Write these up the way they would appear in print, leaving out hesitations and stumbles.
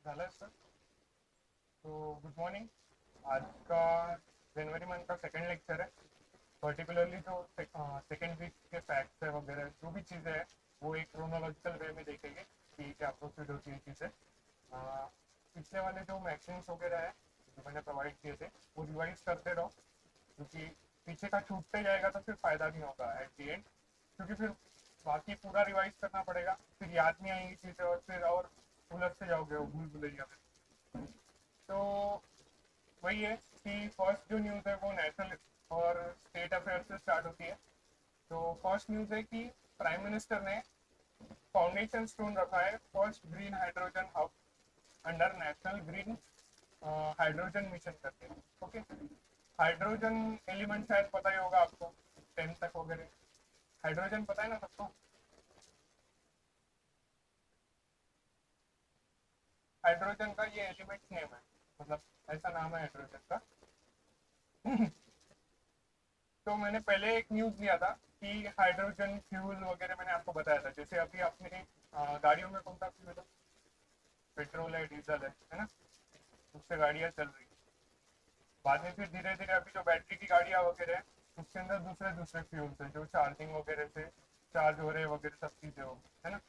झालं सर। तो good morning. आज का जनवरी मंथ का सेकंड लेक्चर है। पर्टिकुलरली जो सेकंड वीक के फैक्ट्स है वगैरह जो भी चीज़ें हैं वो एक क्रोनोलॉजिकल वे में देखेंगे कि क्या प्रोसीड होती है चीज़ें। पिछले वाले जो मैगजीन्स वगैरह है जो मैंने प्रोवाइड किए थे वो रिवाइज करते रहो, क्योंकि पीछे का छूटते जाएगा तो फिर फ़ायदा नहीं होगा एट दी एंड, क्योंकि फिर बाकी पूरा रिवाइज करना पड़ेगा, फिर याद नहीं आएंगी चीज़ें और फिर और उलझ से जाओगे वो भूल भुलैया में। तो वही है कि फर्स्ट जो न्यूज़ है वो नेशनल और स्टेट अफेयर से स्टार्ट होती है। तो फर्स्ट न्यूज़ है कि प्राइम मिनिस्टर ने फाउंडेशन स्टोन रखा है first green hydrogen hub under national green hydrogen mission करके। ओके, हाइड्रोजन एलिमेंट शायद पता ही होगा आपको, 10th तक वगैरह हाइड्रोजन पता है ना सबको। हाइड्रोजन का ये एलिमेंट नेम है, मतलब ऐसा नाम है हाइड्रोजन का। तो मैंने पहले एक न्यूज़ दिया था कि हाइड्रोजन फ्यूल वगैरह मैंने आपको बताया था, जैसे अभी अपने गाड़ियों में कौन सा फ्यूल है, पेट्रोल है डीजल है ना, उससे गाड़ियाँ चल रही है। बाद में फिर धीरे धीरे अभी जो बैटरी की गाड़ियाँ वगैरह है उसके अंदर दूसरे दूसरे फ्यूल्स है जो चार्जिंग वगैरह से चार्ज हो रहे हैं वगैरह सब चीज़ें हो, है ना।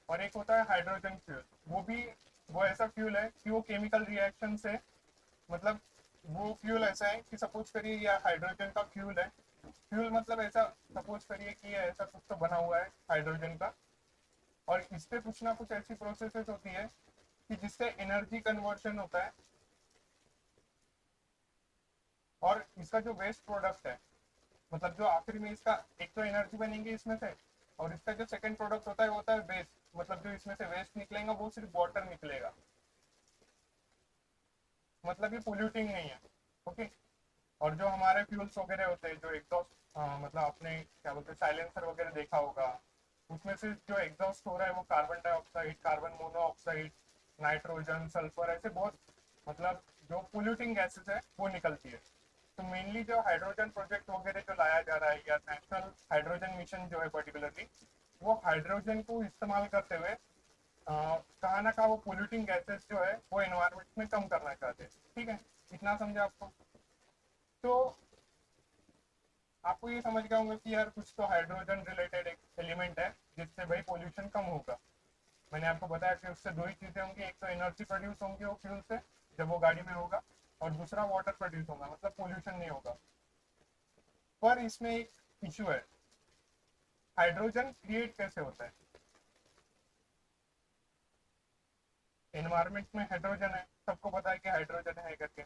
और एक होता है हाइड्रोजन फ्यूल, वो भी वो ऐसा फ्यूल है कि वो केमिकल रिएक्शन से, मतलब वो फ्यूल ऐसा है कि सपोज करिए ये हाइड्रोजन का फ्यूल है। फ्यूल मतलब ऐसा सपोज करिए कि ये ऐसा कुछ तो बना हुआ है हाइड्रोजन का, और इस पे कुछ ना कुछ ऐसी प्रोसेसेस होती है कि जिससे एनर्जी कन्वर्शन होता है, और इसका जो वेस्ट प्रोडक्ट है, मतलब जो आखिर में इसका एक तो एनर्जी बनेगी इसमें से, और इसका जो सेकंड प्रोडक्ट होता है वो होता है वेस्ट, मतलब जो इसमें से वेस्ट निकलेगा वो सिर्फ वाटर निकलेगा, मतलब ये पोल्यूटिंग नहीं है। ओके। और जो हमारे फ्यूल्स वगैरह होते हैं जो एग्जॉस्ट, मतलब आपने क्या बोलते हैं साइलेंसर वगैरह देखा होगा, उसमें से जो एग्जॉस्ट हो रहा है वो carbon dioxide, carbon monoxide, nitrogen, sulphur, ऐसे बहुत, मतलब जो पोल्यूटिंग गैसेस है वो निकलती है। तो मेनली जो हाइड्रोजन प्रोजेक्ट वगैरह जो लाया जा रहा है या नेशनल हाइड्रोजन मिशन जो है पर्टिकुलरली, वो हाइड्रोजन को इस्तेमाल करते हुए कहाँ ना कहाँ वो पोल्यूटिंग गैसेस जो है वो एनवायरमेंट में कम करना चाहते हैं। ठीक है, इतना समझे आपको। तो आपको ये समझ गया होंगे कि यार कुछ तो हाइड्रोजन रिलेटेड एक एलिमेंट है जिससे भाई पोल्यूशन कम होगा। मैंने आपको बताया कि उससे दो ही चीज़ें होंगी, एक तो एनर्जी प्रोड्यूस होंगी वो फ्यूल से जब वो गाड़ी में होगा, और दूसरा वाटर प्रोड्यूस होगा, मतलब पोल्यूशन नहीं होगा। पर इसमें एक इशू है, हाइड्रोजन क्रिएट कैसे होता है। एनवायरमेंट में हाइड्रोजन है, सबको पता है कि हाइड्रोजन है करके,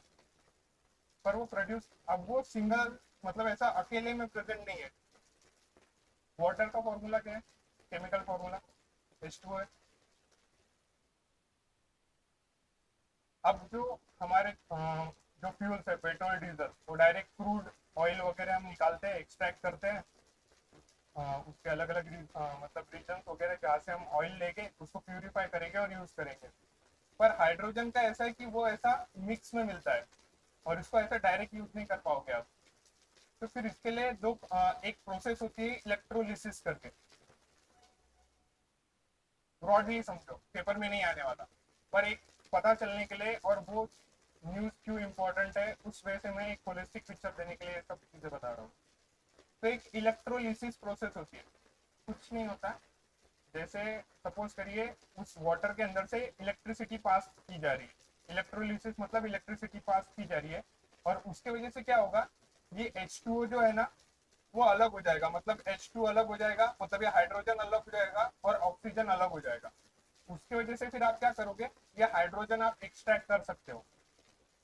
पर वो प्रोड्यूस, अब वो सिंगल, मतलब ऐसा अकेले में प्रेजेंट नहीं है। वाटर का फॉर्मूला क्या है, केमिकल फॉर्मूला H2O है। अब जो हमारे जो फ्यूल्स है पेट्रोल डीजल, वो डायरेक्ट क्रूड ऑयल वगैरह हम निकालते हैं, एक्सट्रैक्ट करते हैं, उसके अलग अलग मतलब रीजन वगैरह जहाँ से हम ऑयल लेके उसको प्यूरिफाई करेंगे और यूज करेंगे। पर हाइड्रोजन का ऐसा है कि वो ऐसा मिक्स में मिलता है, और इसको ऐसा डायरेक्ट यूज नहीं कर पाओगे आप। तो फिर इसके लिए दो एक प्रोसेस होती है इलेक्ट्रोलिसिस करके, ब्रॉडली समझो, पेपर में नहीं आने वाला, पर एक पता चलने के लिए, और वो न्यूज क्यों इंपॉर्टेंट है उस वजह से मैं एक होलिस्टिक पिक्चर देने के लिए सब चीजें बता रहा हूँ। तो एक इलेक्ट्रोलिसिस प्रोसेस होती है, कुछ नहीं होता। जैसे सपोज करिए उस वाटर के अंदर से इलेक्ट्रिसिटी पास की जा रही है, इलेक्ट्रोलिसिस मतलब इलेक्ट्रिसिटी पास की जा रही है, और उसके वजह से क्या होगा, ये H2O जो है ना वो अलग हो जाएगा, मतलब H2 अलग हो जाएगा, मतलब ये हाइड्रोजन अलग हो जाएगा और ऑक्सीजन अलग हो जाएगा। उसकी वजह से फिर आप क्या करोगे, ये हाइड्रोजन आप एक्सट्रैक्ट कर सकते हो,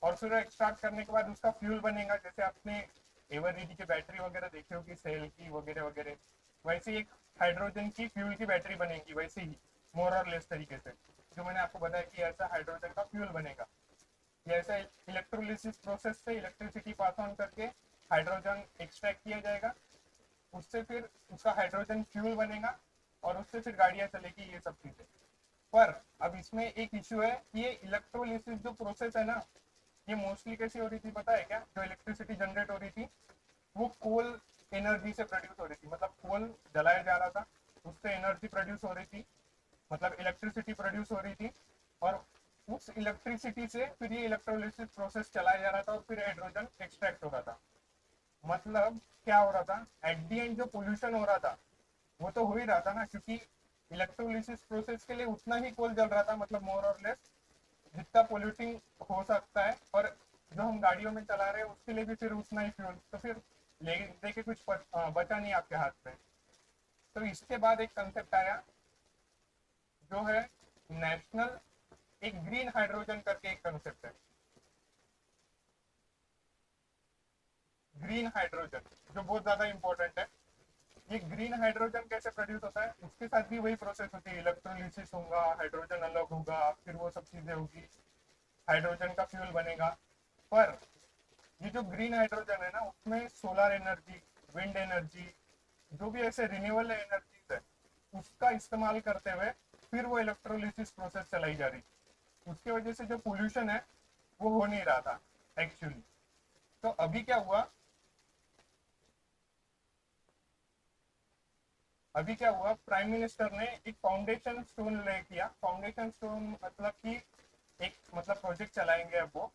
और फिर एक्सट्रैक्ट करने के बाद उसका फ्यूल बनेगा, जैसे आपने एवर रेडी की बैटरी वगैरह देखी होगी सेल की वगैरह वगैरह, वैसे ही एक हाइड्रोजन की फ्यूल की बैटरी बनेगी, वैसे ही मोर और लेस तरीके से जो मैंने आपको बताया कि ऐसा हाइड्रोजन का फ्यूल बनेगा। ये ऐसा इलेक्ट्रोलिसिस प्रोसेस से इलेक्ट्रिसिटी पास ऑन करके हाइड्रोजन एक्सट्रैक्ट किया जाएगा, उससे फिर उसका हाइड्रोजन फ्यूल बनेगा, और उससे फिर गाड़ियां चलेगी, ये सब चीजें। पर अब इसमें एक इश्यू है कि ये इलेक्ट्रोलिसिस जो प्रोसेस है ना, ये मोस्टली कैसी हो रही थी पता है क्या, जो इलेक्ट्रिसिटी जनरेट हो रही थी वो कोल एनर्जी से प्रोड्यूस हो रही थी, मतलब कोल जलाया जा रहा था, उससे एनर्जी प्रोड्यूस हो रही थी, मतलब इलेक्ट्रिसिटी प्रोड्यूस हो रही थी। और उस इलेक्ट्रिसिटी से फिर ये इलेक्ट्रोलिसिस प्रोसेस चलाया जा रहा था और फिर हाइड्रोजन एक्सट्रैक्ट हो रहा था। मतलब क्या हो रहा था, एट दी एंड जो पोल्यूशन हो रहा था वो तो हो ही रहा था ना, क्योंकि इलेक्ट्रोलिसिस प्रोसेस के लिए उतना ही कोल जल रहा था, मतलब मोर और लेस जितना पोल्यूटिंग हो सकता है, और जो हम गाड़ियों में चला रहे हैं उसके लिए भी फिर उतना ही फ्यूल, तो फिर ले देके कुछ बचा नहीं आपके हाथ में। तो इसके बाद एक कंसेप्ट आया जो है नेशनल, एक ग्रीन हाइड्रोजन करके एक कंसेप्ट है, ग्रीन हाइड्रोजन, जो बहुत ज्यादा इंपॉर्टेंट है। ये ग्रीन हाइड्रोजन कैसे प्रोड्यूस होता है, उसके साथ भी वही प्रोसेस होती है, इलेक्ट्रोलिसिस होगा, हाइड्रोजन अलग होगा, फिर वो सब चीजें होगी, हाइड्रोजन का फ्यूल बनेगा। पर ये जो ग्रीन हाइड्रोजन है ना, उसमें सोलर एनर्जी, विंड एनर्जी, जो भी ऐसे रिन्यूएबल एनर्जीज है उसका इस्तेमाल करते हुए फिर वो इलेक्ट्रोलिसिस प्रोसेस चलाई जा रही। उसकी वजह से जो पोल्यूशन है वो हो नहीं रहा था एक्चुअली। तो अभी क्या हुआ, प्राइम मिनिस्टर ने एक फाउंडेशन स्टोन ले किया। फाउंडेशन स्टोन मतलब कि एक मतलब प्रोजेक्ट चलाएंगे अब वो,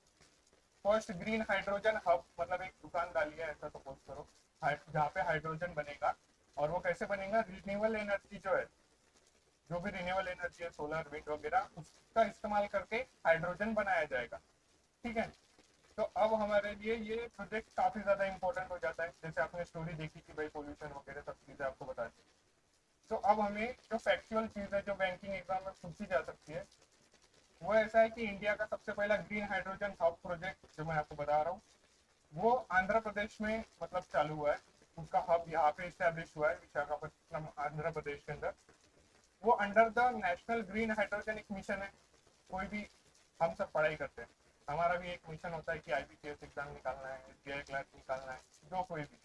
फर्स्ट ग्रीन हाइड्रोजन हब, मतलब एक दुकान डाली है ऐसा सपोज करो, जहाँ पे हाइड्रोजन बनेगा। और वो कैसे बनेगा, रिन्यूएबल एनर्जी जो है, जो भी रिन्यूएबल एनर्जी है, सोलर विंड वगैरह, उसका इस्तेमाल करके हाइड्रोजन बनाया जाएगा। ठीक है। तो अब हमारे लिए ये प्रोजेक्ट काफी ज्यादा इंपॉर्टेंट हो जाता है, जैसे आपने स्टोरी देखी कि भाई पोल्यूशन वगैरह सब चीजें आपको बता दी। तो अब हमें जो फैक्चुअल चीज है जो बैंकिंग एग्जाम में पूछी जा सकती है, वो ऐसा है कि इंडिया का सबसे पहला ग्रीन हाइड्रोजन हब प्रोजेक्ट जो मैं आपको बता रहा हूँ, वो आंध्र प्रदेश में मतलब चालू हुआ है। उसका हब यहाँ पे स्टैब्लिश हुआ है, विशाखापट्टनम आंध्र प्रदेश के अंदर। वो under the national green hydrogen mission है। कोई भी, हम सब पढ़ाई करते हैं, हमारा भी एक मिशन होता है कि आईबीपीएस एग्जाम निकालना है, एसबीआई क्लर्क निकालना है, जो कोई भी।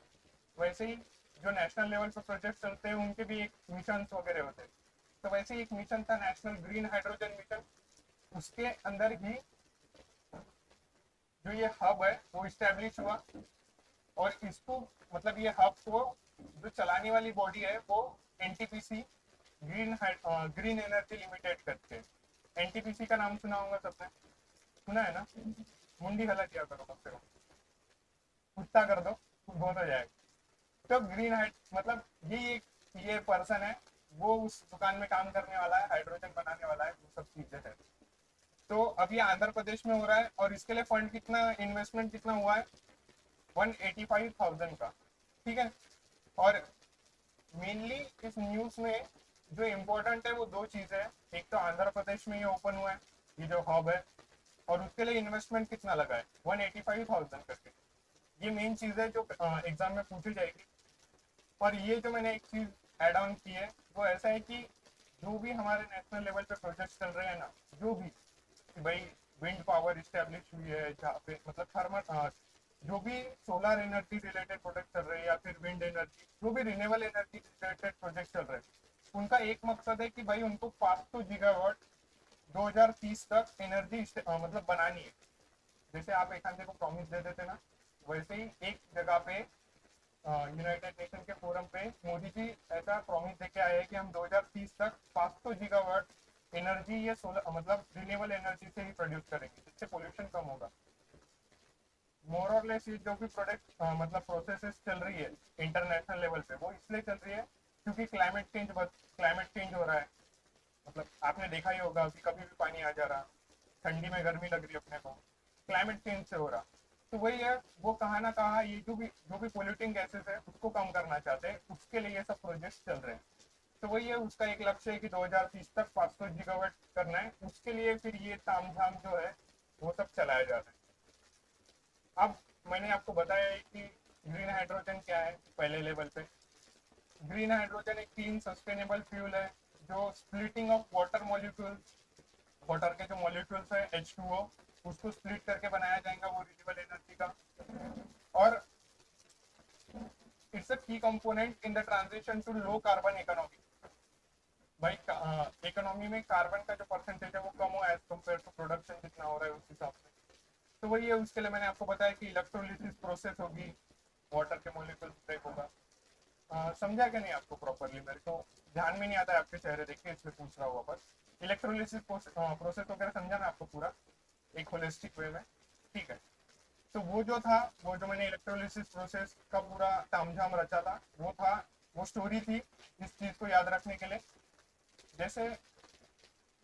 वैसे ही जो नेशनल लेवल पर प्रोजेक्ट चलते हैं उनके भी एक मिशन वगैरह होते हैं। तो वैसे ही एक मिशन था नेशनल ग्रीन हाइड्रोजन मिशन। उसके अंदर ही जो ये हब है वो स्टैब्लिश हुआ। और इसको मतलब ये हब को जो चलाने वाली बॉडी है वो एनटीपीसी, ग्रीन एनर्जी लिमिटेड करके। एनटीपीसी का नाम सुना होगा सबने, सुना है ना? मुंडी हला किया करो, कम से कम कुत्ता कर दो, बहुत हो जाएगा। तो ग्रीन हाइट मतलब ये पर्सन है, वो उस दुकान में काम करने वाला है, हाइड्रोजन बनाने वाला है, वो सब चीजें है। तो अब ये आंध्र प्रदेश में हो रहा है, और इसके लिए फंड कितना, इन्वेस्टमेंट कितना हुआ है, 185,000 का। ठीक है। और मेनली इस न्यूज में जो इम्पोर्टेंट है वो दो चीजें हैं। एक तो आंध्र प्रदेश में ये ओपन हुआ है, ये जो हब है, और उसके लिए इन्वेस्टमेंट कितना लगा है, 185,000 करके। ये मेन चीज है जो एग्जाम में पूछी जाएगी। और ये जो मैंने एक चीज एड ऑन की है वो ऐसा है कि जो भी हमारे नेशनल लेवल पे प्रोजेक्ट चल रहे हैं ना, जो भी कि भाई विंड पावर इस्टेब्लिश हुई है जहाँ पे मतलब थर्मल, जो भी सोलर एनर्जी रिलेटेड प्रोजेक्ट चल रहे हैं या फिर विंड एनर्जी, जो भी रिन्यूएबल एनर्जी रिलेटेड प्रोजेक्ट चल रहे हैं, उनका एक मकसद है कि भाई उनको 500 गीगावाट 2030 तक एनर्जी मतलब बनानी है। जैसे आप एक आधे को प्रॉमिस दे देते ना, वैसे ही एक जगह पे यूनाइटेड नेशन के फोरम पे मोदी जी ऐसा प्रॉमिस देके आए हैं कि हम 2030 तक 500 गीगावाट एनर्जी या सोलर मतलब रिन्यूएबल एनर्जी से ही प्रोड्यूस करेंगे, जिससे पोल्यूशन कम होगा। मोर और लेस ये जो भी प्रोडक्ट मतलब प्रोसेसेस चल रही है इंटरनेशनल लेवल पे, वो इसलिए चल रही है क्योंकि क्लाइमेट चेंज हो रहा है। मतलब आपने देखा ही होगा कि कभी भी पानी आ जा रहा, ठंडी में गर्मी लग रही है अपने को, क्लाइमेट चेंज से हो रहा। तो वही है, वो कहाँ ना कहाँ ये जो भी पोल्यूटिंग गैसेस है उसको कम करना चाहते हैं, उसके लिए ये सब प्रोजेक्ट चल रहे हैं। तो वही है, उसका एक लक्ष्य है कि 2030 तक 500 गीगावाट करना है, उसके लिए फिर ये तामझाम जो है वो सब चलाया जा रहा है। अब मैंने आपको बताया है कि ग्रीन हाइड्रोजन क्या है पहले लेवल पे। ग्रीन हाइड्रोजन एक क्लीन सस्टेनेबल फ्यूल है जो splitting of water molecules, water के जो मॉलिक्यूल्स है H2O, उसको स्प्लिट करके बनाया जाएगा वो रिन्यूएबल एनर्जी का। और it's a key component in the transition to low carbon economy. भाई इकोनॉमी में कार्बन का जो परसेंटेज है वो कम हो एज कम्पेयर टू प्रोडक्शन जितना हो रहा है उस हिसाब से। तो वही है, उसके लिए मैंने आपको बताया कि इलेक्ट्रोलिसिस प्रोसेस होगी, वाटर के मॉलिक्यूल ब्रेक होगा। समझा क्या नहीं आपको प्रॉपरली? मेरे को ध्यान में नहीं आता है आपके चेहरे देख के, इसलिए पूछ रहा हूँ वापस। इलेक्ट्रोलिसिस प्रोसेस वगैरह समझा ना आपको पूरा एक होलिस्टिक वे में, ठीक है। तो वो जो था, वो जो मैंने इलेक्ट्रोलिसिस प्रोसेस का पूरा तामझाम रचा था, वो था, वो स्टोरी थी इस चीज को याद रखने के लिए। जैसे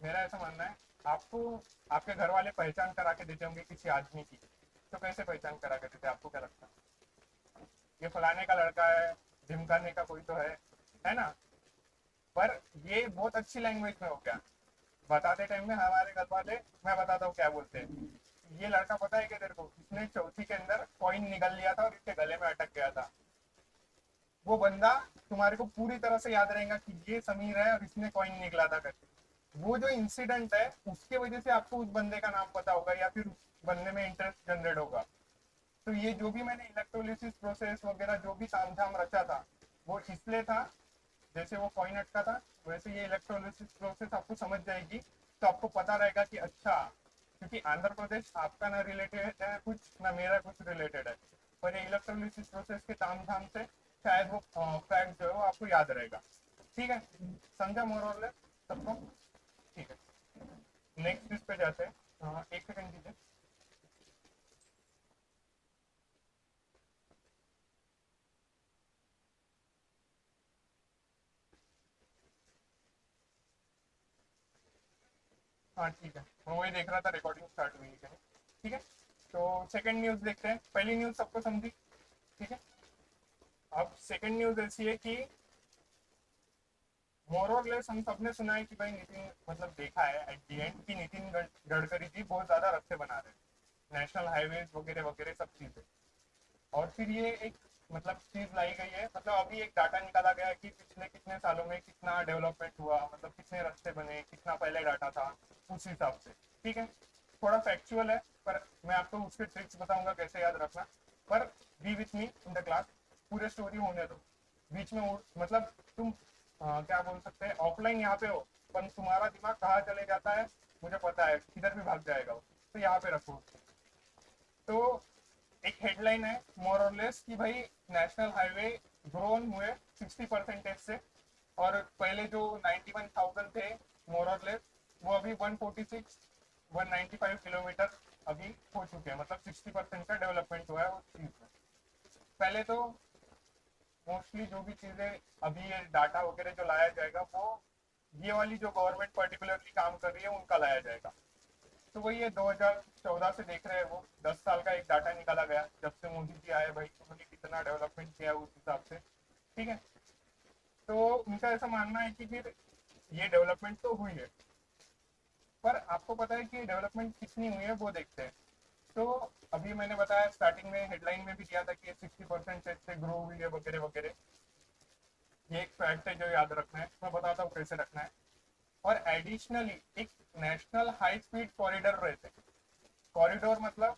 मेरा ऐसा मानना है, आपको आपके घर वाले पहचान करा के देते होंगे किसी आदमी की, तो कैसे पहचान करा के देते, आपको क्या लगता है? ये फलाने का लड़का है, ढिमकाने का कोई तो है ना। पर ये बहुत अच्छी लैंग्वेज में हो गया। बताते टाइम में हमारे घर वाले, मैं बताता हूँ क्या बोलते हैं, ये लड़का पता है कि तेरे को, इसने चौथी के अंदर कॉइन निकल लिया था और इसके गले में अटक गया था। वो बंदा तुम्हारे को पूरी तरह से याद रहेगा कि ये समीर है और इसने कॉइन निकला था करके। वो जो इंसिडेंट है उसके वजह से आपको उस बंदे का नाम पता होगा या फिर उस बंदे में इंटरेस्ट जनरेट होगा। तो ये जो भी मैंने इलेक्ट्रोलिसिस प्रोसेस वगैरह जो भी तामझाम रचा था, वो इसलिए था, जैसे वो कॉइन अटका था वैसे ये इलेक्ट्रोलिसिस प्रोसेस आपको समझ जाएगी, तो आपको पता रहेगा कि अच्छा, क्योंकि आंध्र प्रदेश आपका ना रिलेटेड है कुछ ना मेरा कुछ रिलेटेड है, पर ये इलेक्ट्रोलिसिस प्रोसेस के तामझाम से शायद वो फैक्ट जो है वो आपको याद रहेगा। ठीक है, समझा मोर और लेस सबको? ठीक है, नेक्स्ट इस पे जाते हैं। एक सेकंड दीजिए। हाँ ठीक है, मैं वही देख रहा था रिकॉर्डिंग स्टार्ट हुई है कि नहीं। ठीक है, तो सेकंड न्यूज़ देखते हैं। पहली न्यूज़ सबको समझी, ठीक है। अब सेकंड न्यूज़ ऐसी है कि मोर और लेस हम सबने सुना है कि भाई नितिन, मतलब देखा है एट दी एंड कि नितिन गडकरी जी बहुत ज़्यादा रास्ते बना रहे हैं, नेशनल हाईवेज वगैरह वगैरह सब चीज़ें। और फिर ये एक मतलब चीज़ लाई गई है, मतलब अभी एक डाटा निकाला गया है कि पिछले कितने सालों में कितना डेवलपमेंट हुआ, मतलब कितने रास्ते बने, कितना पहले डाटा था, उस हिसाब से। ठीक है, थोड़ा फैक्चुअल है, पर मैं आपको उसके ट्रिक्स बताऊंगा कैसे याद रखना। पर B with me in the class, पूरे स्टोरी होने दो। बीच में मतलब तुम क्या बोल सकते हैं, ऑफलाइन यहाँ पे हो, पर तुम्हारा दिमाग कहाँ चले जाता है मुझे पता है, किधर भी भाग जाएगा वो, तो यहाँ पे रखो। तो एक हेडलाइन है मोर और लेस कि भाई नेशनल हाईवे ग्रोन हुए 60% से, और पहले जो 91,000 थे मोर और लेस, वो अभी 146 195 किलोमीटर अभी हो चुके हैं, मतलब 60% का डेवलपमेंट हुआ है उस चीज में। पहले तो मोस्टली जो भी चीजें अभी ये डाटा वगैरह जो लाया जाएगा, वो ये वाली जो गवर्नमेंट पर्टिकुलरली काम कर रही है उनका लाया जाएगा। तो वही है, 2014 से देख रहे हैं, वो 10 साल का एक डाटा निकाला गया जब से मोदी जी आए, भाई उन्होंने कितना डेवलपमेंट किया उस हिसाब से। ठीक है, तो उनका ऐसा मानना है कि फिर ये डेवलपमेंट तो हुई है, पर आपको पता है कि डेवलपमेंट कितनी हुई है वो देखते हैं। तो अभी मैंने बताया स्टार्टिंग में हेडलाइन में भी दिया था कि 60% से ग्रो हुई है वगैरह वगैरह। ये एक फैक्ट है जो याद रखना है, मैं बताता हूँ कैसे रखना है। और एडिशनली एक नेशनल हाई स्पीड कॉरिडोर रहते हैं। कॉरिडोर मतलब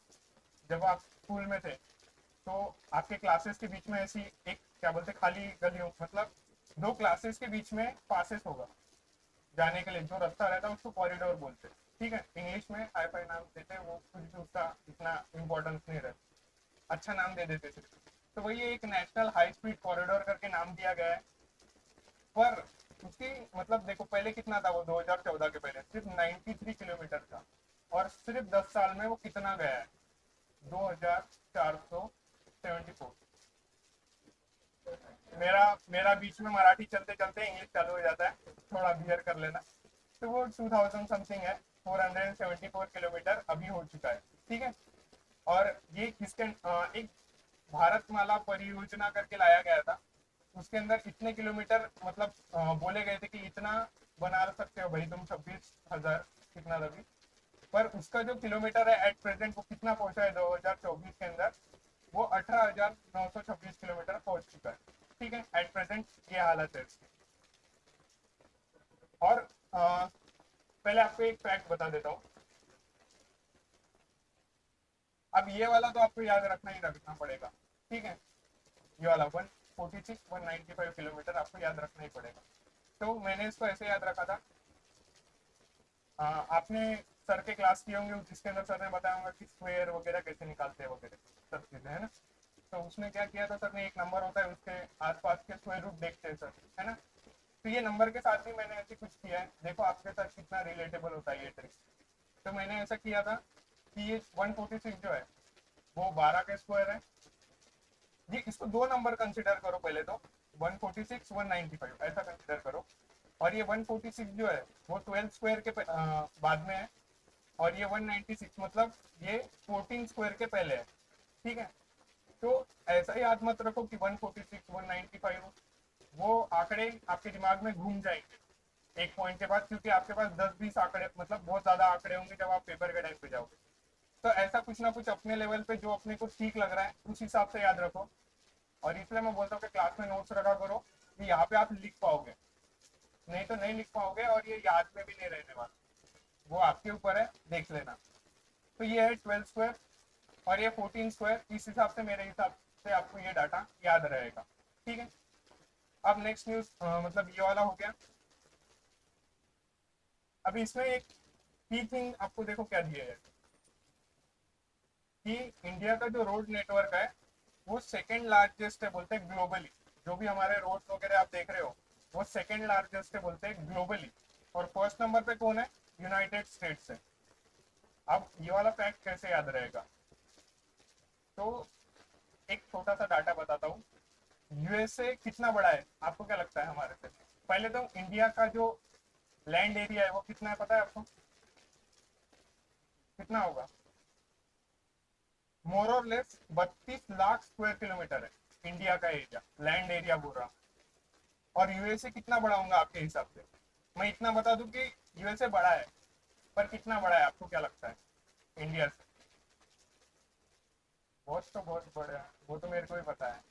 जब आप स्कूल में थे तो आपके क्लासेस के बीच में ऐसी एक क्या बोलते खाली गली हो, मतलब दो क्लासेस के बीच में पासेस होगा, जाने के लिए जो रास्ता रहता है उसको कॉरिडोर बोलते हैं। ठीक है, इंग्लिश में हाई फाई नाम देते हैं, वो कुछ भी उसका इतना इम्पोर्टेंस नहीं रहता, अच्छा नाम दे देते थे। तो वही एक नेशनल हाई स्पीड कॉरिडोर करके नाम दिया गया है। पर उसकी मतलब देखो पहले कितना था, वो 2014 के पहले सिर्फ 93 किलोमीटर था, और सिर्फ 10 साल में वो कितना गया है, 2474। मेरा मेरा बीच में मराठी चलते चलते इंग्लिश चालू हो जाता है, थोड़ा बियर कर लेना। तो वो 2000 समथिंग है, 474 किलोमीटर अभी हो चुका है। ठीक है, और ये किसके एक भारतमाला परियोजना करके लाया गया था, उसके अंदर इतने किलोमीटर मतलब बोले गए थे कि इतना बना सकते हो भाई तुम, 26,000 कितना रवि। पर उसका जो किलोमीटर है एट प्रेजेंट वो कितना पहुंचा है 2024 के अंदर, वो 18,926 किलोमीटर पहुंच चुका है। ठीक है, एट प्रेजेंट ये हालत है इसकी। और पहले आपको एक फैक्ट बता देता हूँ। अब ये वाला तो आपको याद रखना ही रखना पड़ेगा। ठीक है, ये वाला 146 195 किलोमीटर आपको याद रखना ही पड़ेगा। तो मैंने इसको ऐसे याद रखा था, आपने सर के क्लास किए होंगे जिसके अंदर सर ने बताया होगा कि स्क्वायर वगैरह कैसे निकालते हैं वगैरह सब चीजें, है ना। तो उसने क्या किया था, सर ने एक नंबर होता है उसके आसपास के स्क्वायर रूट देखते हैं सर, है ना। तो ये नंबर के साथ भी मैंने ऐसे कुछ किया है, देखो आपके साथ कितना रिलेटेबल होता है ये ट्रिक। तो मैंने ऐसा किया था कि ये 146 जो है वो 12 के स्क्वायर है। ये इसको दो नंबर कंसिडर करो पहले तो, 146 195 ऐसा कंसिडर करो। और ये 146 जो है वो 12 स्क्वायर के बाद में है, और ये 196 मतलब ये 14 स्क्वायर के पहले है। ठीक है, तो ऐसा याद मत रखो कि 146 195 वो आंकड़े आपके दिमाग में घूम जाएंगे एक पॉइंट के बाद, क्योंकि आपके पास 10-20 आंकड़े मतलब बहुत ज्यादा आंकड़े होंगे जब आप पेपर के टाइम पे जाओगे। तो ऐसा कुछ ना कुछ अपने लेवल पे जो अपने को ठीक लग रहा है उस हिसाब से याद रखो। और इसलिए मैं बोलता हूँ कि क्लास में नोट्स रखा करो कि यहाँ पे आप लिख पाओगे, नहीं तो नहीं लिख पाओगे और ये याद में भी नहीं रहने वाला, वो आपके ऊपर है, देख लेना। तो ये है 12 स्क्वायर और ये 14 स्क्वायर, इस हिसाब से मेरे हिसाब से आपको ये डाटा याद रहेगा। ठीक है, अब नेक्स्ट न्यूज मतलब ये वाला हो गया। अभी इसमें एक की थिंग आपको देखो क्या दिया है कि इंडिया का जो रोड नेटवर्क है वो सेकेंड लार्जेस्ट है बोलते हैं ग्लोबली। जो भी हमारे रोड वगैरह आप देख रहे हो वो सेकेंड लार्जेस्ट है बोलते हैं ग्लोबली। और फर्स्ट नंबर पे कौन है? यूनाइटेड स्टेट्स है। अब ये वाला फैक्ट कैसे याद रहेगा? तो एक छोटा सा डाटा बताता हूँ। यूएसए कितना बड़ा है आपको क्या लगता है हमारे से? पहले तो इंडिया का जो लैंड एरिया है वो कितना है पता है आपको? कितना होगा? मोर और लेस 32 लाख स्क्वायर किलोमीटर है इंडिया का एरिया, लैंड एरिया बोल रहा हूँ। और यूएसए कितना बड़ा होगा आपके हिसाब से? मैं इतना बता दूं कि यूएसए बड़ा है, पर कितना बड़ा है आपको क्या लगता है इंडिया से? बहुत तो बहुत बड़ा है, वो तो मेरे को भी पता है।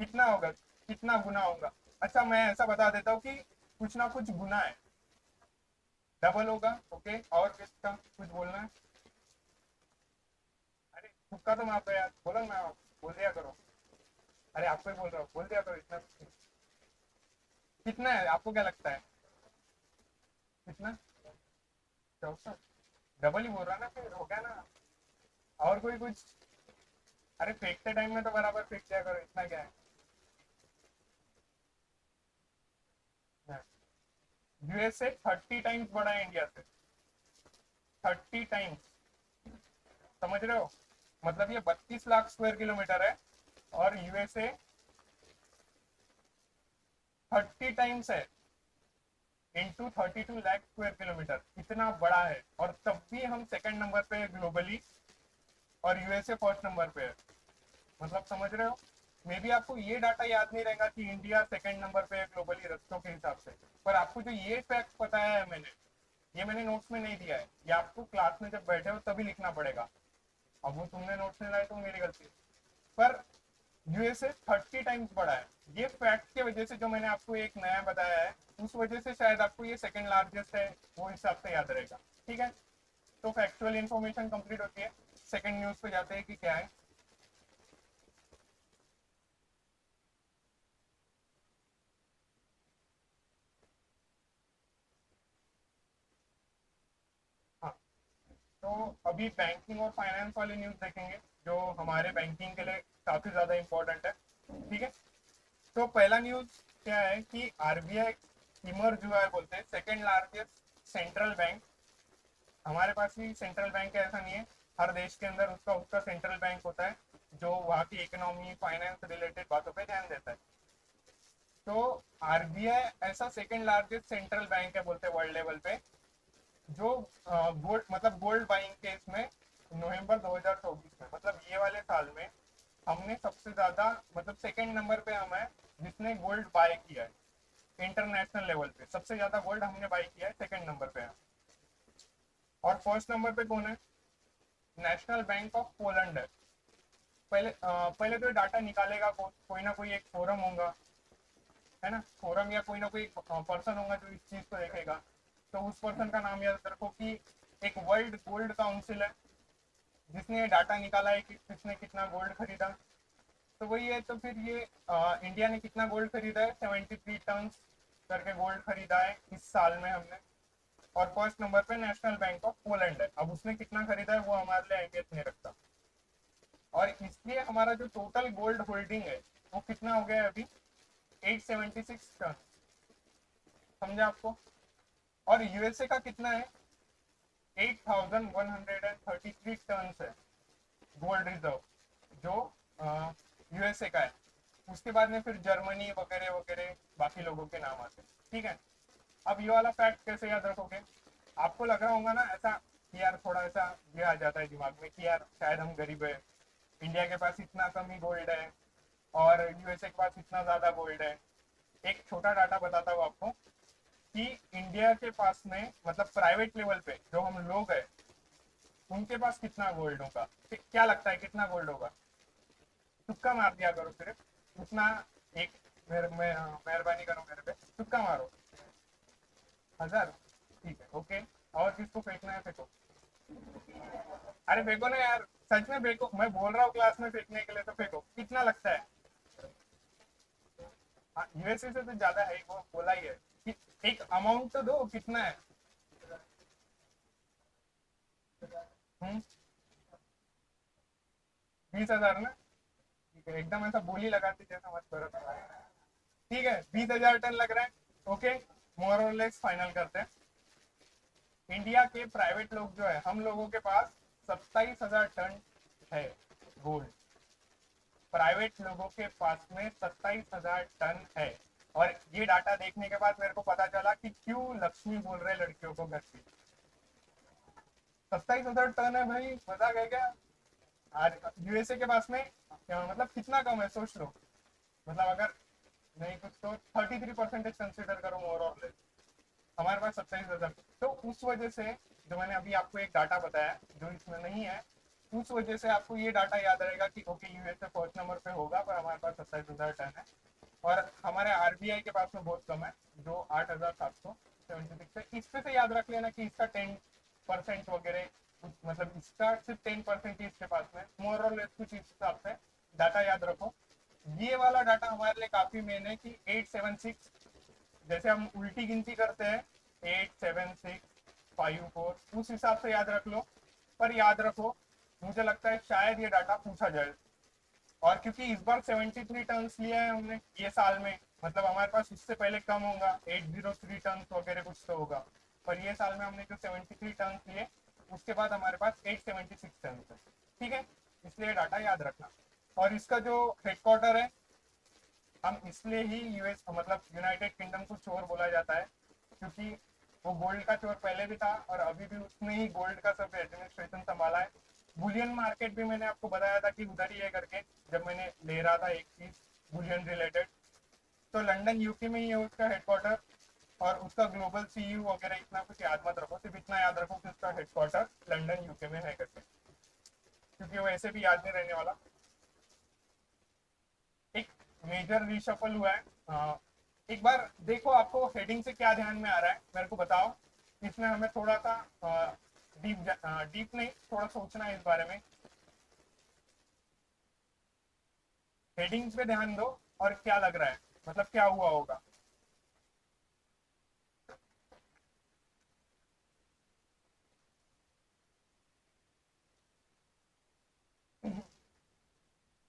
कितना होगा? कितना गुना होगा? अच्छा मैं ऐसा बता देता हूँ कि कुछ ना कुछ गुना है, डबल होगा। ओके, और किसका कुछ बोलना है? अरे तुक्का तो मार दो यार, बोलो ना, बोल दिया करो। अरे आपको ही बोल रहा हूँ, बोल दिया करो इतना। कितना है आपको क्या लगता है? कितना? 64? डबल ही बोल रहा ना, फिर हो गया ना। और कोई कुछ? अरे फेंकते टाइम में तो बराबर फेंक दिया करो, इतना क्या है? यूएसए 30 टाइम्स बड़ा है इंडिया से, 30 टाइम्स। समझ रहे हो? मतलब ये 32 लाख स्क्वायर किलोमीटर है और यूएसए 30 टाइम्स है, इंटू 32 लाख स्क्वायर किलोमीटर, इतना बड़ा है। और तब भी हम सेकंड नंबर पे है ग्लोबली और यूएसए फर्स्ट नंबर पे है। मतलब समझ रहे हो? मे बी आपको ये डाटा याद नहीं रहेगा कि इंडिया सेकंड नंबर पे है ग्लोबली रस्तों के हिसाब से, पर आपको जो ये फैक्ट पता है मैंने, ये मैंने नोट्स में नहीं दिया है, ये आपको क्लास में जब बैठे हो तभी लिखना पड़ेगा। अब वो तुमने नोट्स में लाए तो मेरी गलती है, पर यूएसए 30 टाइम्स बड़ा है। ये फैक्ट की वजह से जो मैंने आपको एक नया बताया है, उस वजह से शायद आपको ये सेकंड लार्जेस्ट है वो हिसाब से याद रहेगा। ठीक है, तो फैक्चुअल इन्फॉर्मेशन कंप्लीट होती है। सेकंड न्यूज पे जाते हैं कि क्या है। हाँ, तो अभी बैंकिंग और फाइनेंस वाली न्यूज देखेंगे जो हमारे बैंकिंग के लिए काफी ज्यादा इंपॉर्टेंट है। ठीक है, तो पहला न्यूज क्या है कि आरबीआई इमर्ज हुआ है बोलते हैं सेकंड लार्जेस्ट सेंट्रल बैंक। हमारे पास भी सेंट्रल बैंक है ऐसा नहीं है, हर देश के अंदर उसका उसका सेंट्रल बैंक होता है जो वहाँ की इकोनॉमी फाइनेंस रिलेटेड बातों पे ध्यान देता है। तो आरबीआई ऐसा सेकंड लार्जेस्ट सेंट्रल बैंक है बोलते हैं वर्ल्ड लेवल पे, जो गोल्ड मतलब गोल्ड बाइंग के इसमें नवंबर 2024 में मतलब ये वाले साल में हमने सबसे ज्यादा मतलब सेकंड नंबर पे हम है जिसने गोल्ड बाय किया है इंटरनेशनल लेवल पे, सबसे ज्यादा गोल्ड हमने बाय किया है, सेकंड नंबर पे है। और फर्स्ट नंबर पे कौन है? नेशनल बैंक ऑफ पोलैंड है। पहले तो डाटा निकालेगा कोई ना कोई एक फोरम होगा, है ना, फोरम या कोई ना कोई पर्सन होगा जो इस चीज को देखेगा। तो उस पर्सन का नाम याद रखो कि एक वर्ल्ड गोल्ड काउंसिल है जिसने ये डाटा निकाला है कि किसने कितना गोल्ड खरीदा। तो वही है, तो फिर ये इंडिया ने कितना गोल्ड खरीदा है? 73 टन करके गोल्ड खरीदा है इस साल में हमने। और फर्स्ट नंबर पे नेशनल बैंक ऑफ पोलैंड है। अब उसने कितना खरीदा है वो हमारे लिए अहमियत नहीं रखता। और इसलिए हमारा जो टोटल गोल्ड होल्डिंग है वो कितना हो गया है अभी? 876 टन। समझे आपको? और यूएसए का कितना है? 8,133 टन है गोल्ड रिजर्व, जो यूएसए का है। उसके बाद में फिर जर्मनी वगैरह वगैरह बाकी लोगों के नाम आते हैं, ठीक है। अब ये वाला फैक्ट कैसे याद रखोगे? आपको लग रहा होगा ना ऐसा कि यार थोड़ा ऐसा ये आ जाता है दिमाग में कि यार शायद हम गरीब है, इंडिया के पास इतना कम ही गोल्ड है और यूएसए के पास इतना ज्यादा गोल्ड है। एक छोटा डाटा बताता हूँ आपको कि इंडिया के पास में मतलब प्राइवेट लेवल पे जो हम लोग हैं उनके पास कितना गोल्ड होगा, क्या लगता है कितना गोल्ड होगा? तुक्का मार दिया करो सिर्फ उतना। एक मेहरबानी करो मेरे पे, तुक्का मारो। 1,000? ठीक है, ओके। और किसको फेंकना है फेंको। अरे फेंको ना यार, सच में फेंको, मैं बोल रहा हूँ क्लास में फेंकने के लिए, तो फेंको। कितना लगता है? यूएसए से तो ज्यादा है, वो बोला ही है कि एक अमाउंट तो दो, कितना है? 20,000 ना? ठीक है, एकदम ऐसा बोली लगाती जैसा मत करो। ठीक है, 20,000 टन लग रहा है, ओके। मोर और लेस फाइनल करते हैं। इंडिया के प्राइवेट लोग जो है, हम लोगों के पास 27,000 टन है गोल्ड। प्राइवेट लोगों के पास में 27,000 टन है। और ये डाटा देखने के बाद मेरे को पता चला कि क्यों लक्ष्मी बोल रहे लड़कियों को घर की। 27,000 टन है भाई, मजा गया क्या? आज यूएसए के पास में क्या मतलब कितना कम है सोच लो। मतलब अगर नहीं कुछ तो 33% कंसिडर करो मोर और लेस। हमारे पास 27,000। तो उस वजह से जो मैंने अभी आपको एक डाटा बताया जो इसमें नहीं है, उस वजह से आपको ये डाटा याद रहेगा कि ओके यूएसए फर्स्ट नंबर पे होगा पर हमारे पास 27,000 टन है। और हमारे आरबीआई के पास में बहुत कम है जो 8,776 है। इस पे से याद रख लेना कि इसका 10% वगैरह, मतलब इसका सिर्फ 10% ही इसके पास में मोर और लेस कुछ इस हिसाब से डाटा याद रखो। ये वाला डाटा हमारे लिए काफी मेन है कि 876, जैसे हम उल्टी गिनती करते हैं 8, 7, 6, 5, 4, उस हिसाब से याद रख लो। पर याद रखो, मुझे लगता है शायद ये डाटा पूछा जाए। और क्योंकि इस बार 73 टन लिया है हमने ये साल में, मतलब हमारे पास उससे पहले कम होगा, 803 टन वगैरह कुछ तो होगा। पर ये साल में हमने जो 73 टन लिए, उसके बाद हमारे पास 876 टन है, ठीक है। इसलिए डाटा याद रखना। और इसका जो हेडक्वार्टर है, हम इसलिए ही यूएस मतलब यूनाइटेड किंगडम को चोर बोला जाता है, क्योंकि वो गोल्ड का चोर पहले भी था और अभी भी उसने ही गोल्ड का सब एडमिनिस्ट्रेशन संभाला है। बुलियन मार्केट भी मैंने आपको बताया था कि उधर ही है करके, जब मैंने ले रहा था एक चीज बुलियन रिलेटेड। तो लंदन यूके में ही है उसका हेडक्वार्टर। और उसका ग्लोबल सीईओ वगैरह इतना कुछ याद मत रखो, सिर्फ इतना याद रखो कि उसका हेडक्वार्टर लंदन यूके में है करके, क्योंकि वो ऐसे भी याद नहीं रहने वाला। एक मेजर रिशफल हुआ है। एक बार देखो आपको हेडिंग से क्या ध्यान में आ रहा है मेरे को बताओ। इसमें हमें थोड़ा सा डीप डीप नहीं, थोड़ा सोचना है इस बारे में। हेडिंग्स पे ध्यान दो। और क्या लग रहा है, मतलब क्या हुआ होगा?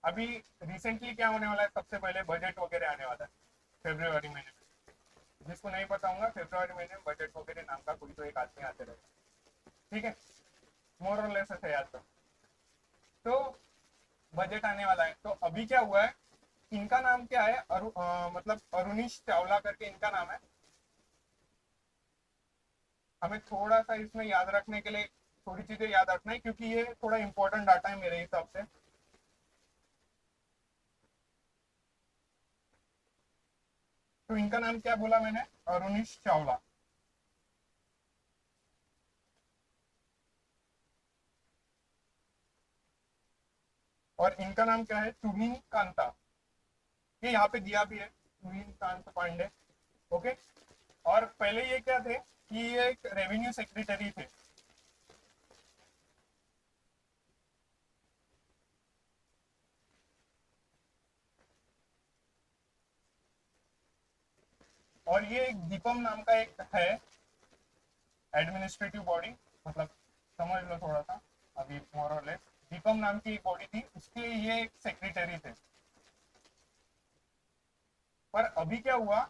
अभी रिसेंटली क्या होने वाला है, सबसे पहले बजट वगैरह आने वाला है फेब्रुआरी महीने में। जिसको नहीं पता होगा, फेब्रुआरी महीने में बजट वगैरह नाम का कोई तो एक आदमी आते रहेगा, ठीक है। मोर और लेस है याद। तो बजट आने वाला है, तो अभी क्या हुआ है, इनका नाम क्या है, मतलब अरुणीश चावला करके इनका नाम है। हमें थोड़ा सा इसमें याद रखने के लिए थोड़ी चीजें याद रखना है, क्योंकि ये थोड़ा इंपॉर्टेंट डाटा है मेरे हिसाब से। तो इनका नाम क्या बोला मैंने? अरुणीश चावला। और इनका नाम क्या है? तुहिन कांता। ये यहाँ पे दिया भी है, तुहिन कांत पांडे, ओके। और पहले ये क्या थे कि ये एक रेवेन्यू सेक्रेटरी थे। और ये एक दीपम नाम का एक है एडमिनिस्ट्रेटिव बॉडी, मतलब समझ लो थोड़ा सा। अभी मोर और लेस दीपम नाम की एक बॉडी थी, उसके ये एक सेक्रेटरी थे। पर अभी क्या हुआ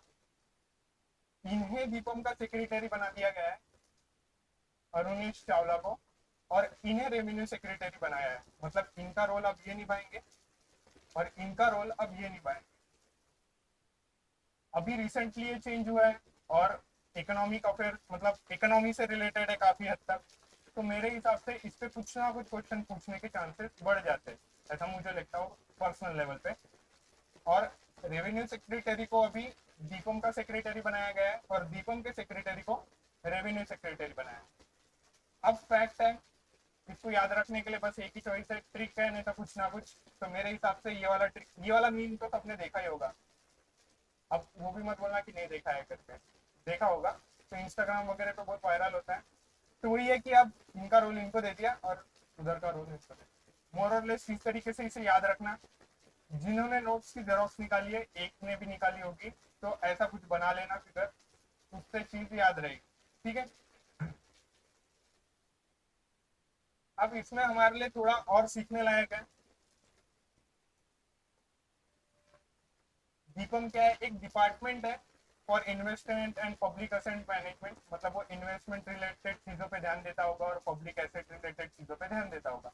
इन्हें दीपम का सेक्रेटरी बना दिया गया है, अरुणेश चावला को, और इन्हें रेवेन्यू सेक्रेटरी बनाया है। मतलब इनका रोल अब ये निभाएंगे और इनका रोल अब ये निभाएंगे। अभी रिसेंटली ये चेंज हुआ है और इकोनॉमिक अफेयर मतलब इकोनॉमी से रिलेटेड है काफी हद तक, तो मेरे हिसाब से इस पे कुछ ना कुछ क्वेश्चन पूछने के चांसेस बढ़ जाते हैं, ऐसा मुझे लगता है पर्सनल लेवल पे। और रेवेन्यू सेक्रेटरी को अभी दीपम का सेक्रेटरी बनाया गया है और दीपम के सेक्रेटरी को रेवेन्यू सेक्रेटरी बनाया है। अब फैक्ट है, इसको याद रखने के लिए बस एक ही चॉइस है, ट्रिक है नहीं तो कुछ ना कुछ। तो मेरे हिसाब से ये वाला ट्रिक, ये वाला मीम तो सबने देखा ही होगा। अब वो भी मत बोलना कि नहीं देखा है करके, देखा होगा। तो इंस्टाग्राम वगैरह पे बहुत वायरल होता है। तो वही है कि अब इनका रोल इनको दे दिया और उधर का रोल इसको दे दिया। मोर और लेस इस तरीके से इसे याद रखना। जिन्होंने नोट्स की जेरोक्स निकाली है, एक ने भी निकाली होगी, तो ऐसा कुछ बना लेना फिगर, उससे चीज याद रहेगी। ठीक है। अब इसमें हमारे लिए थोड़ा और सीखने लायक है। दीपम क्या है, एक डिपार्टमेंट है for investment and public asset management. मतलब वो इन्वेस्टमेंट रिलेटेड चीजों पे ध्यान देता होगा और पब्लिक एसेट रिलेटेड चीजों पे ध्यान देता होगा।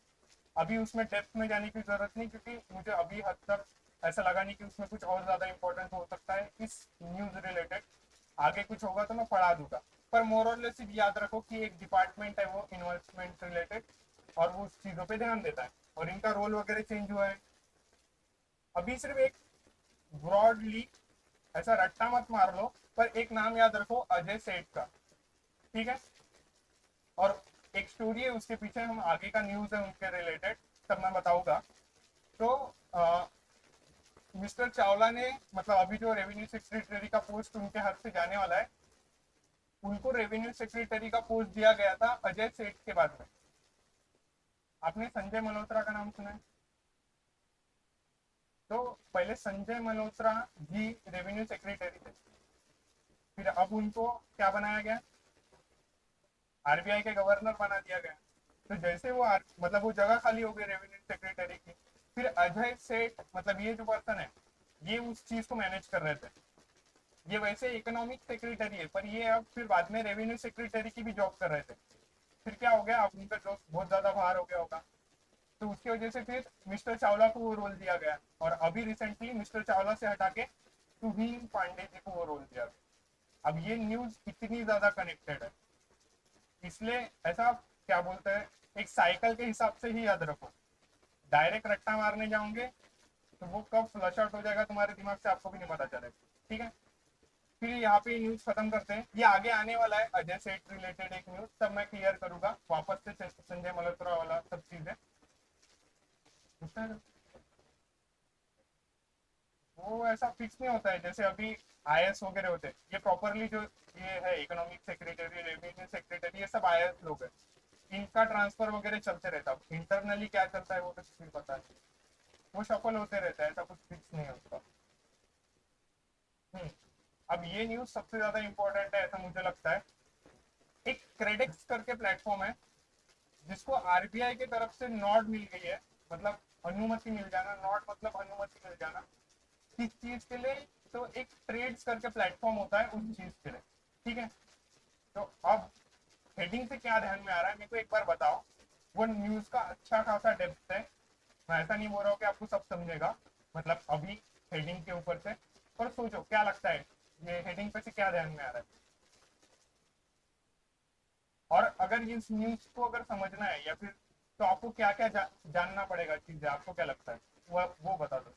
अभी उसमें डेप्थ में जाने की जरूरत नहीं, क्योंकि मुझे अभी हद तक ऐसा लगा नहीं कि उसमें कुछ और ज्यादा इंपॉर्टेंट हो सकता है इस न्यूज रिलेटेड। आगे कुछ होगा तो मैं पढ़ा दूंगा। पर मोर और लेस याद रखो कि एक डिपार्टमेंट है वो इन्वेस्टमेंट रिलेटेड, और वो उस चीजों पे ध्यान देता है, और इनका रोल वगैरह चेंज हुआ है। अभी सिर्फ एक ब्रॉडली ऐसा रट्टा मत मार लो, पर एक नाम याद रखो, अजय सेठ का। ठीक है। और एक स्टोरी है उसके पीछे, हम आगे का न्यूज है उनके रिलेटेड तब मैं बताऊंगा। तो मिस्टर चावला ने, मतलब अभी जो रेवेन्यू सेक्रेटरी का पोस्ट उनके हाथ से जाने वाला है, उनको रेवेन्यू सेक्रेटरी का पोस्ट दिया गया था अजय सेठ के बाद में। आपने संजय मल्होत्रा का नाम सुना है? तो पहले संजय मल्होत्रा जी रेवेन्यू सेक्रेटरी थे, फिर अब उनको क्या बनाया गया, आरबीआई के गवर्नर बना दिया गया। तो जैसे वो मतलब वो जगह खाली हो गई रेवेन्यू सेक्रेटरी की, फिर अजय सेठ मतलब ये जो पर्सन है, ये उस चीज को मैनेज कर रहे थे। ये वैसे इकोनॉमिक सेक्रेटरी है, पर ये अब फिर बाद में रेवेन्यू सेक्रेटरी की भी जॉब कर रहे थे। फिर क्या हो गया, अब उनका जॉब बहुत ज्यादा बाहर हो गया होगा, तो उसकी वजह से फिर मिस्टर चावला को वो रोल दिया गया, और अभी रिसेंटली मिस्टर चावला से हटा के तुहीन पांडे जी को वो रोल दिया गया। अब ये न्यूज इतनी ज्यादा कनेक्टेड है, इसलिए ऐसा क्या बोलते हैं, एक साइकिल के हिसाब से ही याद रखो। डायरेक्ट रट्टा मारने जाओगे तो वो कब फ्लश आउट हो जाएगा तुम्हारे दिमाग से आपको भी नहीं पता चलेगा। ठीक है। फिर यहाँ पे न्यूज खत्म करते हैं, ये आगे आने वाला है अजय सेठ रिलेटेड एक न्यूज, तब मैं क्लियर करूंगा वापस से संजय मल्होत्रा वाला सब चीजें। वो ऐसा फिक्स नहीं होता है जैसे अभी आईएएस वगैरह होते हैं, ये प्रॉपरली जो ये है इकोनॉमिक सेक्रेटरी रेवेन्यू सेक्रेटरी, ये सब आईएएस लोग हैं। इनका ट्रांसफर वगैरह चलते रहता है, इंटरनली क्या चलता है वो तो किसी को पता नहीं। वो सफल होते रहता है, ऐसा कुछ फिक्स नहीं होता। हम्म। अब ये न्यूज सबसे ज्यादा इंपॉर्टेंट है ऐसा मुझे लगता है। एक क्रेडेक्स करके प्लेटफॉर्म है, जिसको आरबीआई की तरफ से नॉड मिल गई है, मतलब अनुमति मिल जाना, नॉड मतलब अनुमति मिल जाना। किस चीज के लिए? तो एक ट्रेड्स करके प्लेटफॉर्म होता है उस चीज के लिए। ठीक है। तो अब हेडिंग से क्या ध्यान में आ रहा है मेरे को एक बार बताओ। वो न्यूज का अच्छा खासा डेप्थ है, मैं ऐसा नहीं बोल रहा हूँ कि आपको सब समझेगा, मतलब अभी हेडिंग के ऊपर से। पर सोचो क्या लगता है, ये हेडिंग पे से क्या ध्यान में आ रहा है? और अगर इस न्यूज को अगर समझना है या फिर, तो आपको क्या क्या जानना पड़ेगा चीजें, आपको क्या लगता है? वो बता दो।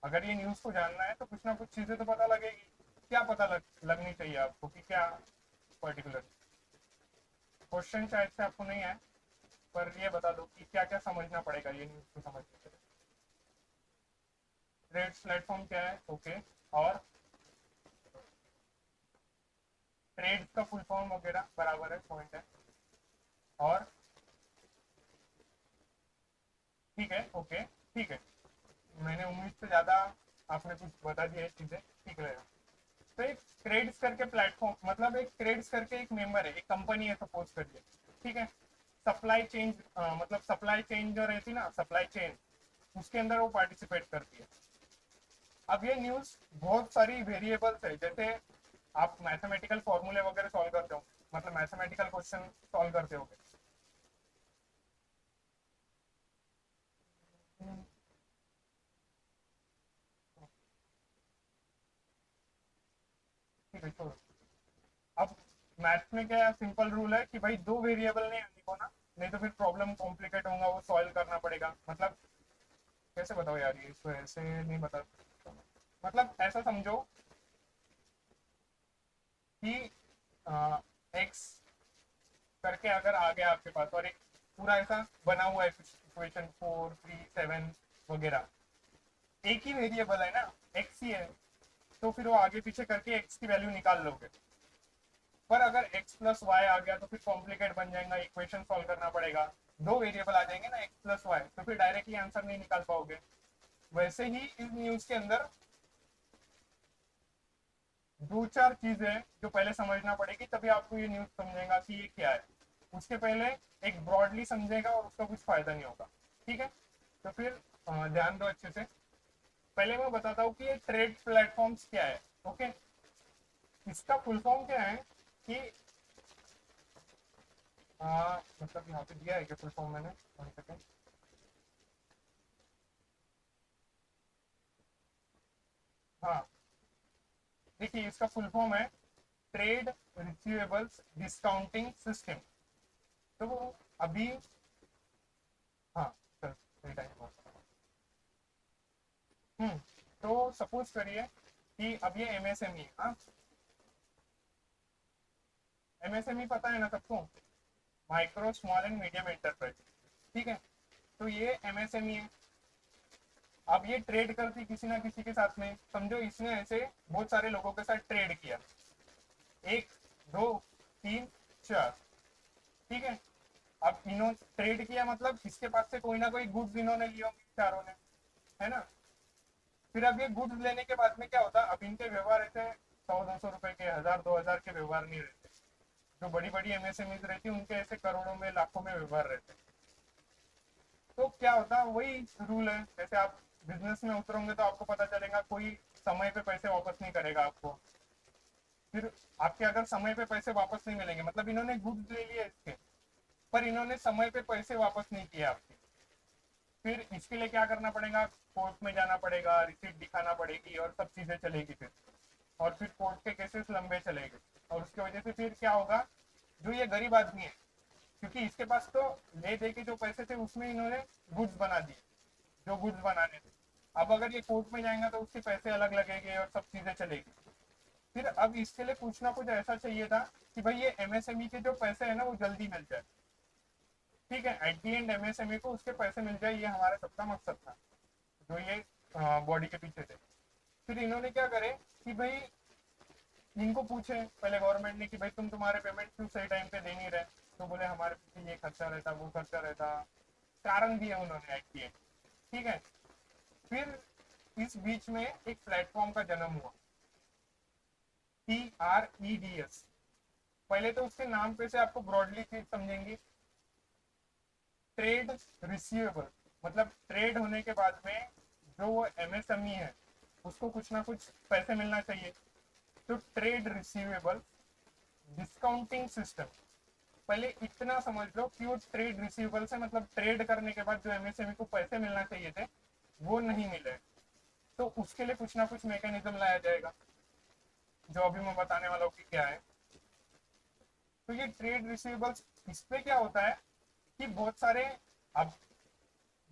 अगर ये न्यूज को जानना है तो कुछ ना कुछ चीजें तो पता लगेगी। क्या पता लगनी चाहिए आपको कि क्या पर्टिकुलर क्वेश्चन शायद से आपको नहीं है, पर ये बता दो कि क्या क्या समझना पड़ेगा ये न्यूज को समझने के लिए। ट्रेड्स प्लेटफॉर्म क्या है? ओके। और ट्रेड्स का फुल फॉर्म वगैरह बराबर है, पॉइंट है। और ठीक है, ओके, ठीक है। मैंने उम्मीद से ज्यादा आपने कुछ बता दिया चीजें, ठीक रहेगा। तो एक क्रेड्स करके प्लेटफॉर्म, मतलब एक क्रेड्स करके एक मेंबर है, एक कंपनी है सपोज करिए। ठीक है। सप्लाई चेन, मतलब सप्लाई चेन जो रहती है ना, सप्लाई चेन, उसके अंदर वो पार्टिसिपेट करती है। अब ये न्यूज बहुत सारी वेरिएबल्स है, जैसे आप मैथमेटिकल फॉर्मूले वगैरह सॉल्व करते हो, मतलब मैथमेटिकल क्वेश्चन सॉल्व करते हो। ठीक है, छोड़ो। अब मैथ्स में क्या सिंपल रूल है कि भाई दो वेरिएबल नहीं आने को ना, नहीं तो फिर प्रॉब्लम कॉम्प्लिकेट होगा, वो सॉल्व करना पड़ेगा। मतलब कैसे बताओ यार, ये इसको ऐसे नहीं बता। मतलब ऐसा समझो कि एक्स करके अगर आ गया आपके पास, और एक पूरा ऐसा बना हुआ है कुछ इक्वेशन 4 3 7 वगैरह, एक ही वेरिएबल है ना, एक्स ही है, तो फिर वो आगे पीछे करके एक्स की वैल्यू निकाल लोगे। पर अगर एक्स प्लस वाई आ गया तो फिर कॉम्प्लिकेट बन जाएगा, इक्वेशन सॉल्व करना पड़ेगा। दो वेरिएबल आ जाएंगे ना, एक्स प्लस वाई, तो फिर डायरेक्टली आंसर नहीं निकाल पाओगे। वैसे ही इस न्यूज के अंदर दो चार चीजें जो पहले समझना पड़ेगी, तभी आपको ये न्यूज समझेगा कि ये क्या है। उसके पहले एक ब्रॉडली समझेगा और उसका कुछ फायदा नहीं होगा। ठीक है, तो फिर ध्यान दो अच्छे से। पहले मैं बताता हूँ कि ये ट्रेड प्लेटफॉर्म्स क्या है। ओके, इसका फुल फॉर्म क्या है कि मतलब यहाँ पे दिया है क्या फुल फॉर्म मैंने, 1 सेकेंड। हाँ, देखिए इसका फुल फॉर्म है ट्रेड रिसीवेबल्स डिस्काउंटिंग सिस्टम। तो वो अभी, हाँ सर, सही टाइम। हम्म, तो सपोज करिए कि अब ये एमएसएमई, हाँ एमएसएमई पता है ना सबको, micro small and medium enterprise. ठीक है, तो ये एमएसएमई है। अब ये ट्रेड करती किसी ना किसी के साथ में, समझो इसने ऐसे बहुत सारे लोगों के साथ ट्रेड किया, 1 2 3 4। ठीक है, अब इन्होंने ट्रेड किया मतलब इसके पास से कोई ना कोई गुड्स इन्होंने लिए होंगे चारों ने, है ना। फिर अब ये गुड्स लेने के बाद में क्या होता है, अब इनके व्यवहार ऐसे 100 200 रुपए के, 1000 2000 के व्यवहार नहीं रहते। जो बड़ी बड़ी एमएसएमई रहती है उनके ऐसे करोड़ों में लाखों में व्यवहार रहते हैं। तो क्या होता है, वही रूल है, जैसे आप बिजनेस में उतरोगे तो आपको पता चलेगा कोई समय पे पैसे वापस नहीं करेगा आपको। फिर आपके अगर समय पे पैसे वापस नहीं मिलेंगे, मतलब इन्होंने गुड्स ले लिए इसके, पर इन्होंने समय पे पैसे वापस नहीं किए आपके, फिर इसके लिए क्या करना पड़ेगा, कोर्ट में जाना पड़ेगा, रिसीट दिखाना पड़ेगी और सब चीजें चलेगी फिर। और फिर कोर्ट के केसेस लंबे चलेंगे, और उसकी वजह से फिर क्या होगा, जो ये गरीब आदमी है, क्योंकि इसके पास तो ले दे के जो पैसे थे उसमें इन्होंने गुड्स बना दिए, जो गुड्स बनाने थे। अब अगर ये कोर्ट में जाएगा तो उसके पैसे अलग लगेंगे और सब चीजें चलेगी। फिर अब इसके लिए कुछ ना कुछ ऐसा चाहिए था कि भाई ये एमएसएमई के जो पैसे है ना वो जल्दी मिल जाए। ठीक है, एट दी एंड एमएसएमई को उसके पैसे मिल जाए, ये हमारा सबका मकसद था, जो ये बॉडी के पीछे थे। फिर इन्होंने क्या करे कि भाई इनको पूछे पहले गवर्नमेंट ने कि भाई तुम्हारे पेमेंट क्यों सही टाइम पे दे नहीं रहे। तो बोले हमारे पीछे ये खर्चा रहता, वो खर्चा रहता, कारण दिया उन्होंने एक्ट। ठीक है, फिर इस बीच में एक प्लेटफॉर्म का जन्म हुआ, TREDS। पहले तो उसके नाम पे से आपको ब्रॉडली चीज समझेंगे, ट्रेड रिसीवेबल, मतलब ट्रेड होने के बाद में जो वो एमएसएमई है उसको कुछ ना कुछ पैसे मिलना चाहिए। तो ट्रेड रिसीवेबल डिस्काउंटिंग सिस्टम, पहले इतना समझ लो कि वो ट्रेड रिसीवेबल से मतलब ट्रेड करने के बाद जो एमएसएमई को पैसे मिलना चाहिए थे वो नहीं मिले, तो उसके लिए कुछ ना कुछ मैकेनिज्म लाया जाएगा, जो अभी मैं बताने वाला हूँ कि क्या है। तो ये ट्रेड रिसीवेबल्स, इसमें क्या होता है कि अब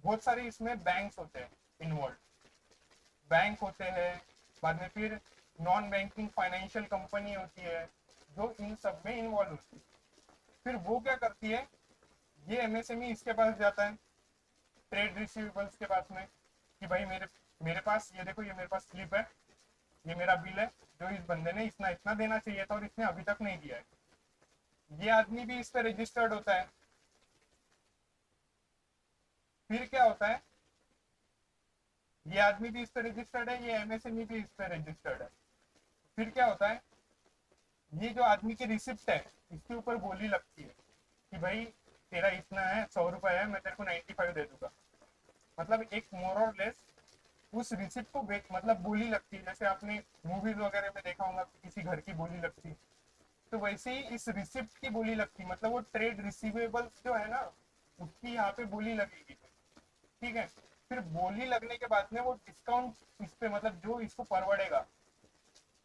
बहुत सारे इसमें बैंक्स होते हैं इन्वॉल्व, बैंक होते हैं, बाद में फिर नॉन बैंकिंग फाइनेंशियल कंपनी होती है जो इन सब में इन्वॉल्व होती है। फिर वो क्या करती है, ये एमएसएमई इसके पास जाता है, ट्रेड रिसीवेबल्स के पास में, कि भाई मेरे मेरे पास ये देखो, ये मेरे पास स्लिप है, ये मेरा बिल है, जो इस बंदे ने इतना इतना देना चाहिए था और इसने अभी तक नहीं दिया है। ये आदमी भी इस पर रजिस्टर्ड होता है। फिर क्या होता है, ये आदमी भी इस पर रजिस्टर्ड है, ये एमएसएमई भी इस पर रजिस्टर्ड है। फिर क्या होता है, ये जो आदमी की रिसिप्ट है इसके ऊपर बोली लगती है कि भाई तेरा इतना है, 100 रुपए है, मैं तेरे को 95 दे दूंगा। मतलब एक मोर और लेस उस रिसिप्ट को मतलब बोली लगती है, जैसे आपने मूवीज वगैरह में देखा होगा कि किसी घर की बोली लगती है, तो वैसे ही इस रिसिप्ट की बोली लगती, मतलब वो ट्रेड रिसीवेबल्स जो है ना, उसकी यहाँ पे बोली लगेगी। ठीक है, फिर बोली लगने के बाद में वो डिस्काउंट इस पे, मतलब जो इसको परवड़ेगा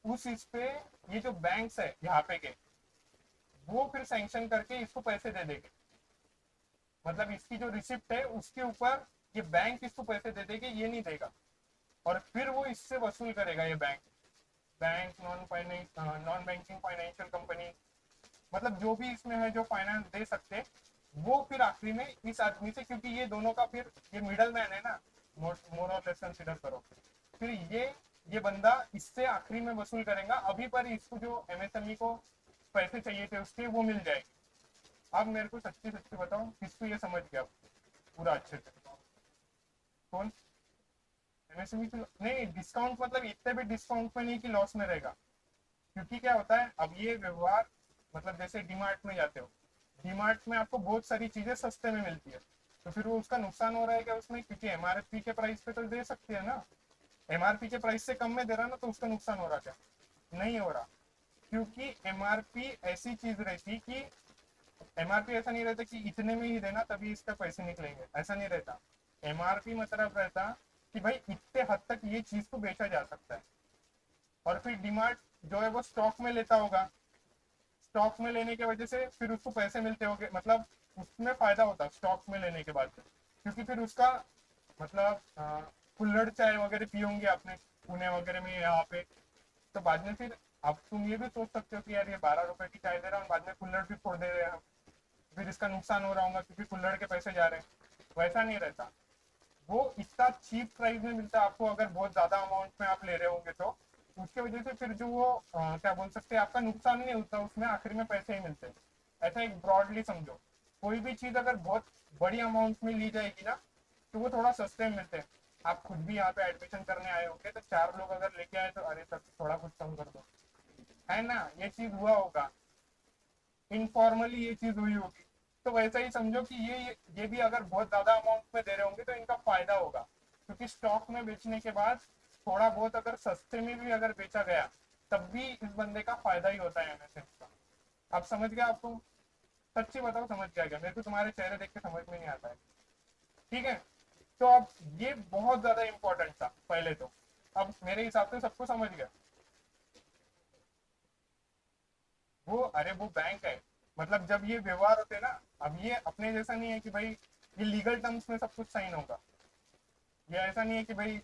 उस इस पे ये जो बैंक्स है यहाँ पे के, वो फिर सैंक्शन करके इसको पैसे दे देंगे। मतलब इसकी जो रिसिप्ट है उसके ऊपर ये बैंक इसको पैसे दे देंगे, ये नहीं देगा। और फिर वो इससे वसूल करेगा ये bank, non banking financial company, मतलब जो भी इसमें है जो फाइनेंस दे सकते, वो फिर आखिरी में इस आदमी से, क्योंकि ये दोनों का फिर ये मिडल मैन है ना, मोर और लेस कंसिडर करो, फिर ये बंदा इससे आखिरी में वसूल करेगा। अभी पर इसको जो एमएसएमई को पैसे चाहिए थे उसके, वो मिल जाएंगे। अब मेरे को सच्ची सच्ची बताओ, किसको ये समझ गया पूरा अच्छे से? कौन? एमएसएमई की नहीं, डिस्काउंट मतलब इतने भी डिस्काउंट में नहीं कि लॉस में रहेगा। क्योंकि क्या होता है, अब ये व्यवहार, मतलब जैसे डीमार्ट में जाते हो, डीमार्ट में आपको बहुत सारी चीजें सस्ते में मिलती है, तो फिर वो उसका नुकसान हो रहा है क्या उसमें? क्योंकि एमआरपी के प्राइस पे तो दे सकती है ना, एमआरपी के प्राइस से कम में दे रहा ना, तो उसका नुकसान हो रहा क्या? नहीं हो रहा। क्योंकि एमआरपी ऐसी चीज रहती कि एमआरपी ऐसा नहीं रहता कि इतने में ही देना तभी इसका पैसे निकलेंगे, ऐसा नहीं रहता। एमआरपी मतलब रहता कि भाई इतने हद तक ये चीज को बेचा जा सकता है। और फिर डिमांड जो है वो स्टॉक में लेता होगा, स्टॉक में लेने की वजह से फिर उसको पैसे मिलते होंगे, मतलब उसमें फायदा होता है स्टॉक में लेने के बाद। क्योंकि फिर उसका मतलब कुल्हड़ चाय वगैरह पी होंगे आपने पुणे वगैरह में यहाँ पे, तो बाद में फिर अब तुम ये भी सोच सकते हो कि यार ये 12 रुपए की चाय दे रहा हूँ, बाद में कुल्हड़ भी फोड़ दे रहे हैं हम, फिर इसका नुकसान हो रहा होगा क्योंकि कुल्हड़ के पैसे जा रहे हैं। वैसा नहीं रहता, वो इतना चीप प्राइस में मिलता है आपको, अगर बहुत ज्यादा अमाउंट में आप ले रहे होंगे तो उसके वजह से फिर जो वो क्या बोल सकते हैं, आपका नुकसान नहीं होता, उसमें आखिर में पैसे ही मिलते हैं। ऐसा एक ब्रॉडली समझो, कोई भी चीज अगर बहुत बड़ी अमाउंट में ली जाएगी ना, तो वो थोड़ा सस्ते में मिलते हैं। आप खुद भी यहाँ पे एडमिशन करने आए होंगे, तो 4 लोग अगर लेके आए तो अरे सर थोड़ा कुछ कम कर दो, है ना, ये चीज हुआ होगा, इनफॉर्मली ये चीज हुई होगी। तो वैसा ही समझो कि ये भी अगर बहुत ज्यादा अमाउंट में दे रहे होंगे तो इनका फायदा होगा, क्योंकि स्टॉक में बेचने के बाद थोड़ा बहुत अगर सस्ते में भी अगर बेचा गया, तब भी इस बंदे का फायदा ही होता है एमएसएमई का। आप समझ गया? आपको सच्ची बताओ समझ गया क्या? मेरे को तुम्हारे चेहरे देख के समझ में नहीं आता है। ठीक है, तो अब ये बहुत ज्यादा इंपॉर्टेंट था पहले तो, अब मेरे हिसाब से सबको समझ गया। वो अरे वो बैंक है, मतलब जब ये व्यवहार होते हैं ना, अब ये अपने जैसा नहीं है कि भाई ये लीगल टर्म्स में सब कुछ साइन होगा। ये ऐसा नहीं है कि भाई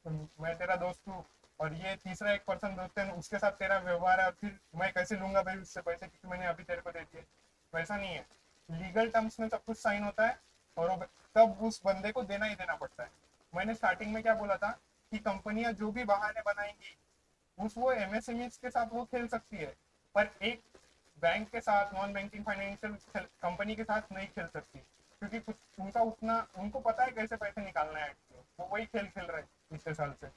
मैं तेरा दोस्त हूँ और ये तीसरा एक पर्सन दोस्त है, उसके साथ तेरा व्यवहार है और फिर मैं कैसे लूंगा भाई उससे पैसे क्योंकि मैंने अभी तेरे को दे दिए। वैसा नहीं है, लीगल टर्म्स में सब कुछ साइन होता है और तब उस बंदे को देना ही देना पड़ता है। मैंने स्टार्टिंग में क्या बोला था कि कंपनियां जो भी बहाने बनाएंगी उस वो एमएसएमई के साथ वो खेल सकती है, पर एक बैंक के साथ, नॉन बैंकिंग फाइनेंशियल कंपनी के साथ नहीं खेल सकती, क्योंकि कुछ उनका उतना उनको पता है कैसे पैसे निकालना है, वो वही खेल खेल रहे हैं इतने साल से।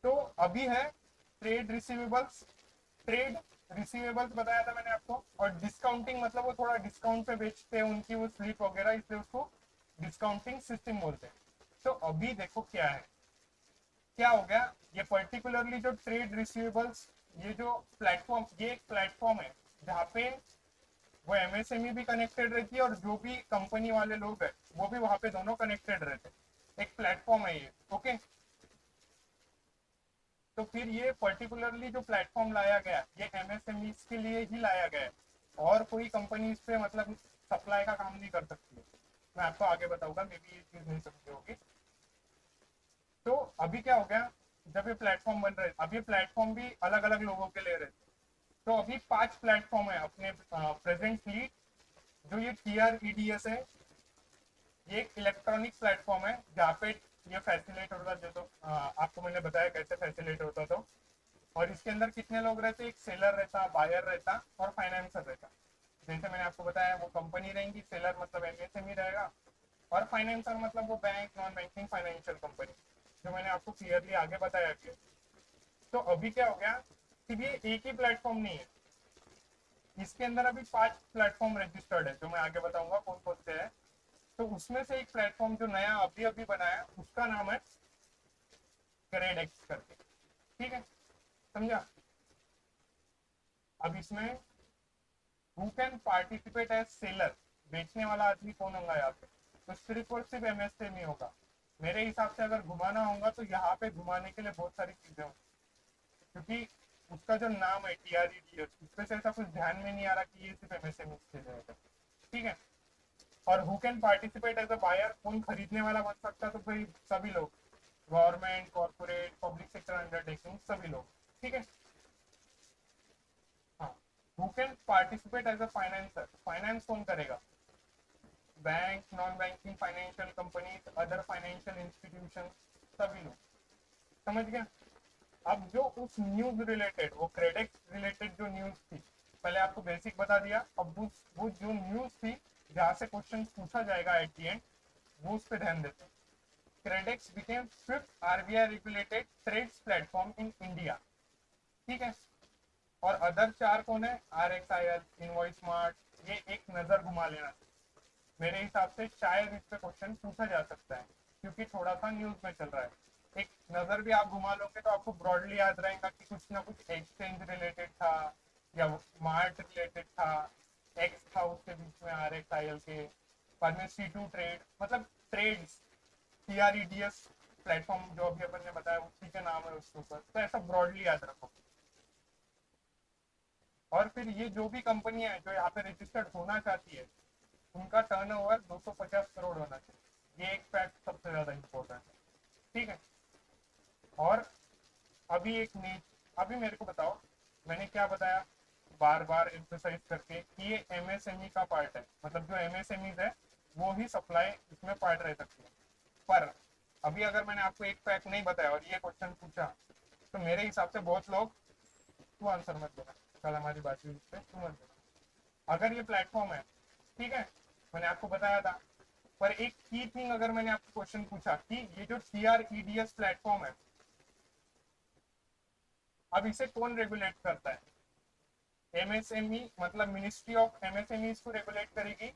तो अभी है ट्रेड रिसीवेबल्स, ट्रेड रिसीवेबल्स बताया था मैंने आपको, और डिस्काउंटिंग मतलब वो थोड़ा डिस्काउंट पे बेचते हैं उनकी वो स्लिप वगैरह, इसलिए उसको डिस्काउंटिंग सिस्टम बोलते हैं। तो अभी देखो क्या है, क्या हो गया, ये पर्टिकुलरली जो ट्रेड रिसीवेबल्स, ये जो प्लेटफॉर्म, ये एक प्लेटफॉर्म है जहाँ पे वो एमएसएमई भी कनेक्टेड रहती है और जो भी कंपनी वाले लोग हैं वो भी वहां पे दोनों कनेक्टेड रहते हैं, एक प्लेटफॉर्म है ये। ओके, तो फिर ये पर्टिकुलरली जो प्लेटफॉर्म लाया गया ये एमएसएमई के लिए ही लाया गया है, और कोई कंपनी इस पे मतलब सप्लाई का काम नहीं कर सकती है। मैं आपको आगे बताऊंगा, मे बी ये चीज नहीं समझी होगी। तो अभी क्या हो गया, जब ये प्लेटफॉर्म बन रहे, अब ये प्लेटफॉर्म भी अलग अलग लोगों के ले रहे थे, तो अभी 5 प्लेटफॉर्म है अपने प्रेजेंटली। जो ये TREDS है, ये एक इलेक्ट्रॉनिक प्लेटफॉर्म है जहाँ पे ये फैसिलिट होता है, जो तो आपको मैंने बताया कैसे फैसिलिट होता तो। और इसके अंदर कितने लोग रहते, एक सेलर रहता, बायर रहता और फाइनेंसर रहता। जैसे मैंने आपको बताया वो कंपनी रहेंगी, सेलर मतलब एमएसएमई रहेगा, और फाइनेंसर मतलब वो bank, non banking financial company, जो मैंने आपको क्लियरली आगे बताया कि। तो अभी क्या हो गया कि ये एक ही प्लेटफॉर्म नहीं है, इसके अंदर अभी 5 प्लेटफॉर्म रजिस्टर्ड है, जो मैं आगे बताऊंगा कौन कौन से है। तो उसमें से एक प्लेटफॉर्म जो नया अभी अभी बनाया उसका नाम है क्रेडेक्स करके, ठीक है, समझा। अब इसमें who can participate as seller, बेचने वाला आदमी कौन होगा यहाँ पे, तो सिर्फ और सिर्फ एमएसएमई होगा। मेरे हिसाब से अगर घुमाना होगा तो यहाँ पे घुमाने के लिए बहुत सारी चीजें होंगी, क्योंकि उसका जो नाम है TREDS, उसमें से ऐसा कुछ ध्यान में नहीं आ रहा कि ये सिर्फ एमएसएमई से जाएगा, ठीक है। और who can participate as a buyer, कौन खरीदने वाला बन सकता है, तो भाई सभी लोग, government, corporate, public sector undertaking, सभी लोग, ठीक है। हाँ, who can participate as a financer, finance कौन करेगा, bank, non banking financial companies, other financial institution, सभी लोग, समझ गया। अब जो उस न्यूज रिलेटेड, वो क्रेडिट रिलेटेड जो न्यूज थी, पहले आपको बेसिक बता दिया, अब वो जो न्यूज थी जहां से क्वेश्चन पूछा जाएगा एट दी एंड, वो उस पर ध्यान देते हैं। Credex became fifth RBI regulated trades platform in India, ठीक है। और अदर चार कौन है, RXIL, इनवॉइस स्मार्ट, ये एक नजर घुमा लेना। मेरे हिसाब से शायद इस पे क्वेश्चन पूछा जा सकता है, क्योंकि थोड़ा सा न्यूज में चल रहा है। एक नजर भी आप घुमा लोगे तो आपको ब्रॉडली याद रहेगा कि कुछ ना कुछ एक्सचेंज रिलेटेड था, या मार्ट रिलेटेड था, एक्स था उसके बीच में RXIL के, बाद में C2 ट्रेड, मतलब ट्रेड्स, TREDS प्लेटफॉर्म जो अभी अपन ने बताया उसी के नाम है उसके ऊपर, तो ऐसा ब्रॉडली याद रखो। और फिर ये जो भी कंपनी है जो यहाँ पे रजिस्टर्ड होना चाहती है, उनका टर्नओवर 250 करोड़ होना चाहिए, ये एक फैक्ट सबसे ज्यादा इम्पोर्टेंट है, ठीक है। और अभी अभी मेरे को बताओ, मैंने क्या बताया बार बार एम्फेसाइज करके कि ये MSME का पार्ट है, मतलब जो MSMEs है वो ही सप्लाई इसमें पार्ट रह सकती है। पर अभी अगर मैंने आपको एक फैक्ट नहीं बताया और ये क्वेश्चन पूछा, तो मेरे हिसाब से बहुत लोग, तू आंसर मत देना, कल हमारी बात हुई इस पर, तू मत देना। अगर ये प्लेटफॉर्म है, ठीक है, मैंने आपको बताया था, पर एक की थिंग अगर मैंने आपको क्वेश्चन पूछा कि ये जो TREDS प्लेटफॉर्म है, अब इसे कौन रेगुलेट करता है, MSME, मतलब मिनिस्ट्री ऑफ MSME इसको रेगुलेट करेगी,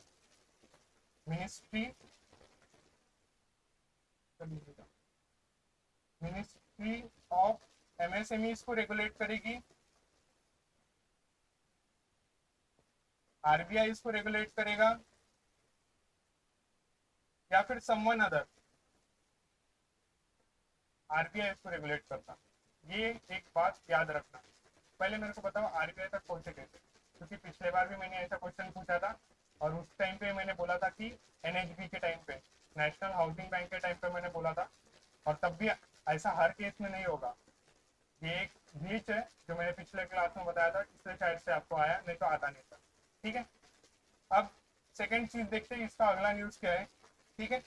मिनिस्ट्री मिनिस्ट्री ऑफ MSME इसको रेगुलेट करेगी, RBI इसको रेगुलेट करेगा, या फिर समवन अदर, RBI इसको रेगुलेट करता। ये एक बात याद रखना। पहले मेरे को बताओ RBI तक पहुंचे कैसे, क्योंकि पिछले बार भी मैंने ऐसा क्वेश्चन पूछा था, और उस टाइम पे मैंने बोला था कि NHB के टाइम पे, नेशनल हाउसिंग बैंक के टाइम पे मैंने बोला था, और तब भी ऐसा हर केस में नहीं होगा। ये एक ग्लिच है जो मैंने पिछले क्लास में बताया था, इसलिए शायद से आपको आया, नहीं तो आता नहीं था, ठीक है। अब सेकेंड चीज देखते हैं इसका अगला न्यूज क्या है, ठीक है।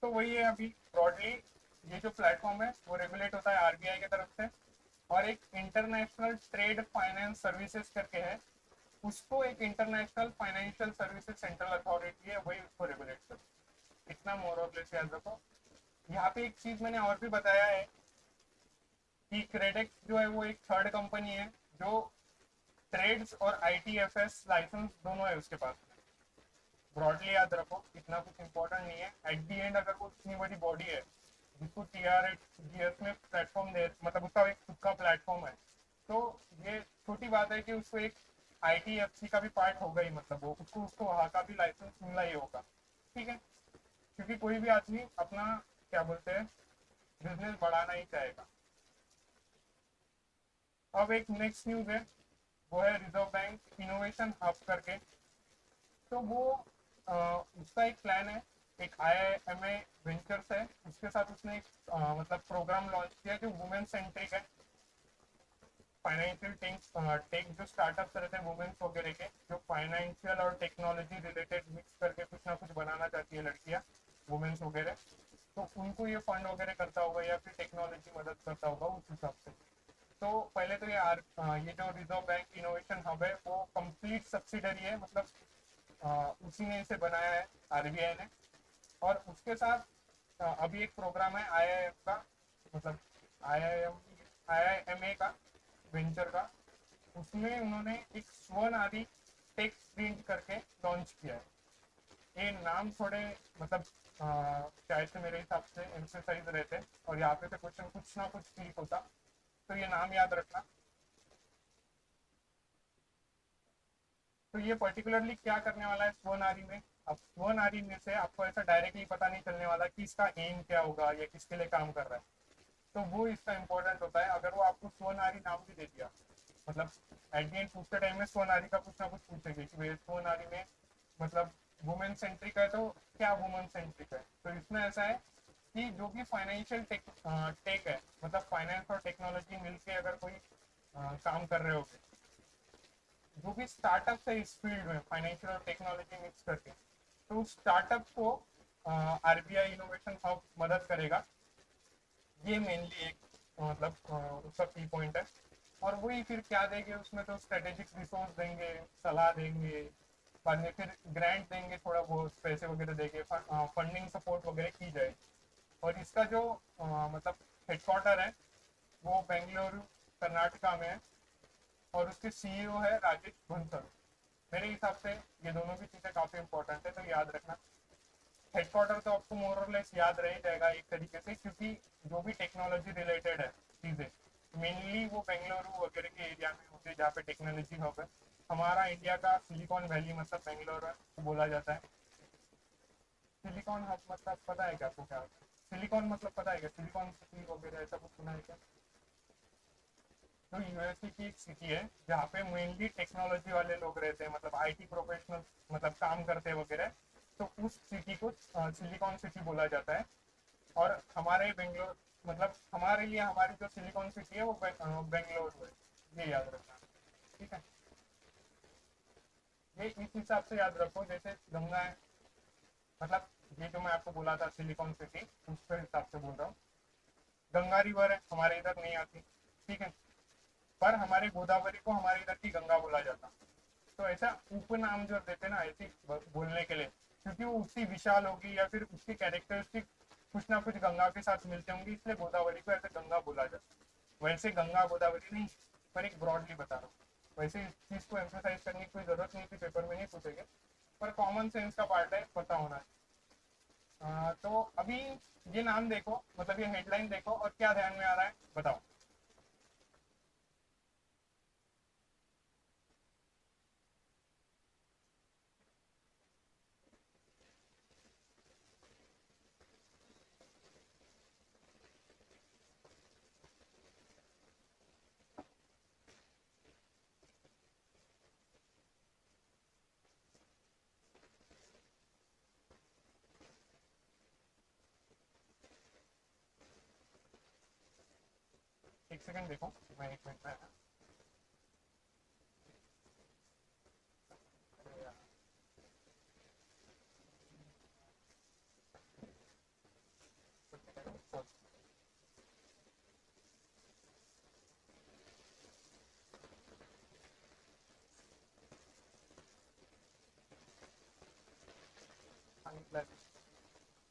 तो वही है अभी ब्रॉडली, ये जो प्लेटफॉर्म है वो रेगुलेट होता है RBI की तरफ से, और एक इंटरनेशनल ट्रेड फाइनेंस सर्विसेज करके है, उसको एक international financial services central authority है, वही उसको रेगुलेट करती है। इतना मोर और लेस याद रखो। यहाँ पे एक चीज मैंने और भी बताया है कि क्रेडेक्स जो है वो एक थर्ड कंपनी है जो ट्रेड्स और ITFS लाइसेंस दोनों है उसके पास। ब्रॉडली याद रखो, इतना कुछ इंपॉर्टेंट नहीं है। एट दी एंड अगर वो इतनी बड़ी बॉडी है जिसको TREDS में प्लेटफॉर्म दे, मतलब उसका एक खुद का प्लेटफॉर्म है, तो ये छोटी बात है कि उसको एक ITFC का भी पार्ट होगा ही, मतलब वो उसको वहाँ का भी लाइसेंस मिला ही होगा, ठीक है। क्योंकि कोई भी आदमी अपना, क्या बोलते हैं, बिजनेस बढ़ाना ही चाहेगा। अब एक नेक्स्ट न्यूज है, वो है रिजर्व बैंक इनोवेशन हब करके। तो वो उसका एक प्लान है, एक IIMA वेंचर्स है, उसके साथ उसने एक मतलब प्रोग्राम लॉन्च किया जो वुमेन सेंट्रिक है। फाइनेंशियल टेक जो स्टार्टअप्स रहते हैं वुमेन्स वगैरह के, जो फाइनेंशियल और टेक्नोलॉजी रिलेटेड मिक्स करके कुछ ना कुछ बनाना चाहती है लड़कियां, वुमेन्स वगैरह, तो उनको ये फंड वगैरह करता होगा या फिर टेक्नोलॉजी मदद करता होगा उस हिसाब से। तो पहले तो ये जो रिजर्व बैंक इनोवेशन हब है वो कंप्लीट सब्सिडरी है, मतलब उसी ने इसे बनाया है, RBI ने। और उसके साथ अभी एक प्रोग्राम है IIM का, मतलब IIMA का वेंचर का, उसमें उन्होंने एक स्वर्ण आदि टेक्स्ट प्रिंट करके लॉन्च किया है। ये नाम थोड़े मतलब शायद से मेरे हिसाब से एम्फेसाइज रहते, और यहाँ पे क्वेश्चन कुछ ना कुछ क्लिक होता, तो ये नाम याद रखना। तो ये पर्टिकुलरली क्या करने वाला है स्वनारी में। अब स्वनारी में से आपको ऐसा डायरेक्टली पता नहीं चलने वाला कि इसका एम क्या होगा या किसके लिए काम कर रहा है, तो वो इसका इंपॉर्टेंट होता है। अगर वो आपको स्वनारी नाम भी दे दिया, मतलब एट द एंड पूछते टाइम में स्वनारी का कुछ ना कुछ पूछेगी कि भाई स्वनारी में मतलब वुमेन सेंट्रिक है, तो क्या वुमेन सेंट्रिक है। तो इसमें ऐसा है कि जो भी फाइनेंशियल टेक है, मतलब फाइनेंस और टेक्नोलॉजी मिलके अगर कोई काम कर रहे हो, जो भी स्टार्टअप है इस फील्ड में फाइनेंशियल और टेक्नोलॉजी मिक्स करके, तो उस स्टार्टअप को आरबीआई इनोवेशन हब मदद करेगा। ये मेनली एक मतलब उसका की पॉइंट है। और वही फिर क्या देंगे उसमें, तो स्ट्रेटेजिक रिसोर्स देंगे, सलाह देंगे, बाद में फिर ग्रांट देंगे, थोड़ा बहुत पैसे वगैरह देंगे, फंडिंग सपोर्ट वगैरह की जाए। और इसका जो मतलब हेडक्वार्टर है वो बेंगलुरु कर्नाटका में है, और उसके सीईओ है राजेश बंसल। मेरे हिसाब से ये दोनों भी चीज़ें काफ़ी इंपॉर्टेंट है, तो याद रखना। हेडक्वार्टर तो आपको मोर और लेस याद रह जाएगा एक तरीके से, क्योंकि जो भी टेक्नोलॉजी रिलेटेड है चीज़ें मेनली वो बेंगलुरु वगैरह के एरिया में होते हैं, जहाँ पे टेक्नोलॉजी हब है। हमारा इंडिया का सिलिकॉन वैली मतलब बेंगलोर बोला जाता है। सिलिकॉन हब मतलब पता है क्या आपको, क्या सिलिकॉन मतलब पता है क्या, सिलिकॉन सिटी वगैरह ऐसा कुछ सुना है क्या। तो यूएसए की एक सिटी है जहाँ पे मेनली टेक्नोलॉजी वाले लोग रहते हैं, मतलब आईटी प्रोफेशनल, मतलब काम करते हैं वगैरह। तो उस सिटी को सिलिकॉन सिटी बोला जाता है। और हमारे बेंगलोर मतलब हमारे लिए हमारी जो सिलिकॉन सिटी है वो बेंगलोर है, ये याद रखना। ठीक है, ये इस हिसाब से याद रखो, जैसे गंगा है, मतलब ये जो मैं आपको बोला था सिलिकॉन सिटी, उसके हिसाब से बोल रहा हूँ। गंगा रिवर है, हमारे इधर नहीं आती, ठीक है, पर हमारे गोदावरी को हमारे इधर की गंगा बोला जाता। तो ऐसा उपनाम जो देते ना ऐसी बोलने के लिए, क्योंकि वो उतनी विशाल होगी या फिर उसकी कैरेक्टरिस्टिक कुछ ना कुछ गंगा के साथ मिलते होंगे, इसलिए गोदावरी को ऐसे गंगा बोला जाता है। वैसे गंगा गोदावरी नहीं, पर एक ब्रॉडली बता रहा हूँ। वैसे इस चीज़ को एम्फोसाइज करने की कोई जरूरत नहीं थी, पेपर में नहीं पूछेंगे, पर कॉमन सेंस का पार्ट है, पता होना है। तो अभी ये नाम देखो, मतलब ये हेडलाइन देखो, और क्या ध्यान में आ रहा है बताओ। एक सेकंड देखो, मैं एक मिनट में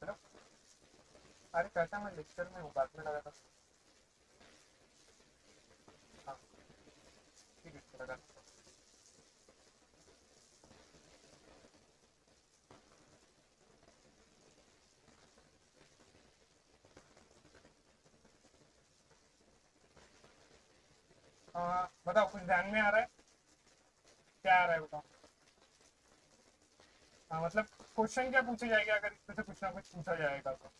चलो। अरे कैसा, मैं लेक्चर में हूँ, बाद में लगा था। हाँ, ठीक है लगा। बताओ, कुछ ध्यान में आ रहा है, क्या आ रहा है बताओ। मतलब क्वेश्चन क्या पूछे जाएंगे अगर इसमें से कुछ ना कुछ पूछा जाएगा तो।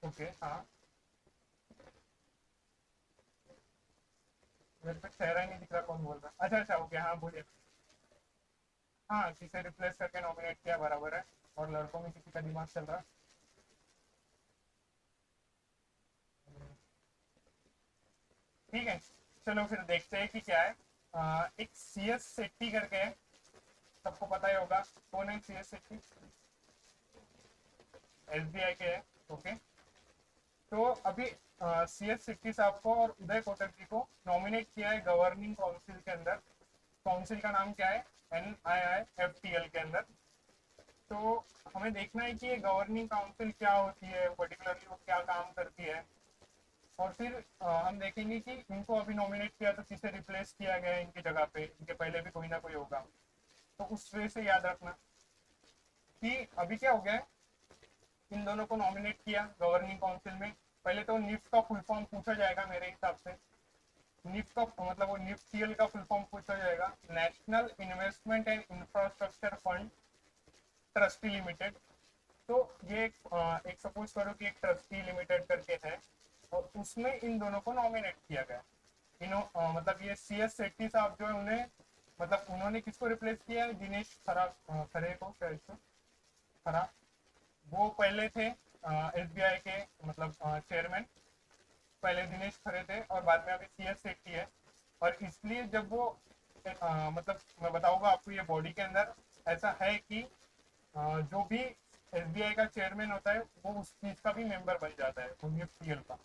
ओके हाँ। मेरे पे चेहरा ही नहीं दिख रहा, कौन बोल रहा है, अच्छा अच्छा ओके हाँ बोलिए। हाँ, किसे रिप्लेस करके नॉमिनेट किया बराबर है, और लड़कों में किसी का दिमाग चल रहा है। ठीक है, चलो फिर देखते हैं कि क्या है। एक सी एस सेट्टी करके है, सबको पता ही होगा। कौन है C S Setty, S B I के है। ओके, तो अभी सी एस सेट्टी साहब को और उदय कोटक जी को नॉमिनेट किया है गवर्निंग काउंसिल के अंदर। काउंसिल का नाम क्या है, N I I F T L के अंदर। तो हमें देखना है कि ये गवर्निंग काउंसिल क्या होती है, पर्टिकुलरली वो क्या काम करती है। और फिर हम देखेंगे कि इनको अभी नॉमिनेट किया तो किसे रिप्लेस किया गया है इनकी जगह पे, इनके पहले भी कोई ना कोई होगा। तो उस वे से याद रखना कि अभी क्या हो गया है, इन दोनों को नॉमिनेट किया गवर्निंग काउंसिल में। पहले तो निफ्ट का फुल फॉर्म पूछा जाएगा मेरे हिसाब से। निफ्ट का मतलब वो निफ्ट सीएल का फुल फॉर्म पूछा जाएगा, national investment and infrastructure fund trustee limited. तो ये एक सपोज करो कि एक ट्रस्टी लिमिटेड करके है, और उसमें इन दोनों को नॉमिनेट किया गया। मतलब ये CS शेट्टी साहब जो है उन्हें, मतलब उन्होंने किसको रिप्लेस किया है, दिनेश खरे को, क्या इसको खरा, वो पहले थे SBI के मतलब चेयरमैन। पहले दिनेश खरे थे और बाद में अभी CS शेट्टी है। और इसलिए जब वो मतलब मैं बताऊंगा आपको, ये बॉडी के अंदर ऐसा है कि जो भी SBI का चेयरमैन होता है वो उस चीज का भी मेंबर बन जाता है, वो निफ्ट का।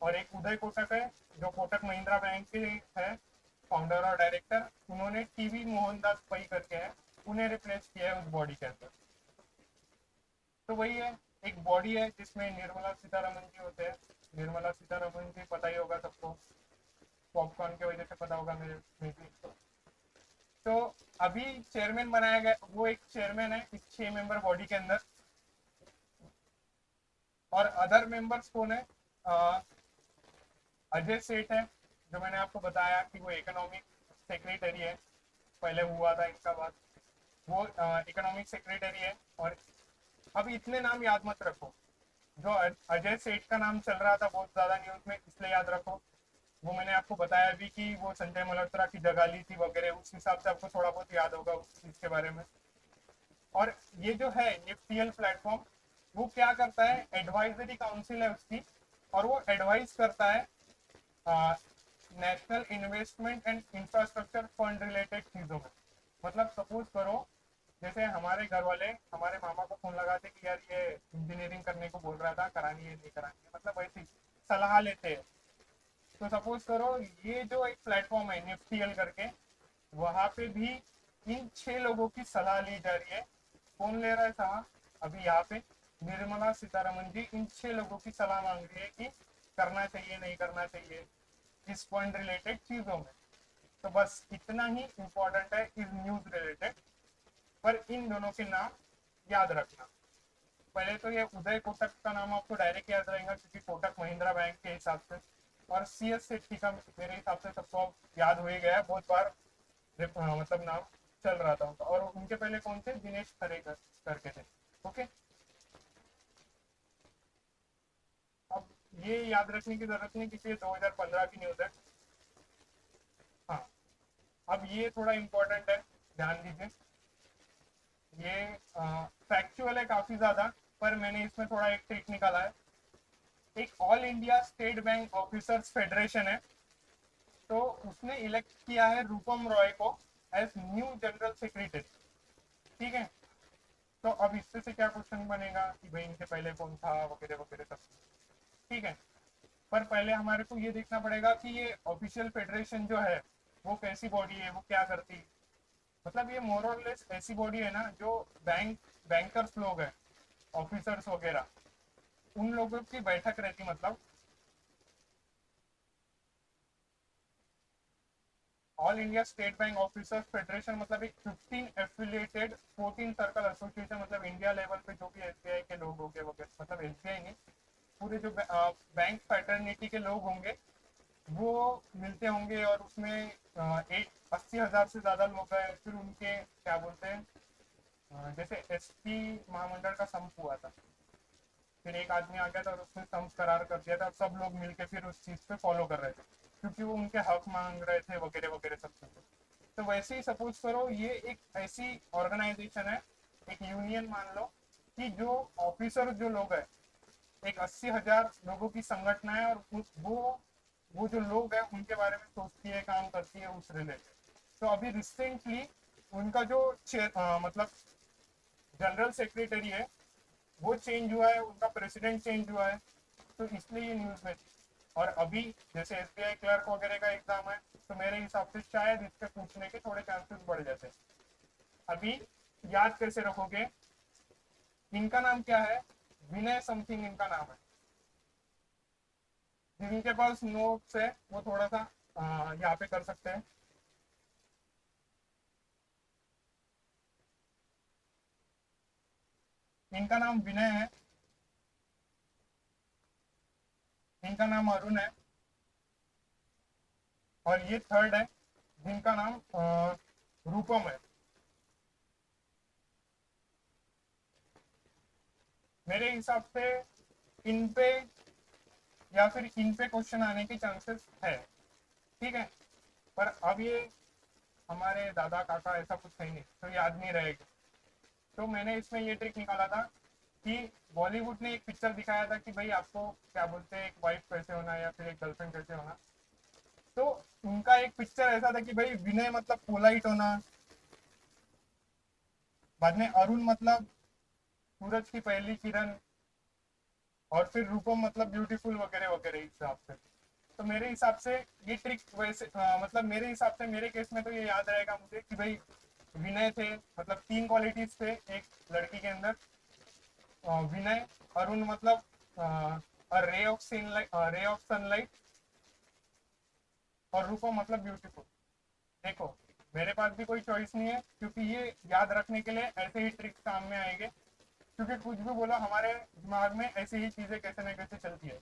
और एक उदय कोटक है जो कोटक महिंद्रा बैंक के है फाउंडर और डायरेक्टर, उन्होंने टीवी मोहनदास पई करके है, उन्हें रिप्लेस किया है उस बॉडी के अंदर। तो वही है, एक बॉडी है जिसमें निर्मला सीतारमन जी होते हैं। निर्मला सीतारमन जी पता ही होगा सबको, पॉपकॉर्न की वजह से पता होगा मेरे भी। तो अभी चेयरमैन बनाया गया, वो एक चेयरमैन है इस 6 मेंबर बॉडी के अंदर। और अदर मेंबर्स कौन है, अजय सेठ है, जो मैंने आपको बताया कि वो इकोनॉमिक सेक्रेटरी है, पहले हुआ था इनका बात, वो इकोनॉमिक सेक्रेटरी है। और अब इतने नाम याद मत रखो, जो अजय सेठ का नाम चल रहा था बहुत ज्यादा न्यूज में, इसलिए याद रखो। वो मैंने आपको बताया भी कि वो संजय मल्होत्रा की जगह ली थी वगैरह, उस हिसाब से आपको थोड़ा बहुत याद होगा उस चीज के बारे में। और ये जो है निफ्टीएल प्लेटफॉर्म, वो क्या करता है, एडवाइजरी काउंसिल है उसकी, और वो एडवाइस करता है national investment and infrastructure fund related चीजों में। मतलब सपोज करो, जैसे हमारे घर वाले हमारे मामा को फोन लगाते कि यार ये इंजीनियरिंग करने को बोल रहा था, करानी है नहीं करानी है, मतलब वैसी सलाह लेते हैं। तो सपोज करो ये जो एक प्लेटफॉर्म है निफ्टीएल करके, वहां पे भी इन 6 लोगों की सलाह ली जा रही है। कौन ले रहा है सलाह, अभी यहाँ पे निर्मला सीतारमन जी इन 6 लोगों की सलाह मांग रही है कि करना चाहिए नहीं करना चाहिए इस पॉइंट रिलेटेड चीजों में। तो बस इतना ही इंपॉर्टेंट है इस न्यूज रिलेटेड। पर इन दोनों के नाम याद रखना। पहले तो ये उदय कोटक का नाम आपको डायरेक्ट याद रहेगा क्योंकि कोटक महिंद्रा बैंक के हिसाब से। और CS सेट्टी का मेरे हिसाब से सबको याद हो ही गया, बहुत बार मतलब नाम चल रहा था उनका। और उनके पहले कौन थे, दिनेश खरे करके थे। ओके, अब ये याद रखने की जरूरत नहीं क्योंकि 2015 की न्यूज है। हाँ, अब ये थोड़ा इम्पोर्टेंट है, ध्यान दीजिए। ये फैक्चुअल है काफी ज्यादा, पर मैंने इसमें थोड़ा एक ट्रिक निकाला है। एक all India state bank officers federation है, तो उसने इलेक्ट किया है रूपम रॉय को एज न्यू जनरल सेक्रेटरी। ठीक है, तो अब इससे से क्या क्वेश्चन बनेगा कि भाई इनसे पहले कौन था वगैरह वगैरह सब। ठीक है, पर पहले हमारे को ये देखना पड़ेगा कि ये ऑफिशियल फेडरेशन जो है वो कैसी बॉडी है, वो क्या करती है। मतलब ये मोर और लेस ऐसी बॉडी है ना, जो बैंकर्स लोग हैं, ऑफिसर्स वगैरह, उन लोगों की बैठक रहती। मतलब all India state bank officers federation मतलब एक 15 एफिलिएटेड 14 सर्कल एसोसिएशन, मतलब इंडिया लेवल पे जो भी SBI के लोग होंगे वगैरह, मतलब SBI नहीं, पूरे जो बैंक फैटर्निटी के लोग होंगे वो मिलते होंगे। और उसमें 80,000 से ज्यादा लोग हैं। फिर उनके क्या बोलते हैं, जैसे SP महामंडल का संप हुआ था, फिर एक आदमी आ गया था और उसने संप करार कर दिया था, सब लोग मिलके फिर उस चीज पे फॉलो कर रहे थे क्योंकि वो उनके हक मांग रहे थे वगैरह वगैरह सब कुछ। तो वैसे ही सपोज करो ये एक ऐसी ऑर्गेनाइजेशन है, एक यूनियन मान लो, कि जो ऑफिसर जो लोग हैं, एक 80,000 लोगों की संगठन है, और वो जो लोग हैं उनके बारे में सोचती है, काम करती है उस रिलेटेड। तो अभी रिसेंटली उनका जो मतलब जनरल सेक्रेटरी है वो चेंज हुआ है, उनका प्रेसिडेंट चेंज हुआ है, तो इसलिए ये न्यूज में थी। और अभी जैसे SBI क्लर्क वगैरह का एग्जाम है, तो मेरे हिसाब से शायद इस पे पूछने के थोड़े चांसेस बढ़ जाते हैं। अभी याद कैसे रखोगे, इनका नाम क्या है, विनय समथिंग इनका नाम है। जिनके पास नोट्स है वो थोड़ा सा यहाँ पे कर सकते हैं। इनका नाम विनय है, इनका नाम अरुण है, और ये थर्ड है जिनका नाम रूपम है। मेरे हिसाब से इन पे या फिर इन पे क्वेश्चन आने के चांसेस है, ठीक है। पर अब ये हमारे दादा काका ऐसा कुछ है नहीं तो याद नहीं रहेगा। तो मैंने इसमें ये ट्रिक निकाला था कि बॉलीवुड ने एक पिक्चर दिखाया था कि भाई आपको क्या बोलते हैं एक वाइफ कैसे होना या फिर एक गर्लफ्रेंड कैसे होना। तो उनका एक पिक्चर ऐसा था कि भाई विनय मतलब पोलाइट होना, बाद में अरुण मतलब सूरज की पहली किरण, और फिर रूपम मतलब ब्यूटीफुल वगैरह वगैरह हिसाब से। तो मेरे हिसाब से ये ट्रिक वैसे मतलब मेरे हिसाब से मेरे केस में तो ये याद रहेगा मुझे कि भाई विनय थे, मतलब तीन क्वालिटीज थे एक लड़की के अंदर। विनय, अरुण मतलब ray of sunlight, ray of sunlight, और रूपम मतलब ब्यूटीफुल। देखो मेरे पास भी कोई चॉइस नहीं है क्योंकि ये याद रखने के लिए ऐसे ही ट्रिक्स काम में आएंगे, क्योंकि कुछ भी बोलो हमारे दिमाग में ऐसे ही चीजें कैसे ना कैसे चलती है।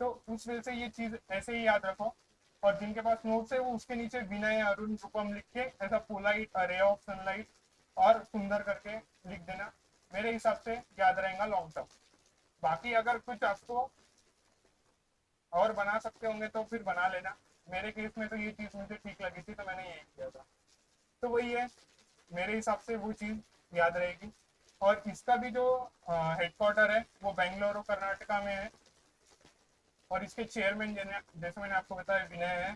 तो उस वजह से ये चीज ऐसे ही याद रखो, और जिनके पास नोट्स है वो उसके नीचे विनय अरुण रूपम लिख के ऐसा पोलाइट, रे ऑफ सनलाइट और सुंदर करके लिख देना। मेरे हिसाब से याद रहेगा लॉन्ग टर्म। बाकी अगर कुछ आपको और बना सकते होंगे तो फिर बना लेना। मेरे केस में तो ये चीज मुझे ठीक लगी थी तो मैंने यही किया था। तो वही है, मेरे हिसाब से वो चीज याद रहेगी। और इसका भी जो हेडक्वार्टर है वो बेंगलुरु कर्नाटका में है, और इसके चेयरमैन जैसे मैंने आपको बताया विनय है,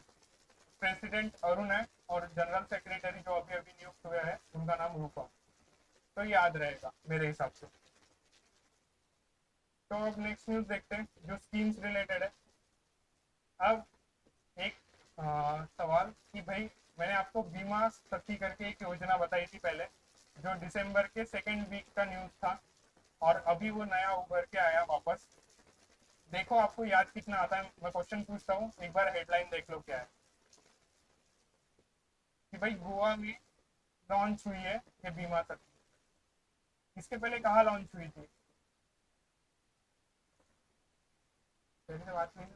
प्रेसिडेंट अरुण है, और जनरल सेक्रेटरी जो अभी अभी नियुक्त हुए हैं उनका नाम रूपम। तो याद रहेगा मेरे हिसाब से। तो अब नेक्स्ट न्यूज देखते हैं जो स्कीम्स रिलेटेड है। अब एक सवाल कि भाई मैंने आपको बीमा सखी करके एक योजना बताई थी पहले, जो दिसंबर के सेकेंड वीक का न्यूज था, और अभी वो नया उभर के आया वापस। देखो आपको याद कितना आता है, मैं क्वेश्चन पूछता हूँ, एक बार हेडलाइन देख लो क्या है। कि भाई गोवा में लॉन्च हुई है ये बीमा सखी। इसके पहले कहाँ लॉन्च हुई थी? पहले से बात नहीं हुई?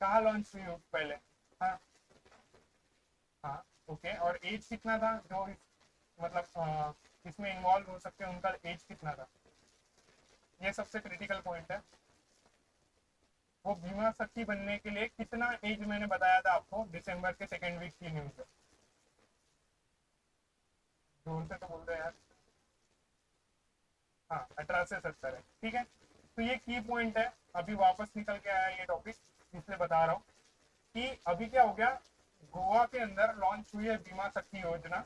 कहाँ लॉन्च हुई हो पहले? हाँ, हाँ, ओके। और एज कितना था जो मतलब इसमें इन्वॉल्व हो सकते हैं, उनका एज कितना था? ये सबसे क्रिटिकल पॉइंट है। वो बीमा सखी बनने के लिए कितना एज मैंने बताया था आपको दिसंबर के सेकेंड वीक की न्यूज है। जोर से तो बोल रहे यार। हाँ, 18 से 70 है, ठीक है। तो ये की पॉइंट है, अभी वापस निकल के आया ये टॉपिक, इसलिए बता रहा हूँ कि अभी क्या हो गया। गोवा के अंदर लॉन्च हुई है बीमा सखी योजना,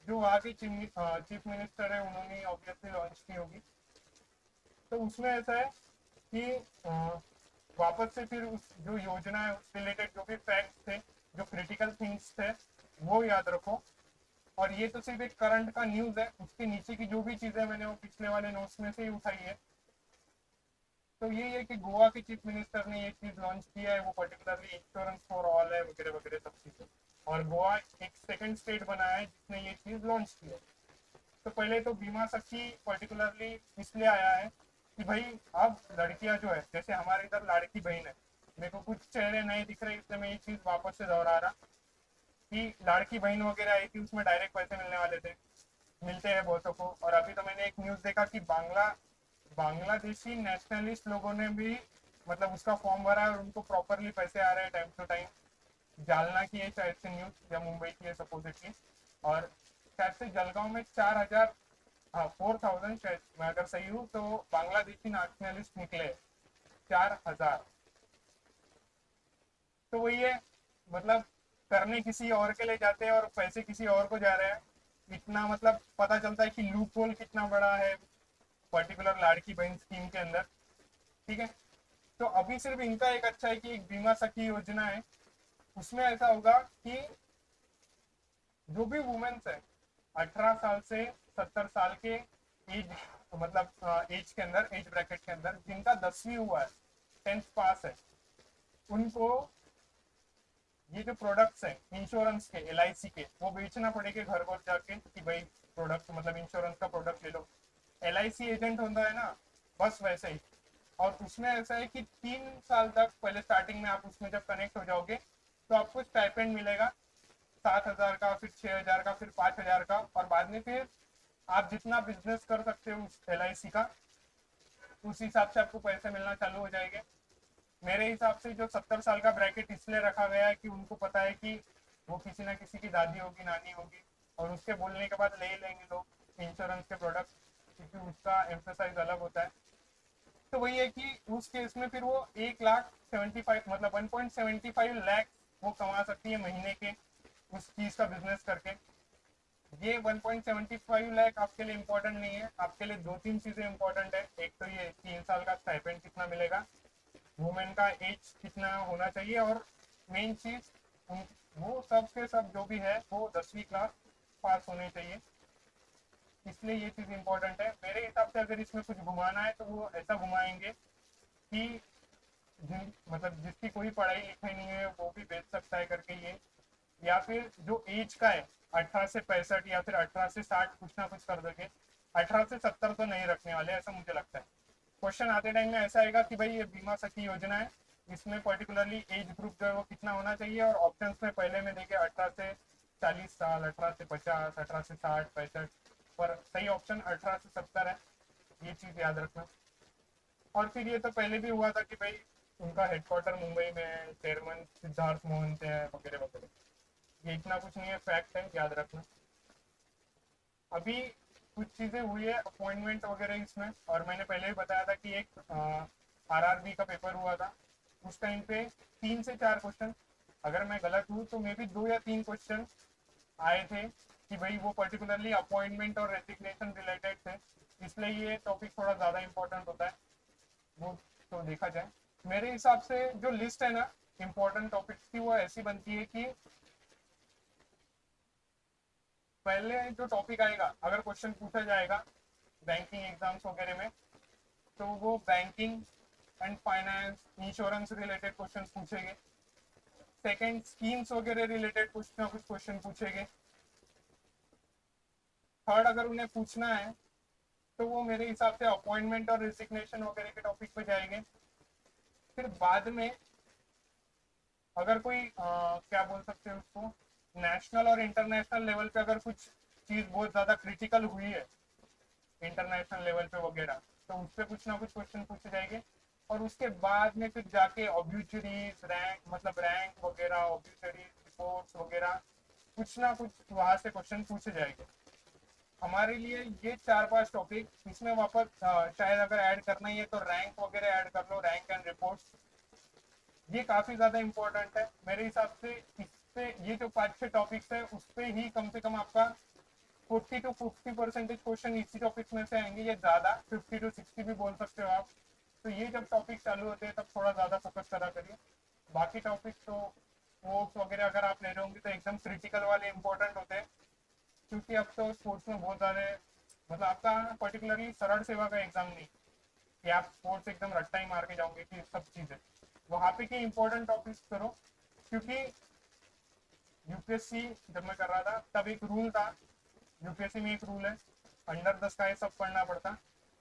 जो वहाँ के चीफ मिनिस्टर है उन्होंने ऑब्वियसली लॉन्च की होगी। तो उसमें ऐसा है कि वापस से फिर उस जो योजना है उस रिलेटेड जो भी फैक्ट्स थे, जो क्रिटिकल थिंग्स थे, वो याद रखो। और ये तो सिर्फ एक करंट का न्यूज है, उसके नीचे की जो भी चीजें मैंने वो पिछले वाले नोट्स में से ही उठाई है। तो यही है कि गोवा के चीफ मिनिस्टर ने ये चीज लॉन्च किया है, वो पर्टिकुलरली इंश्योरेंस फॉर ऑल है वगैरह वगैरह सब चीजें। और गोवा एक सेकंड स्टेट बना है जिसने ये चीज लॉन्च की है। तो पहले तो बीमा सखी पर्टिकुलरली इसलिए आया है कि भाई अब लड़कियां जो है, जैसे हमारे इधर लाड़की बहन है, मेरे को कुछ चेहरे नए दिख रहे इसलिए मैं ये चीज वापस से दोहरा रहा कि लाड़की बहन वगैरह आई थी उसमें डायरेक्ट पैसे मिलने वाले थे, मिलते हैं बहुतों को। और अभी तो मैंने एक न्यूज देखा कि बांग्लादेशी नेशनलिस्ट लोगों ने भी मतलब उसका फॉर्म भरा है और उनको प्रॉपरली पैसे आ रहे हैं टाइम टू टाइम। जालना की है शायद से न्यूज, या मुंबई की है सपोजिटली। और शायद से जलगांव में 4,000, हाँ 4,000 शायद, मैं अगर सही हूँ तो बांग्लादेशी नेशनलिस्ट निकले 4,000। तो वही है, मतलब करने किसी और के लिए जाते हैं और पैसे किसी और को जा रहे हैं। इतना मतलब पता चलता है कि लूप होल कितना बड़ा है पर्टिकुलर लाड़की बहन स्कीम के अंदर, ठीक है। तो अभी सिर्फ इनका एक अच्छा है कि एक बीमा सखी योजना है, उसमें ऐसा होगा कि जो भी वुमेन्स है 18 साल से 70 साल के एज, मतलब एज के अंदर, एज ब्रैकेट के अंदर जिनका 10वीं हुआ है, 10th पास है, उनको ये जो प्रोडक्ट्स है इंश्योरेंस के, LIC के, वो बेचना पड़ेगा घर घर जाके कि भाई प्रोडक्ट मतलब इंश्योरेंस का प्रोडक्ट ले लो। LIC एजेंट होता है ना, बस वैसे ही। और उसमें ऐसा है कि 3 साल तक पहले स्टार्टिंग में आप उसमें जब कनेक्ट हो जाओगे तो आपको स्टाइपेंड मिलेगा 7,000 का, फिर 6,000 का, फिर 5,000 का, और बाद में फिर आप जितना बिजनेस कर सकते हो उस LIC का, उस हिसाब से आपको पैसे मिलना चालू हो जाएंगे। मेरे हिसाब से जो 70 साल का ब्रैकेट इसलिए रखा गया है कि उनको पता है कि वो किसी ना किसी की दादी होगी, नानी होगी, और उसके बोलने के बाद ले ही लेंगे लोग इंश्योरेंस के प्रोडक्ट, क्योंकि उसका एम्फेसाइज अलग होता है। तो वही है कि उस केस में फिर वो 1,75,000 मतलब 1.75 लाख वो कमा सकती है महीने के उस चीज का बिजनेस करके। ये 1.75 लाख आपके लिए इम्पोर्टेंट नहीं है, आपके लिए दो तीन चीजें इम्पोर्टेंट है। एक तो ये 3 साल का स्टाइपेंड कितना मिलेगा, वुमेन का एज कितना होना चाहिए, और मेन चीज वो सब के सब जो भी है वो 10वीं क्लास पास होने चाहिए। इसलिए ये चीज इम्पोर्टेंट है मेरे हिसाब से। अगर इसमें कुछ घुमाना है तो वो ऐसा घुमाएंगे कि मतलब जिसकी कोई पढ़ाई लिखाई नहीं है वो भी बेच सकता है करके ये, या फिर जो एज का है 18 से 65 या फिर 18 से 60 कुछ ना कुछ कर दोगे। 18 से 70 तो नहीं रखने वाले, ऐसा मुझे लगता है। क्वेश्चन आते टाइम में ऐसा आएगा कि भाई ये बीमा सखी योजना है, इसमें पर्टिकुलरली एज ग्रुप जो है वो कितना होना चाहिए, और ऑप्शंस में पहले में देखे 18 से 40 साल, 18 से 50, 18 से 60, 65, पर सही ऑप्शन 18 से 70 है। ये चीज याद रखना। और फिर ये तो पहले भी हुआ था कि भाई उनका हेडक्वार्टर मुंबई में है, चेयरमैन सिद्धार्थ मोहन से है, वगैरह वगैरह। ये इतना कुछ नहीं है, फैक्ट है, याद रखना। अभी कुछ चीजें हुई है अपॉइंटमेंट वगैरह इसमें, और मैंने पहले भी बताया था कि एक RRB का पेपर हुआ था। उस टाइम पे 3 से 4 क्वेश्चन, अगर मैं गलत हूँ तो मे भी 2 या 3 क्वेश्चन आए थे कि भाई वो पर्टिकुलरली अपॉइंटमेंट और रेजिग्नेशन रिलेटेड थे। इसलिए ये टॉपिक थोड़ा ज़्यादा इंपॉर्टेंट होता है, वो तो देखा जाए। मेरे हिसाब से जो लिस्ट है ना इम्पोर्टेंट टॉपिक्स की, वो ऐसी बनती है कि पहले जो टॉपिक आएगा, अगर क्वेश्चन पूछा जाएगा बैंकिंग एग्जाम्स वगैरह में, तो वो banking and finance insurance related question पूछेंगे। सेकंड, स्कीम्स वगैरह रिलेटेड कुछ ना कुछ क्वेश्चन पूछेंगे। थर्ड, अगर उन्हें पूछना है तो वो मेरे हिसाब से अपॉइंटमेंट और रिजिग्नेशन वगैरह के टॉपिक पे जाएंगे। फिर बाद में अगर कोई क्या बोल सकते हैं उसको, नेशनल और इंटरनेशनल लेवल पे अगर कुछ चीज़ बहुत ज़्यादा क्रिटिकल हुई है इंटरनेशनल लेवल पे वगैरह, तो उस पर कुछ ना कुछ क्वेश्चन पूछे जाएंगे। और उसके बाद में फिर जाके ऑब्यूचरीज रैंक, मतलब रैंक वगैरह, ऑब्यूचरीज रिपोर्ट्स वगैरह, कुछ ना कुछ वहाँ से क्वेश्चन पूछे जाएंगे। हमारे लिए ये 4-5 टॉपिक इसमें वापस शायद अगर ऐड करना ही है तो रैंक वगैरह ऐड कर लो, रैंक एंड रिपोर्ट्स। ये काफ़ी ज़्यादा इंपॉर्टेंट है मेरे हिसाब से। इससे ये जो 5-6 टॉपिक्स है उस पर ही कम से कम आपका 40 to 50% क्वेश्चन इसी टॉपिक्स में से आएंगे, ये ज़्यादा 50 to 60 भी बोल सकते हो आप। तो ये जब टॉपिक चालू होते हैं तब थोड़ा ज़्यादा फोकस करा करिए। बाकी टॉपिक तो स्पोर्ट्स वगैरह अगर आप ले रहे होंगे तो एकदम क्रिटिकल वाले इंपॉर्टेंट होते हैं, क्योंकि अब तो स्पोर्ट्स में बहुत सारे, मतलब आपका पर्टिकुलरली सरल सेवा का एग्जाम नहीं कि आप स्पोर्ट्स एकदम रट्टा ही मार के जाओगे कि सब चीज़ें, वहाँ पे के इंपॉर्टेंट टॉपिक्स करो। क्योंकि यूपीएससी जब मैं कर रहा था तब एक रूल था, यूपीएससी में एक रूल है, अंडर द स्काई सब पढ़ना पड़ता,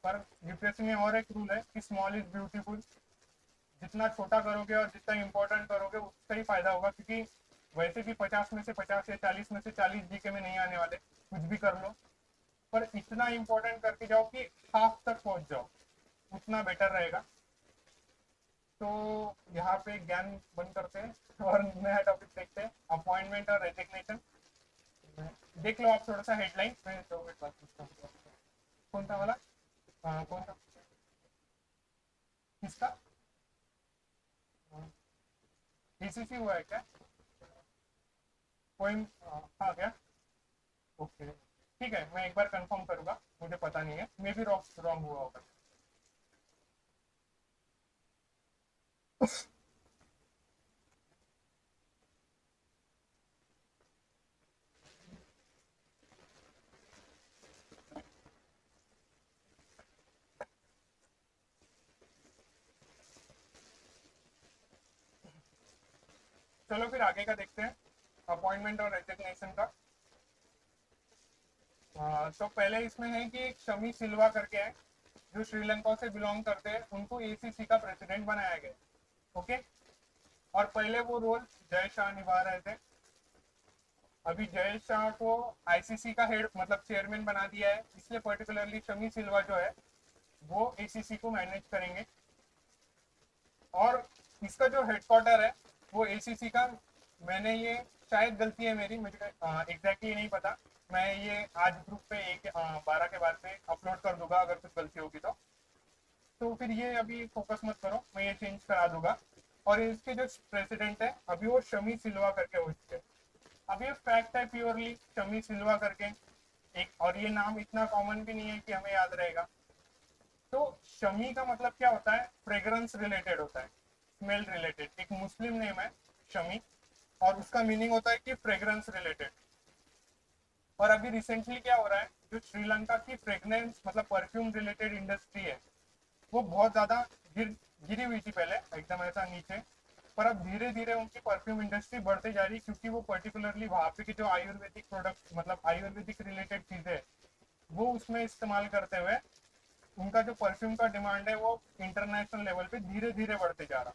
पर यूपीएससी में और एक रूल है कि स्मॉल इज ब्यूटीफुल। जितना छोटा करोगे और जितना इंपॉर्टेंट करोगे उसका ही फायदा होगा, क्योंकि वैसे भी 50 में से 50 या 40 में से 40 जीके में नहीं आने वाले, कुछ भी कर लो, पर इतना इंपॉर्टेंट करके जाओ कि हाफ तक पहुंच जाओ, उतना बेटर रहेगा। तो यहाँ पे ज्ञान बंद करते हैं और नया टॉपिक देखते हैं, अपॉइंटमेंट और रेजिग्नेशन। देख लो आप थोड़ा सा हेडलाइन, मैं 2 मिनट बाद पूछता हूँ। कौन सा वाला? हाँ, कौन सा? किसका? DCC हुआ है क्या? कोई हाँ क्या? ओके, ठीक है, मैं एक बार कंफर्म करूंगा, मुझे पता नहीं है, मे बी रॉन्ग हुआ होगा। चलो फिर आगे का देखते हैं, अपॉइंटमेंट और रेजिग्नेशन का। तो पहले इसमें है कि एक शमी सिल्वा करके है, जो श्रीलंका से बिलोंग करते हैं, उनको एसीसी का प्रेसिडेंट बनाया गया। ओके। और पहले वो रोल जय शाह निभा रहे थे। अभी जय शाह को आईसीसी का हेड मतलब चेयरमैन बना दिया है, इसलिए पर्टिकुलरली शमी सिल्वा जो है वो एसीसी को मैनेज करेंगे। और इसका जो हेडक्वार्टर है वो एसीसी का, मैंने ये शायद गलती है मेरी, मुझे एग्जैक्टली नहीं पता, मैं ये आज ग्रुप पे 12 के बाद पे अपलोड कर दूंगा अगर कुछ गलती होगी तो फिर ये अभी फोकस मत करो, मैं ये चेंज करा दूंगा। और इसके जो प्रेसिडेंट है अभी वो शमी सिल्वा करके हो चुके। अब ये फैक्ट है प्योरली शमी सिल्वा करके एक, और ये नाम इतना कॉमन भी नहीं है कि हमें याद रहेगा। तो शमी का मतलब क्या होता है, फ्रेग्रेंस रिलेटेड होता है, स्मेल रिलेटेड, एक मुस्लिम नेम है शमी, और उसका मीनिंग होता है कि फ्रेग्रेंस रिलेटेड। और अभी रिसेंटली क्या हो रहा है, जो श्रीलंका की फ्रेग्रेंस मतलब परफ्यूम रिलेटेड इंडस्ट्री है वो बहुत ज्यादा गिरी हुई थी पहले एकदम ऐसा नीचे, पर अब धीरे धीरे उनकी परफ्यूम इंडस्ट्री बढ़ते जा रही है, क्योंकि वो पर्टिकुलरली वहाँ पे की जो आयुर्वेदिक प्रोडक्ट मतलब आयुर्वेदिक रिलेटेड चीजें वो उसमें इस्तेमाल करते हुए उनका जो परफ्यूम का डिमांड है वो इंटरनेशनल लेवल पे धीरे धीरे बढ़ते जा रहा।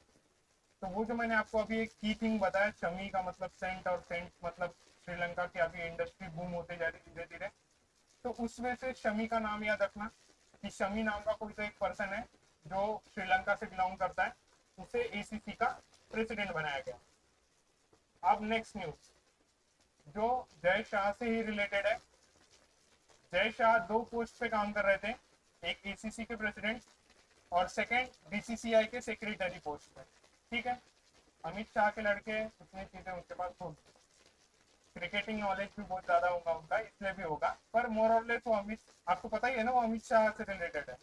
तो वो जो मैंने आपको अभी एक की थिंग बताया, शमी का मतलब सेंट, और सेंट मतलब श्रीलंका की अभी इंडस्ट्री बूम होते जा रही धीरे धीरे, तो उस वजह से शमी का नाम याद रखना कि शमी नाम का कोई तो एक पर्सन है जो श्रीलंका से बिलोंग करता है, उसे एसीसी का प्रेसिडेंट बनाया गया। अब नेक्स्ट न्यूज जो जय शाह से ही रिलेटेड है। जय शाह दो पोस्ट पे काम कर रहे थे, एक एसीसी के प्रेसिडेंट और सेकंड बीसीसीआई के सेक्रेटरी पोस्ट पे। ठीक है, अमित शाह के लड़के उतनी चीजें उनके पास होगी, क्रिकेटिंग नॉलेज भी बहुत ज्यादा होगा उनका इसलिए भी होगा, पर मोर और लेस वो अमित, आपको पता ही है ना वो अमित शाह से रिलेटेड है।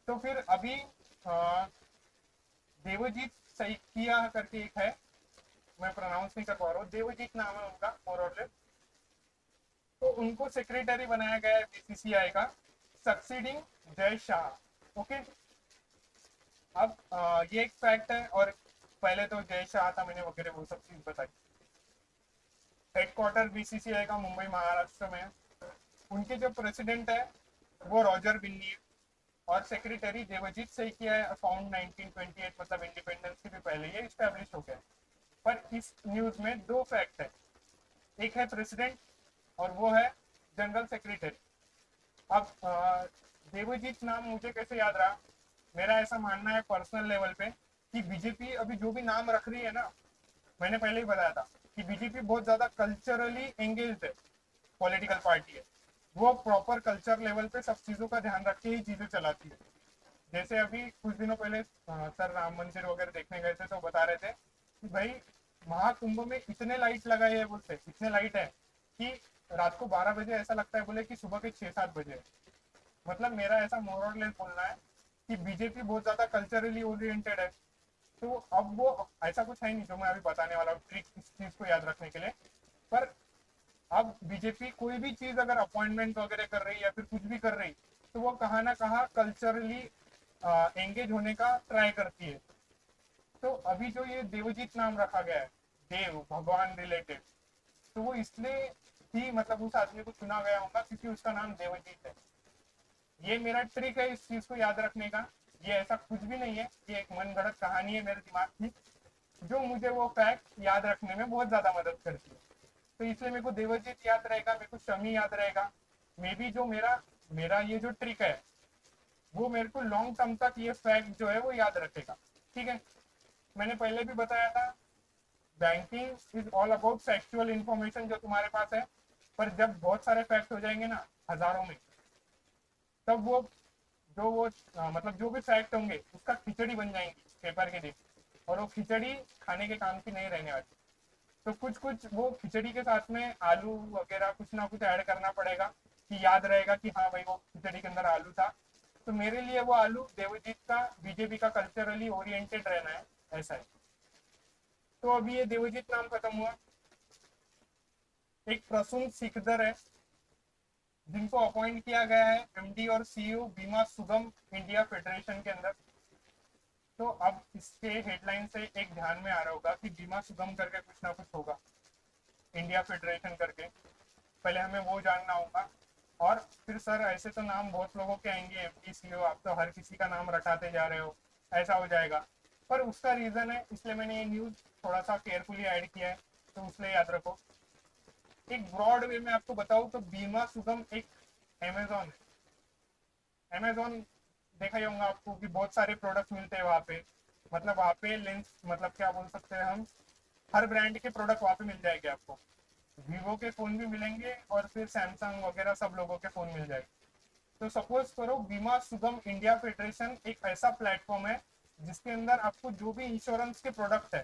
तो फिर अभी देवजीत सैकिया करके एक है, मैं प्रोनाउंस नहीं कर पा रहा हूँ, देवजीत नाम है उनका मोर और लेस, तो उनको सेक्रेटरी बनाया गया है बीसीसीआई का, सक्सीडिंग जय शाह। ओके। अब ये एक फैक्ट है, और पहले तो जय शाह था मैंने वगैरह वो सब चीज बताई। हेडक्वार्टर बीसीसीआई का मुंबई महाराष्ट्र में है। उनके जो प्रेसिडेंट है वो रॉजर बिन्नी है, और सेक्रेटरी देवजीत सैकिया है, फाउंड 1928 मतलब इंडिपेंडेंस से भी पहले ये स्टैब्लिश हो गया। पर इस न्यूज में दो फैक्ट है, एक है प्रेसिडेंट और वो है जनरल सेक्रेटरी। अब देवजीत नाम मुझे कैसे याद रहा, मेरा ऐसा मानना है पर्सनल लेवल पे कि बीजेपी अभी जो भी नाम रख रही है ना, मैंने पहले ही बताया था कि बीजेपी बहुत ज्यादा कल्चरली एंगेज्ड है, पॉलिटिकल पार्टी है, वो प्रॉपर कल्चर लेवल पे सब चीजों का ध्यान रख के ही चीजें चलाती है। जैसे अभी कुछ दिनों पहले सर राम मंदिर वगैरह देखने गए थे तो बता रहे थे कि भाई महाकुंभ में इतने लाइट लगाए हैं, बोलते इतने लाइट है कि रात को 12 बजे ऐसा लगता है बोले कि सुबह के 6-7 बजे। मतलब मेरा ऐसा मोरलेस बोलना है कि बीजेपी बहुत ज्यादा कल्चरली ओरिएंटेड है। तो अब वो ऐसा कुछ है नहीं जो मैं अभी बताने वाला हूँ ट्रिक इस चीज को याद रखने के लिए। पर अब बीजेपी कोई भी चीज अगर अपॉइंटमेंट वगैरह कर रही है या फिर कुछ भी कर रही, तो वो कहाँ ना कहाँ कल्चरली एंगेज होने का ट्राई करती है। तो अभी जो ये देवजीत नाम रखा गया है, देव भगवान रिलेटेड, तो वो इसलिए ही मतलब उस आदमी को चुना गया होगा क्योंकि उसका नाम देवजीत है। ये मेरा ट्रिक है इस चीज को याद रखने का, ये ऐसा कुछ भी नहीं है, ये एक मन गढ़ंत कहानी है मेरे दिमाग की, जो मुझे वो फैक्ट याद रखने में बहुत ज्यादा मदद करती है। तो इसलिए मेरे को देवजीत याद रहेगा, मेरे को शमी याद रहेगा। मे बी जो मेरा मेरा ये जो ट्रिक है वो मेरे को लॉन्ग टर्म तक ये फैक्ट जो है वो याद रखेगा। ठीक है, मैंने पहले भी बताया था banking is all about factual information जो तुम्हारे पास है, पर जब बहुत सारे फैक्ट हो जाएंगे ना हजारों में, तब वो जो वो मतलब जो भी फैक्ट होंगे उसका खिचड़ी बन जाएंगी पेपर के दिन, और वो खिचड़ी खाने के काम की नहीं रहने वाली। तो कुछ कुछ वो खिचड़ी के साथ में आलू वगैरह कुछ ना कुछ ऐड करना पड़ेगा कि याद रहेगा कि हाँ भाई वो खिचड़ी के अंदर आलू था। तो मेरे लिए वो आलू देवजीत का बीजेपी का कल्चरली ओरिएंटेड रहना है, ऐसा है। तो अभी ये देवजीत नाम खत्म हुआ। एक प्रसून सिकदर है जिनको अपॉइंट किया गया है एमडी और सीईओ बीमा सुगम इंडिया फेडरेशन के अंदर। तो अब इसके हेडलाइन से एक ध्यान में आ रहा होगा कि बीमा सुगम करके कुछ ना कुछ होगा, इंडिया फेडरेशन करके। पहले हमें वो जानना होगा। और फिर सर ऐसे तो नाम बहुत लोगों के आएंगे, एमडी सीईओ, आप तो हर किसी का नाम रटाते जा रहे हो, ऐसा हो जाएगा। पर उसका रीज़न है, इसलिए मैंने ये न्यूज़ थोड़ा सा केयरफुली ऐड किया है, तो उसलिए याद रखो। एक ब्रॉड वे में आपको बताऊं तो बीमा सुगम एक अमेजोन है। अमेजोन देखा ही होगा आपको कि बहुत सारे प्रोडक्ट्स मिलते हैं वहाँ पे। मतलब वहाँ पे लेंस, मतलब क्या बोल सकते हैं हम, हर ब्रांड के प्रोडक्ट वहाँ पे मिल जाएंगे आपको। वीवो के फ़ोन भी मिलेंगे और फिर सैमसंग वगैरह सब लोगों के फ़ोन मिल जाएंगे। तो सपोज करो बीमा सुगम इंडिया फेडरेशन एक ऐसा प्लेटफॉर्म है जिसके अंदर आपको जो भी इंश्योरेंस के प्रोडक्ट है,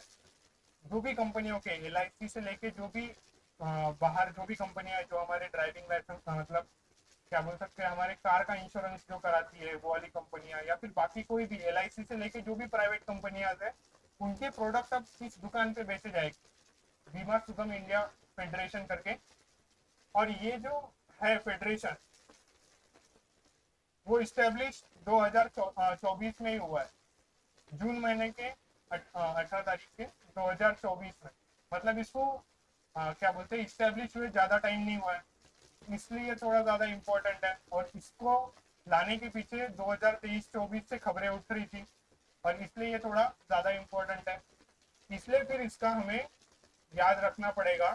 जो भी कंपनियों के, एल से लेके जो भी बाहर जो भी कंपनियां जो हमारे ड्राइविंग लाइसेंस, मतलब क्या बोल सकते हैं, हमारे कार का इंश्योरेंस जो कराती है वो वाली कंपनियां, या फिर बाकी कोई भी एल से लेके जो भी प्राइवेट कंपनियां है, उनके प्रोडक्ट अब इस दुकान पे बेचे जाएंगे, बीमा सुगम इंडिया फेडरेशन करके। और ये जो है फेडरेशन, वो इस्टेब्लिश 2024 में ही हुआ है, जून महीने के 18 तारीख के 2024 में। मतलब इसको क्या बोलते हैं, इस्टेब्लिश हुए ज़्यादा टाइम नहीं हुआ है, इसलिए थोड़ा ज़्यादा इम्पोर्टेंट है। और इसको लाने के पीछे 2023-24 से खबरें उठ रही थी, और इसलिए ये थोड़ा ज़्यादा इम्पोर्टेंट है। इसलिए फिर इसका हमें याद रखना पड़ेगा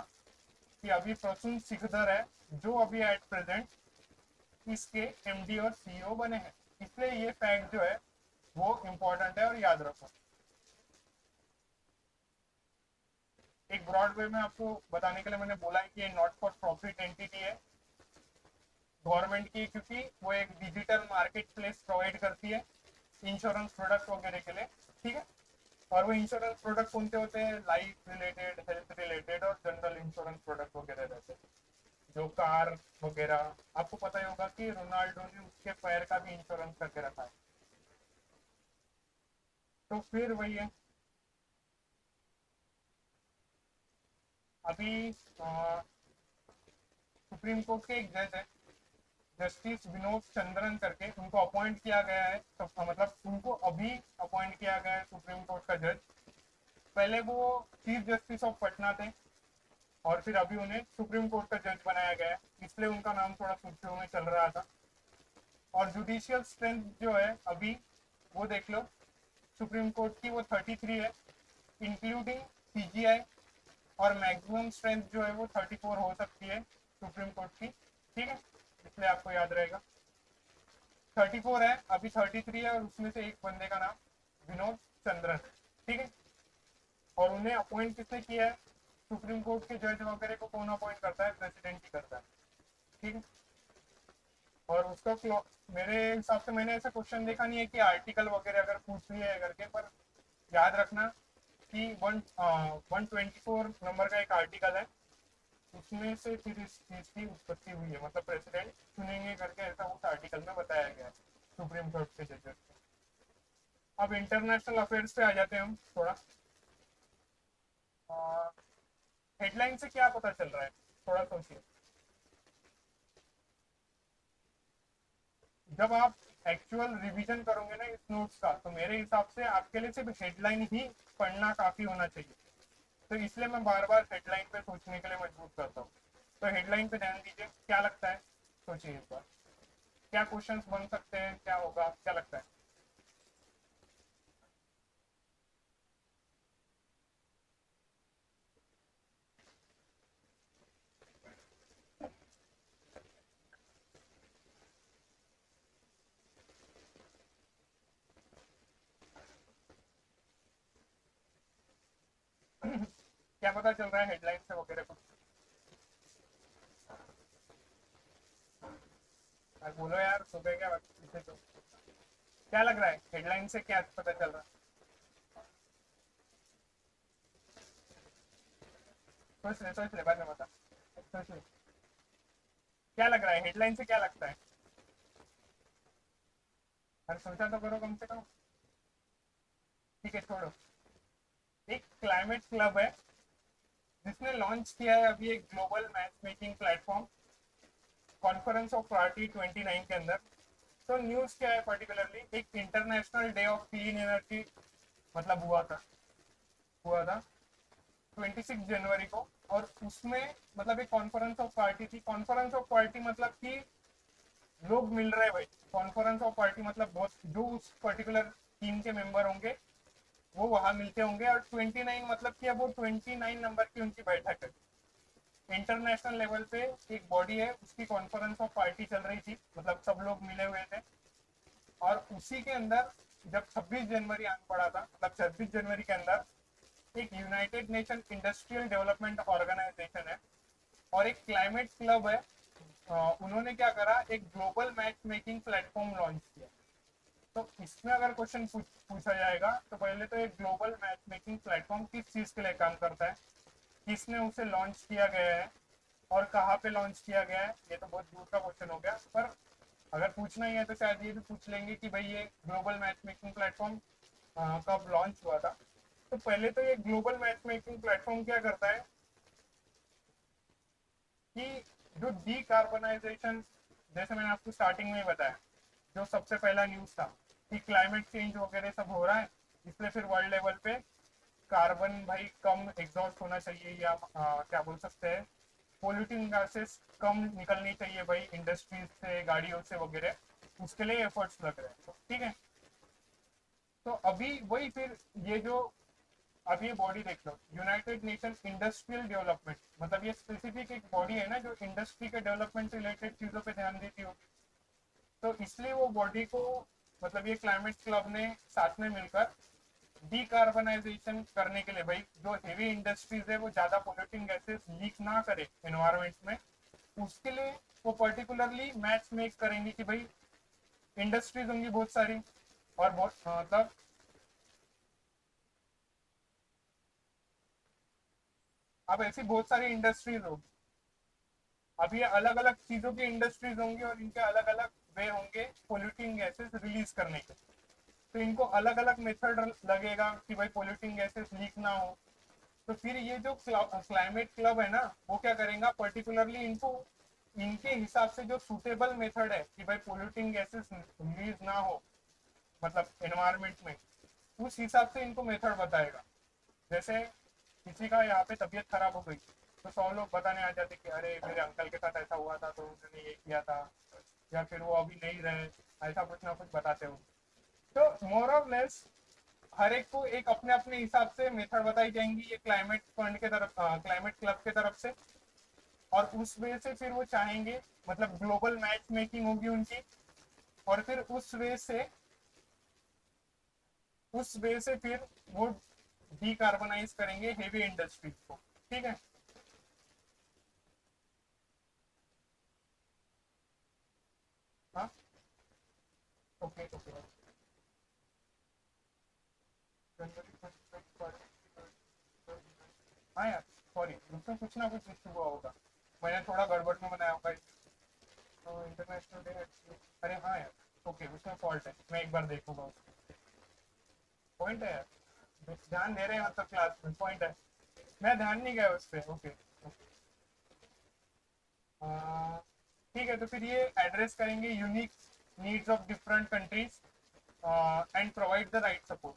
कि अभी प्रसून सिकदर है जो अभी एट प्रेजेंट इसके एमडी और सीईओ बने हैं। इसलिए ये फैक्ट जो है वो इम्पोर्टेंट है और याद रखो। एक ब्रॉड वे में आपको बताने के लिए मैंने बोला है कि ये नॉट फॉर प्रॉफिट एंटिटी है गवर्नमेंट की, क्योंकि वो एक डिजिटल मार्केट प्लेस प्रोवाइड करती है इंश्योरेंस प्रोडक्ट वगैरह के लिए। ठीक है। और वो इंश्योरेंस प्रोडक्ट कौन से होते हैं, लाइफ रिलेटेड, हेल्थ रिलेटेड और जनरल इंश्योरेंस प्रोडक्ट वगैरह रहते हैं। जो कार वगैरह, आपको पता ही होगा कि रोनाल्डो ने उसके पैर का भी इंश्योरेंस करके रखा है। तो फिर वही है। अभी सुप्रीम कोर्ट के एक जज है, जस्टिस विनोद चंद्रन करके, उनको अपॉइंट किया गया है। तो मतलब उनको अभी अपॉइंट किया गया है सुप्रीम कोर्ट का जज। पहले वो चीफ जस्टिस ऑफ पटना थे, और फिर अभी उन्हें सुप्रीम कोर्ट का जज बनाया गया है, इसलिए उनका नाम थोड़ा सुर्खियों में चल रहा था। और जुडिशियल स्ट्रेंथ जो है अभी, वो देख लो, सुप्रीम कोर्ट की वो 33 है, इंक्लूडिंग सीजीआई। और मैक्सिमम स्ट्रेंथ जो है वो 34 हो सकती है सुप्रीम कोर्ट की। ठीक है, इसलिए आपको याद रहेगा 34 है, अभी 33 है, और उसमें से एक बंदे का नाम विनोद चंद्रन है। ठीक है। और उन्हें अपॉइंट किसने किया है, सुप्रीम कोर्ट के जज वगैरह को कौन अपॉइंट करता है, प्रेसिडेंट ही करता है। ठीक है। और उसका मेरे हिसाब से मैंने ऐसा क्वेश्चन देखा नहीं है कि आर्टिकल वगैरह अगर पूछ लिया है करके, पर याद रखना कि 124 नंबर का एक आर्टिकल है, उसमें से फिर इस चीज की उत्पत्ति हुई है, मतलब प्रेसिडेंट चुनेंगे करके, ऐसा उस आर्टिकल में बताया गया है सुप्रीम कोर्ट के जजेस को। अब इंटरनेशनल अफेयर्स पे आ जाते हैं हम थोड़ा। हेडलाइन से क्या पता चल रहा है, थोड़ा सोचिए। जब आप एक्चुअल रिवीजन करोगे ना इस नोट्स का, तो मेरे हिसाब से आपके लिए सिर्फ हेडलाइन ही पढ़ना काफी होना चाहिए। तो इसलिए मैं बार बार हेडलाइन पे सोचने के लिए मजबूर करता हूँ। तो हेडलाइन पे ध्यान दीजिए, क्या लगता है, सोचिए इस बार क्या क्वेश्चंस बन सकते हैं, क्या होगा, क्या लगता है। क्या पता चल रहा है हेडलाइन से वगैरह कुछ। यार बोलो यार, सुबह क्या इसे तो क्या लग रहा है, हेडलाइन से क्या पता चल रहा है। सोच ले बाद में बता। सोच ले, क्या लग रहा है हेडलाइन से, क्या लगता है। अरे सोचा तो करो कम से कम। ठीक है, छोड़ो। एक क्लाइमेट क्लब है जिसने लॉन्च किया है अभी एक global match making platform, conference of party 29 के अंदर। तो न्यूज क्या है पर्टिकुलरली, एक international day of clean energy मतलब हुआ था 26 जनवरी को। और उसमें मतलब एक कॉन्फ्रेंस ऑफ पार्टी थी। कॉन्फ्रेंस ऑफ पार्टी मतलब कि लोग मिल रहे हैं भाई। कॉन्फ्रेंस ऑफ पार्टी मतलब बहुत जो उस पर्टिकुलर टीम के मेंबर होंगे वो वहां मिलते होंगे। और 29 मतलब कि अब वो 29 नंबर की उनकी बैठक है। इंटरनेशनल लेवल पे एक बॉडी है, उसकी कॉन्फ्रेंस ऑफ पार्टी चल रही थी, मतलब सब लोग मिले हुए थे। और उसी के अंदर जब 26 जनवरी आने पड़ा था, मतलब 26 जनवरी के अंदर एक United Nation Industrial Development Organization है और एक क्लाइमेट क्लब है। उन्होंने क्या करा, एक global match making platform launch किया। तो इसमें अगर क्वेश्चन पूछा जाएगा तो पहले तो एक ग्लोबल मैच मेकिंग प्लेटफॉर्म किस चीज के लिए काम करता है, किसने उसे लॉन्च किया गया है और कहाँ पे लॉन्च किया गया है, ये तो बहुत दूर का क्वेश्चन हो गया। पर अगर पूछना ही है तो शायद ये भी पूछ लेंगे कि भाई ये ग्लोबल मैच मेकिंग प्लेटफॉर्म कब लॉन्च हुआ था। तो पहले तो ये ग्लोबल मैच मेकिंग प्लेटफॉर्म क्या करता है कि जो डीकार्बनाइजेशन, जैसे मैंने आपको स्टार्टिंग में ही बताया, जो सबसे पहला न्यूज था कि क्लाइमेट चेंज वगैरह सब हो रहा है, इसलिए फिर वर्ल्ड लेवल पे कार्बन भाई कम एग्जॉस्ट होना चाहिए, या क्या बोल सकते हैं, पोल्यूटिंग गैसेस कम निकलनी चाहिए भाई इंडस्ट्रीज से, गाड़ियों से वगैरह, उसके लिए एफर्ट्स लग रहे हैं। तो ठीक है, तो अभी वही फिर ये जो अब ये बॉडी देख लो, यूनाइटेड नेशन इंडस्ट्रियल डेवलपमेंट, मतलब ये स्पेसिफिक एक बॉडी है ना जो इंडस्ट्री के डेवलपमेंट रिलेटेड चीजों पे ध्यान देती होगी। तो इसलिए वो बॉडी को, मतलब ये क्लाइमेट क्लब ने साथ में मिलकर डीकार्बनाइजेशन करने के लिए, भाई जो हेवी इंडस्ट्रीज है वो ज्यादा पोल्यूटिंग गैसेस लीक ना करे एनवायरमेंट में, उसके लिए वो पर्टिकुलरली मैच मेक करेंगे कि भाई इंडस्ट्रीज होंगी बहुत सारी, और बहुत मतलब अब ऐसी बहुत सारी इंडस्ट्रीज होगी। अब ये अलग अलग चीजों की इंडस्ट्रीज होंगी और इनके अलग अलग वे होंगे पोल्यूटिंग गैसेस रिलीज करने के। तो इनको अलग अलग मेथड लगेगा कि भाई पोल्यूटिंग गैसेस लीक ना हो। तो फिर ये जो क्लाइमेट क्लब है ना, वो क्या करेगा पर्टिकुलरली इनको, इनके हिसाब से जो सुटेबल मेथड है कि भाई पोल्यूटिंग गैसेस रिलीज ना हो, मतलब एनवायरमेंट में, उस हिसाब से इनको मेथड बताएगा। जैसे किसी का यहाँ पे तबीयत खराब हो गई तो 100 लोग बताने आ जाते कि अरे मेरे अंकल के साथ ऐसा हुआ था तो उन्होंने ये किया था, या फिर वो अभी नहीं रहे, ऐसा कुछ ना कुछ बताते हो। तो मोर ऑफ लेस हर एक को एक अपने अपने हिसाब से मेथड बताई जाएंगी ये क्लाइमेट फंड के तरफ, क्लाइमेट क्लब के तरफ से। और उस वे से फिर वो चाहेंगे, मतलब ग्लोबल मैच मेकिंग होगी उनकी, और फिर उस वे से फिर वो डीकार्बोनाइज करेंगे हेवी इंडस्ट्रीज को। ठीक है। हाँ, ओके ओके। हाँ यार, सॉरी, उसमें कुछ ना कुछ इशू हुआ होगा, मैंने थोड़ा गड़बड़ में बनाया होगा। तो इंटरनेशनल डे, अरे हाँ यार, ओके उसमें फॉल्ट है, मैं एक बार देखूंगा उसको। पॉइंट है यार, ध्यान दे रहे हैं मतलब क्लास में पॉइंट है, मैं ध्यान नहीं गया उस पर। Okay okay. ठीक है, तो फिर ये एड्रेस करेंगे unique needs of different countries and provide the right support.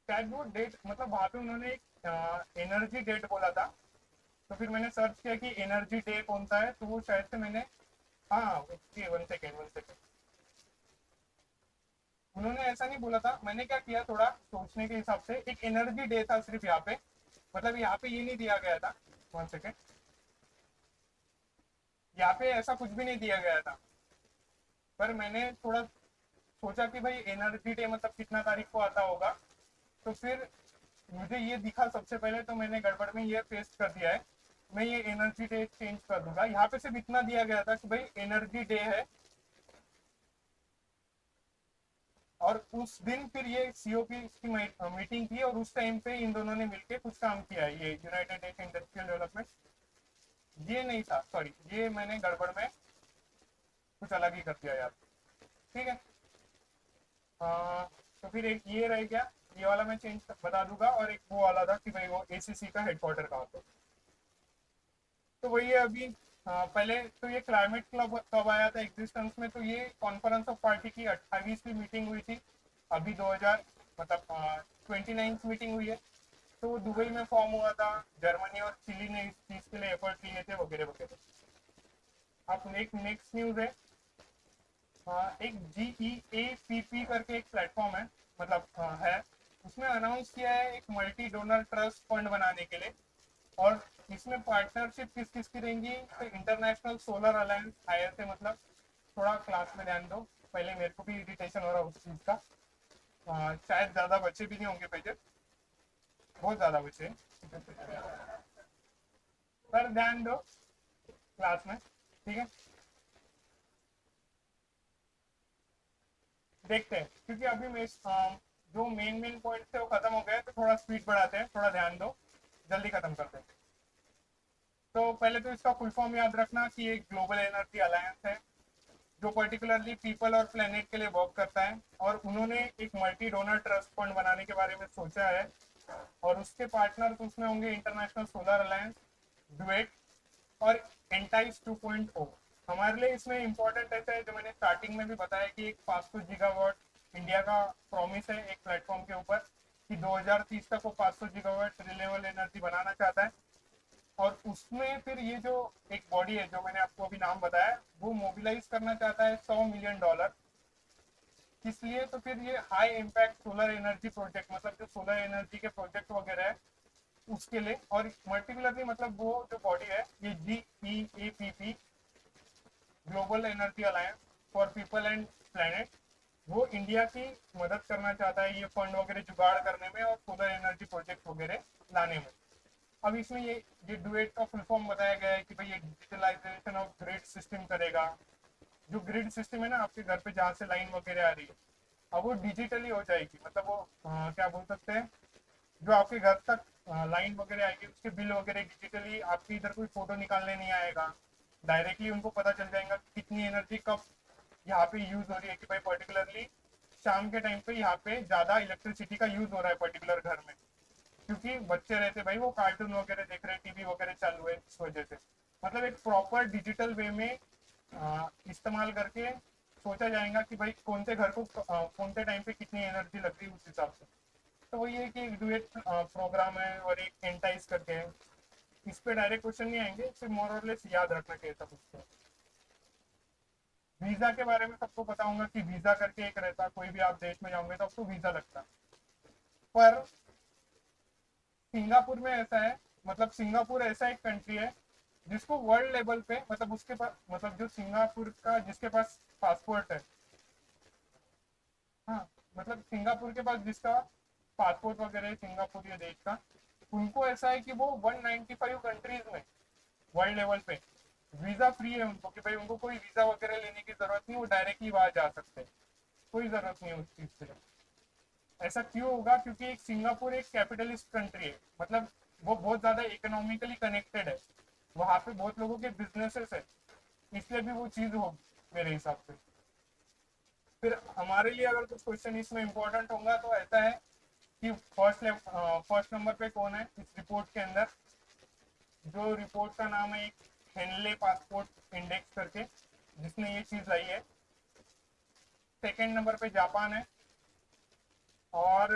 शायद वो डेट, मतलब वहाँ पे उन्होंने एक एनर्जी डेट बोला था। तो फिर मैंने सर्च किया कि एनर्जी डे कौन सा है, तो वो शायद से मैंने, हाँ okay, one second one second, उन्होंने ऐसा नहीं बोला था। मैंने क्या किया, थोड़ा सोचने के हिसाब से, एक एनर्जी डे था सिर्फ यहाँ पे, मतलब यहाँ पे ये नहीं दिया गया था, वन सेकेंड, यहाँ पे ऐसा कुछ भी नहीं दिया गया था। पर मैंने थोड़ा सोचा कि भाई एनर्जी डे मतलब कितना तारीख को आता होगा। तो फिर मुझे ये दिखा सबसे पहले, तो मैंने गड़बड़ में ये पेस्ट कर दिया है। मैं ये एनर्जी डे चेंज कर दूंगा, यहाँ पे सिर्फ इतना दिया गया था कि भाई एनर्जी डे है। और उस दिन फिर ये सीओपी की मीटिंग की और उस टाइम पे इन दोनों ने मिलकर कुछ काम किया है, ये यूनाइटेड नेशन इंडस्ट्रियल डेवलपमेंट। ये नहीं था, सॉरी, ये मैंने गड़बड़ में कुछ अलग ही कर दिया यार। ठीक है। तो फिर एक ये रह गया, ये वाला मैं चेंज बता दूंगा, और एक वो वाला था कि भाई वो एसीसी का हेडक्वार्टर कहाँ पे। तो वही है अभी, पहले तो ये क्लाइमेट क्लब कब आया था एग्जिस्टेंस में, तो ये कॉन्फ्रेंस ऑफ पार्टी की 28वीं मीटिंग हुई थी अभी 2000, मतलब 29th मीटिंग हुई है। तो वो दुबई में फॉर्म हुआ था। जर्मनी और चिली ने इस चीज के लिए एफर्ट लिए थे वगैरह वगैरह। अब एक नेक्स्ट न्यूज है। एक GEAPP करके एक प्लेटफॉर्म है, मतलब है। उसने अनाउंस किया है एक मल्टी डोनर ट्रस्ट फंड बनाने के लिए। और इसमें पार्टनरशिप किस किस की रहेंगी, तो इंटरनेशनल सोलर अलायंस ISA, मतलब थोड़ा क्लास में ध्यान दो, पहले मेरे को भी इरिटेशन हो रहा है उस चीज का। शायद ज्यादा बच्चे भी नहीं होंगे पेजेस, बहुत ज्यादा बच्चे पर ध्यान दो क्लास में, ठीक है। देखते हैं क्योंकि अभी मैं जो मेन मेन पॉइंट थे वो खत्म हो गए, तो थोड़ा स्पीड बढ़ाते हैं, थोड़ा ध्यान दो, जल्दी खत्म करते हैं। तो पहले तो इसका फुल फॉर्म याद रखना कि एक ग्लोबल एनर्जी अलायंस है जो पर्टिकुलरली पीपल और प्लेनेट के लिए वर्क करता है। और उन्होंने एक मल्टी डोनर ट्रस्ट फंड बनाने के बारे में सोचा है। और उसके पार्टनर उसमें होंगे इंटरनेशनल सोलर अलायंस, डुएट और एंटाइस 2.0। हमारे लिए इसमें इंपॉर्टेंट ऐसा है, जो मैंने स्टार्टिंग में भी बताया कि एक 500 गीगावाट इंडिया का प्रॉमिस है एक प्लेटफॉर्म के ऊपर, कि 2030 तक वो 500 गीगावाट रिन्यूएबल एनर्जी बनाना चाहता है। और उसमें फिर ये जो एक बॉडी है जो मैंने आपको अभी नाम बताया, वो मोबिलाइज करना चाहता है $100 मिलियन। इसलिए तो फिर ये high impact solar energy project, मतलब जो सोलर एनर्जी के प्रोजेक्ट वगैरह है उसके लिए। और पर्टिकुलरली मतलब वो जो बॉडी है ये GEAPP, global energy alliance for people and planet, वो इंडिया की मदद करना चाहता है ये फंड वगैरह जुगाड़ करने में और सोलर एनर्जी प्रोजेक्ट वगैरह लाने में। अब इसमें ये डुएट का फुल फॉर्म बताया गया है कि भाई ये डिजिटलाइजेशन ऑफ ग्रिड सिस्टम करेगा। जो ग्रिड सिस्टम है ना आपके घर पे जहाँ से लाइन वगैरह आ रही है, अब वो डिजिटली हो जाएगी। मतलब वो क्या बोल सकते हैं, जो आपके घर तक लाइन वगैरह आएगी उसके बिल वगैरह डिजिटली, आपकी इधर कोई फोटो निकालने नहीं आएगा। डायरेक्टली उनको पता चल जाएगा कि कितनी एनर्जी कब यहाँ पे यूज हो रही है, कि भाई पर्टिकुलरली शाम के टाइम पे यहाँ पे ज्यादा इलेक्ट्रिसिटी का यूज हो रहा है पर्टिकुलर घर में, क्योंकि बच्चे रहते भाई वो कार्टून वगैरह देख रहे हैं, टीवी वगैरह चालू है, इस वजह से। मतलब एक प्रॉपर डिजिटल वे में इस्तेमाल करके सोचा जाएगा कि भाई कौन से घर को कौन से टाइम पे कितनी एनर्जी लग रही है उस हिसाब से। तो वही है कि एक डुएट प्रोग्राम है और एक एंटाइज करके है। इस पे डायरेक्ट क्वेश्चन नहीं आएंगे, सिर्फ मोर और लेस याद रखना कैसा पूछते हैं। वीजा के बारे में सबको पता होगा कि वीजा करके एक रहता, कोई भी आप देश में जाओगे तो आपको वीजा लगता। पर सिंगापुर में ऐसा है, मतलब सिंगापुर ऐसा एक कंट्री है जिसको वर्ल्ड लेवल पे, मतलब उसके पास, मतलब जो सिंगापुर का जिसके पास पासपोर्ट है, हाँ, मतलब सिंगापुर के पास जिसका पासपोर्ट वगैरह है सिंगापुर या देश का, उनको ऐसा है कि वो 195 कंट्रीज में वर्ल्ड लेवल पे वीजा फ्री है उनको, कि भाई उनको कोई वीजा वगैरह लेने की जरूरत नहीं, वो डायरेक्टली वहां जा सकते हैं, कोई जरूरत नहीं है उस चीज से। ऐसा क्यों होगा, क्योंकि एक सिंगापुर एक कैपिटलिस्ट कंट्री है, मतलब वो बहुत ज्यादा इकोनॉमिकली कनेक्टेड है, वहां पे बहुत लोगों के बिजनेसेस है, इसलिए भी वो चीज होगी मेरे हिसाब से। फिर हमारे लिए अगर कुछ क्वेश्चन इसमें इंपॉर्टेंट होगा तो ऐसा है कि फर्स्ट नंबर पे कौन है इस रिपोर्ट के अंदर। जो रिपोर्ट का नाम है एक हेनले पासपोर्ट इंडेक्स करके, जिसने ये चीज लाई है। सेकेंड नंबर पे जापान है। और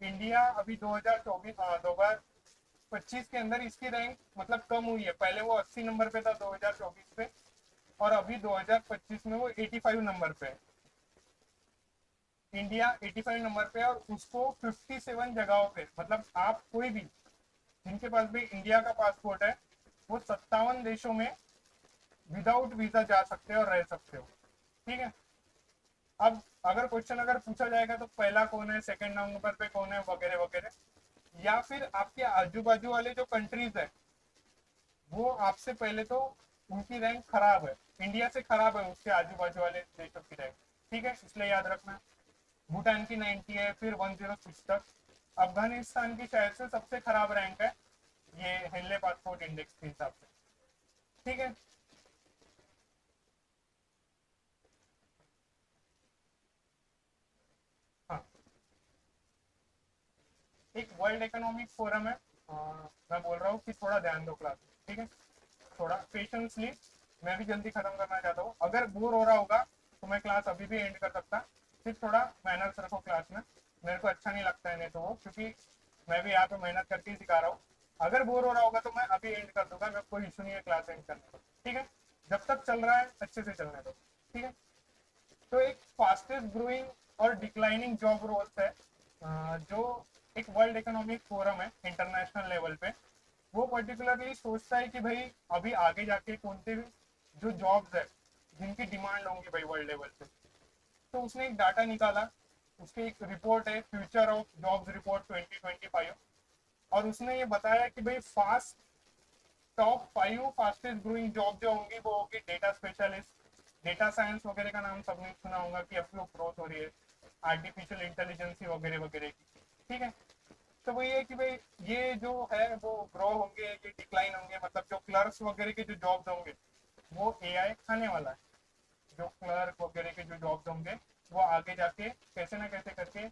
इंडिया अभी 2024 2025 के अंदर इसकी रैंक मतलब कम हुई है, पहले वो 80 नंबर पे था 2024 पे, और अभी 2025 में वो 85 नंबर पे है। इंडिया 85 नंबर पे है, और उसको 57 जगहों पे, मतलब आप कोई भी जिनके पास भी इंडिया का पासपोर्ट है, वो 57 देशों में विदाउट वीजा जा सकते हो और रह सकते हो, ठीक है। अब अगर क्वेश्चन अगर पूछा जाएगा तो पहला कौन है, सेकंड नंबर पे कौन है वगैरह वगैरह, या फिर आपके आजू बाजू वाले जो कंट्रीज है वो आपसे पहले तो उनकी रैंक खराब है, इंडिया से खराब है उसके आजू बाजू वाले देशों की रैंक, ठीक है, इसलिए याद रखना। भूटान की 90 है, फिर 106 तक। अफगानिस्तान की शायद से सबसे खराब रैंक है ये हेनले पासपोर्ट इंडेक्स के हिसाब से, ठीक है। हाँ, एक वर्ल्ड इकोनॉमिक फोरम है। मैं बोल रहा हूँ कि थोड़ा ध्यान दो क्लास, ठीक है। थोड़ा पेशेंसली, मैं भी जल्दी खत्म करना चाहता हूँ। अगर बोर हो रहा होगा तो मैं क्लास अभी भी एंड कर सकता, सिर्फ थोड़ा मैनर्स रखो क्लास में। मेरे को अच्छा नहीं लगता है नहीं तो वो, क्योंकि मैं भी यहाँ पे मेहनत करके ही सिखा रहा हूँ। अगर बोर हो रहा होगा तो मैं अभी एंड कर दूंगा, मैं कोई इशू नहीं है क्लास एंड करने का, ठीक है। जब तक चल रहा है अच्छे से चलने दो, ठीक है। तो एक फास्टेस्ट ग्रोइंग और डिक्लाइनिंग जॉब रोल्स है, जो एक वर्ल्ड इकोनॉमिक फोरम है इंटरनेशनल लेवल पे, वो पर्टिकुलरली सोचता है कि भाई अभी आगे जाके कौन से जो जॉब्स है जिनकी डिमांड होंगी भाई वर्ल्ड लेवल पे। तो उसने एक डाटा निकाला, उसकी एक रिपोर्ट है फ्यूचर ऑफ जॉब्स रिपोर्ट 2025, और उसने ये बताया कि भाई fast top 5 fastest growing job जो होंगी वो होगी डेटा स्पेशलिस्ट, डेटा साइंस वगैरह का नाम सबने सुना होगा कि अब ग्रोथ हो रही है, आर्टिफिशियल इंटेलिजेंसी वगैरह वगैरह की, ठीक है। तो वही है कि भाई ये जो है वो ग्रो होंगे, ये डिक्लाइन होंगे, मतलब जो क्लर्क्स वगैरह के जो जॉब्स होंगे वो एआई खाने वाला है। जो क्लर्क वगैरह के जो जॉब्स होंगे वो आगे जाके कैसे ना कैसे करके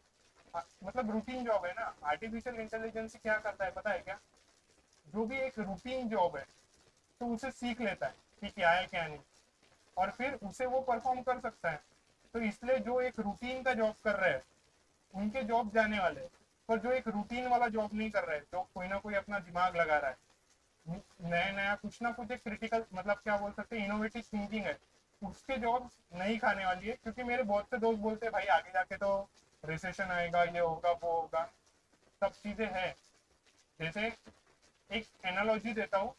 मतलब रूटीन जॉब है ना। आर्टिफिशियल इंटेलिजेंस क्या करता है पता है क्या? जो भी एक रूटीन जॉब है तो उसे सीख लेता है कि क्या है क्या नहीं, और फिर उसे वो परफॉर्म कर सकता है। तो इसलिए जो एक रूटीन का जॉब कर रहे हैं उनके जॉब जाने वाले हैं। पर जो एक रूटीन वाला जॉब नहीं कर रहा है, जो कोई ना कोई अपना दिमाग लगा रहा है, नया नया कुछ ना कुछ एक क्रिटिकल मतलब क्या बोल सकते हैं इनोवेटिव थिंकिंग है, उसके जॉब नहीं खाने वाली है। क्योंकि मेरे बहुत से दोस्त बोलते हैं भाई आगे जाके तो रिसेशन आएगा, ये होगा वो होगा, सब चीजें हैं। जैसे एक एनालॉजी देता हूँ,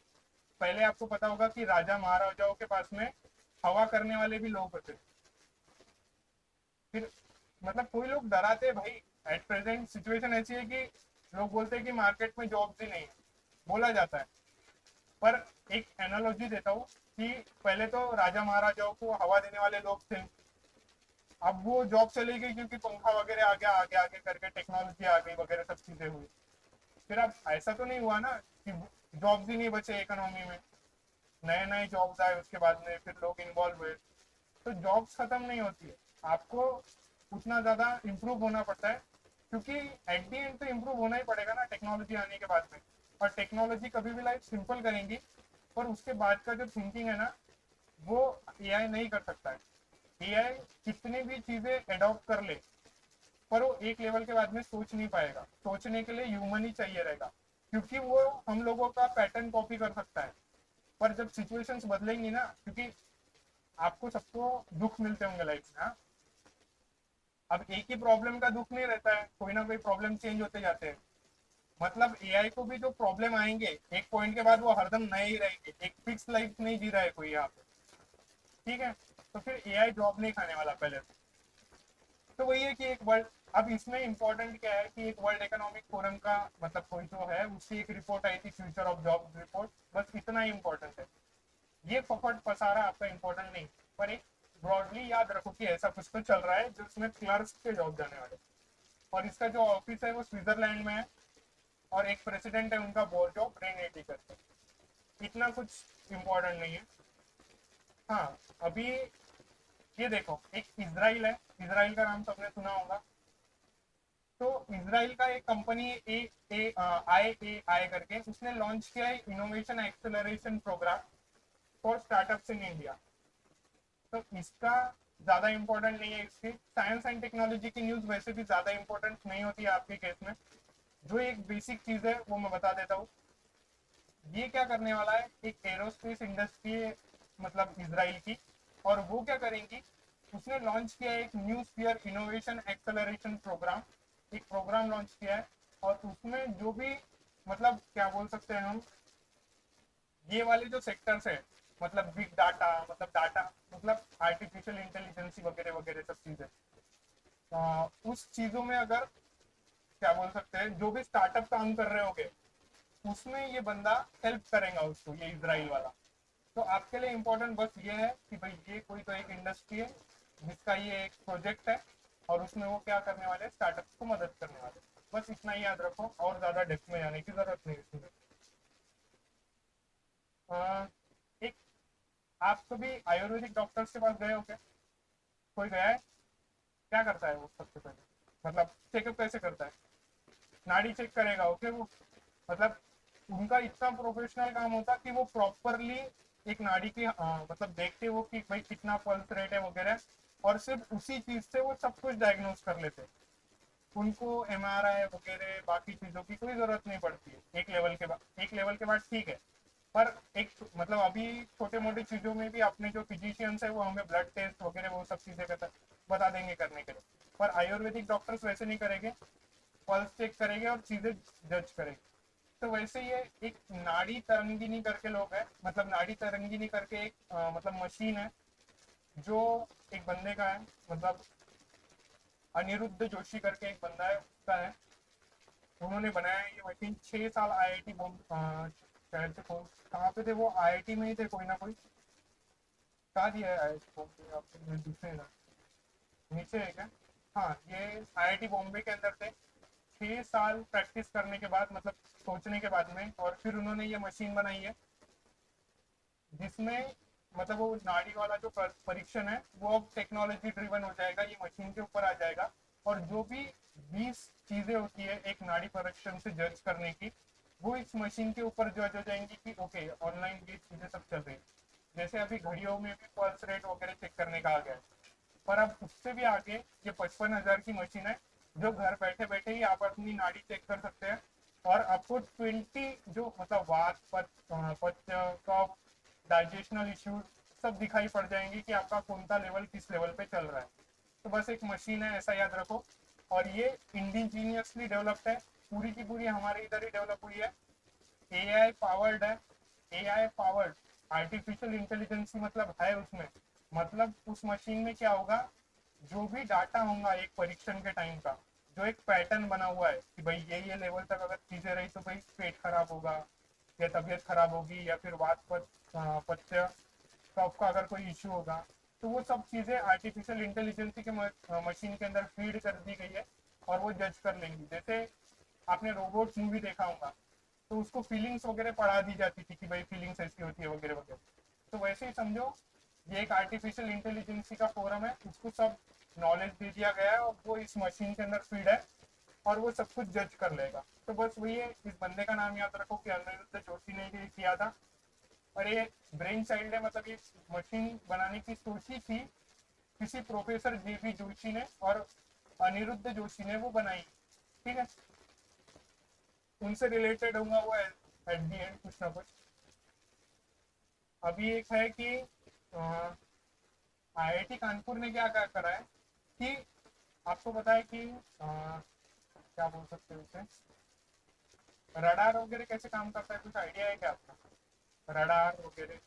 पहले आपको पता होगा कि राजा महाराजाओं के पास में हवा करने वाले भी लोग होते, फिर मतलब कोई लोग डराते भाई। एट प्रेजेंट सिचुएशन ऐसी है कि लोग बोलते हैं कि मार्केट में जॉब्स ही नहीं है, बोला जाता है। पर एक एनालॉजी देता हूँ कि पहले तो राजा महाराजाओं को हवा देने वाले लोग थे, अब वो जॉब चली गई क्योंकि पंखा वगैरह आ गया, आगे आगे करके टेक्नोलॉजी आ गई वगैरह सब चीजें हुई। फिर अब ऐसा तो नहीं हुआ ना कि जॉब्स ही नहीं बचे इकोनॉमी में, नए नए जॉब्स आए उसके बाद में फिर लोग इन्वॉल्व हुए। तो जॉब्स खत्म नहीं होती है, आपको उतना ज्यादा इम्प्रूव होना पड़ता है, क्योंकि एट दी एंड तो इम्प्रूव होना ही पड़ेगा ना टेक्नोलॉजी आने के बाद में। और टेक्नोलॉजी कभी भी लाइफ सिंपल करेंगी, पर उसके बाद का जो थिंकिंग है ना वो एआई नहीं कर सकता है। एआई कितनी भी चीजें एडॉप्ट कर ले, पर वो एक लेवल के बाद में सोच नहीं पाएगा, सोचने के लिए ह्यूमन ही चाहिए रहेगा, क्योंकि वो हम लोगों का पैटर्न कॉपी कर सकता है। पर जब सिचुएशंस बदलेंगी ना, क्योंकि आपको सबको दुख मिलते होंगे लाइफ में, हाँ? अब एक ही प्रॉब्लम का दुख नहीं रहता है, कोई ना कोई प्रॉब्लम चेंज होते जाते हैं। मतलब एआई को भी जो प्रॉब्लम आएंगे एक पॉइंट के बाद वो हरदम नए ही रहेंगे, एक फिक्स लाइफ नहीं जी रहा है कोई यहाँ पे, ठीक है। तो फिर एआई जॉब नहीं खाने वाला पहले से। तो वही है कि एक वर्ल्ड, अब इसमें इंपॉर्टेंट क्या है कि एक वर्ल्ड इकोनॉमिक फोरम का मतलब कोई जो है उसकी एक रिपोर्ट आई थी फ्यूचर ऑफ जॉब रिपोर्ट, बस इतना ही इंपॉर्टेंट है। ये फफट पसारा आपका इंपॉर्टेंट नहीं, पर एक ब्रॉडली याद रखो कि ऐसा कुछ तो चल रहा है जो उसमें क्लर्क्स के जॉब जाने वाले, और इसका जो ऑफिस है वो स्विट्जरलैंड में है, और एक प्रेसिडेंट है उनका बोर्ड ऑफ रेनेटी करके। इतना कुछ इम्पोर्टेंट नहीं है। हाँ, अभी ये देखो एक इसराइल है, इसराइल का नाम सबने सुना होगा। तो इसराइल का एक कंपनी आई करके उसने लॉन्च किया है innovation acceleration program for startups in India. तो इसका ज्यादा इंपॉर्टेंट नहीं है, इसकी साइंस एंड टेक्नोलॉजी की न्यूज वैसे भी ज्यादा इंपॉर्टेंट नहीं होती है आपके केस में। जो एक बेसिक चीज है वो मैं बता देता हूँ। ये क्या करने वाला है, एक एरोस्पेस इंडस्ट्री मतलब इसराइल की, और वो क्या करेंगी, उसने लॉन्च किया है एक new sphere innovation acceleration program, एक प्रोग्राम लॉन्च किया है। और उसमें जो भी मतलब क्या बोल सकते हैं हम, ये वाले जो सेक्टर्स है, मतलब बिग डाटा मतलब डाटा मतलब आर्टिफिशियल इंटेलिजेंसी वगैरह वगैरह सब चीजें, उस चीजों में अगर क्या बोल सकते हैं जो भी स्टार्टअप काम कर रहे होंगे उसमें ये बंदा हेल्प करेगा उसको, ये इसराइल वाला। तो आपके लिए इम्पोर्टेंट बस ये है कि भाई ये कोई तो एक इंडस्ट्री है जिसका ये एक प्रोजेक्ट है, और उसमें वो क्या करने वाले हैं, स्टार्टअप को मदद करने वाले। बस इतना ही याद रखो, और ज्यादा डेप्थ में जाने की जरूरत नहीं इसमें। एक, आप कभी आयुर्वेदिक डॉक्टर्स के पास गए हो क्या? कोई गया है? क्या करता है वो सबसे पहले, मतलब चेकअप कैसे करता है? नाड़ी चेक करेगा, ओके वो मतलब उनका इतना प्रोफेशनल काम होता कि वो प्रॉपरली एक नाड़ी की मतलब देखते वो कि भाई कितना पल्स रेट है वगैरह, और सिर्फ उसी चीज से वो सब कुछ डायग्नोस कर लेते। उनको एमआरआई वगैरह बाकी चीजों की कोई जरूरत नहीं पड़ती है। एक लेवल के बाद ठीक है, पर एक मतलब अभी छोटे मोटे चीजों में भी अपने जो फिजिशियंस है वो हमें ब्लड टेस्ट वगैरह वो सब चीजें बता देंगे करने के लिए, पर आयुर्वेदिक डॉक्टर्स वैसे नहीं करेंगे। पल्स चेक करेंगे और चीजें जज करेंगे। तो वैसे ये एक नाड़ी तरंगिनी करके लोग है, मतलब नाड़ी तरंगिनी करके एक मतलब मशीन है जो एक बंदे का है, मतलब अनिरुद्ध जोशी करके एक बंदा है उसका है। उन्होंने बनाया है ये मशीन। 6 साल आईआईटी शायद से कहाँ पे थे वो, आईआईटी में ही थे कोई ना कोई। कहाँ दिया है आईआईटी बॉम्बे आपको दूसरे ना, नीचे है क्या? हाँ, ये आईआईटी बॉम्बे के अंदर थे। 6 साल प्रैक्टिस करने के बाद, मतलब सोचने के बाद में, और फिर उन्होंने ये मशीन बनाई है जिसमें मतलब वो नाड़ी वाला जो परीक्षण है वो अब टेक्नोलॉजी ड्रिवन हो जाएगा, ये मशीन के ऊपर आ जाएगा। और जो भी 20 चीजें होती है एक नाड़ी परीक्षण से जज करने की, वो इस मशीन के ऊपर जज हो जाएंगी कि ओके ऑनलाइन ये चीजें सब चल रही है। जैसे अभी घड़ियों में भी पल्स रेट वगैरह चेक करने का आ गया है, पर अब उससे भी आगे ये 55,000 की मशीन है जो घर बैठे बैठे ही आप अपनी नाड़ी चेक कर सकते हैं। और आपको 20 जो मतलब वात पच कफ डाइजेशनल इश्यूज सब दिखाई पड़ जाएंगे कि आपका कौन सा लेवल किस लेवल पे चल रहा है। तो बस एक मशीन है, ऐसा याद रखो। और ये इंडिजीनियसली डेवलप्ड है, पूरी की पूरी हमारे इधर ही डेवलप हुई है। एआई पावर्ड है। एआई पावर्ड आर्टिफिशियल इंटेलिजेंस मतलब है उसमें। मतलब उस मशीन में क्या होगा, जो भी डाटा होगा एक परीक्षण के टाइम का, जो एक पैटर्न बना हुआ है कि भाई ये लेवल तक अगर चीजें रही तो भाई पेट खराब होगा या तबीयत खराब होगी या फिर वात पथ्य कफ का अगर कोई इश्यू होगा, तो वो सब चीजें आर्टिफिशियल इंटेलिजेंस के मशीन के अंदर फीड कर दी गई है और वो जज कर लेंगी। जैसे आपने रोबोट मूवी देखा होगा, तो उसको फीलिंग्स वगैरह पढ़ा दी जाती थी कि भाई फीलिंग्स ऐसी होती है वगैरह वगैरह। तो वैसे ही समझो ये एक आर्टिफिशियल इंटेलिजेंसी का फोरम है, उसको सब नॉलेज दे दिया गया है और वो इस मशीन के अंदर फीड है और वो सब कुछ जज कर लेगा। तो बस वही है, इस बंदे का नाम याद रखो कि अनिरुद्ध जोशी ने ये किया था। और ये ब्रेन चाइल्ड है, मतलब ये मशीन बनाने की सोची थी किसी प्रोफेसर जेबी जोशी ने, और अनिरुद्ध जोशी ने वो बनाई। ठीक है, उनसे रिलेटेड होगा वो एट दी एंड कुछ ना कुछ। अभी एक है कि आईआईटी कानपुर ने क्या क्या करा है कि आपको पता है कि क्या बोल सकते हैं उसे, रडार वगैरह कैसे काम करता है, कुछ आइडिया है क्या आपका? रडार वगैरह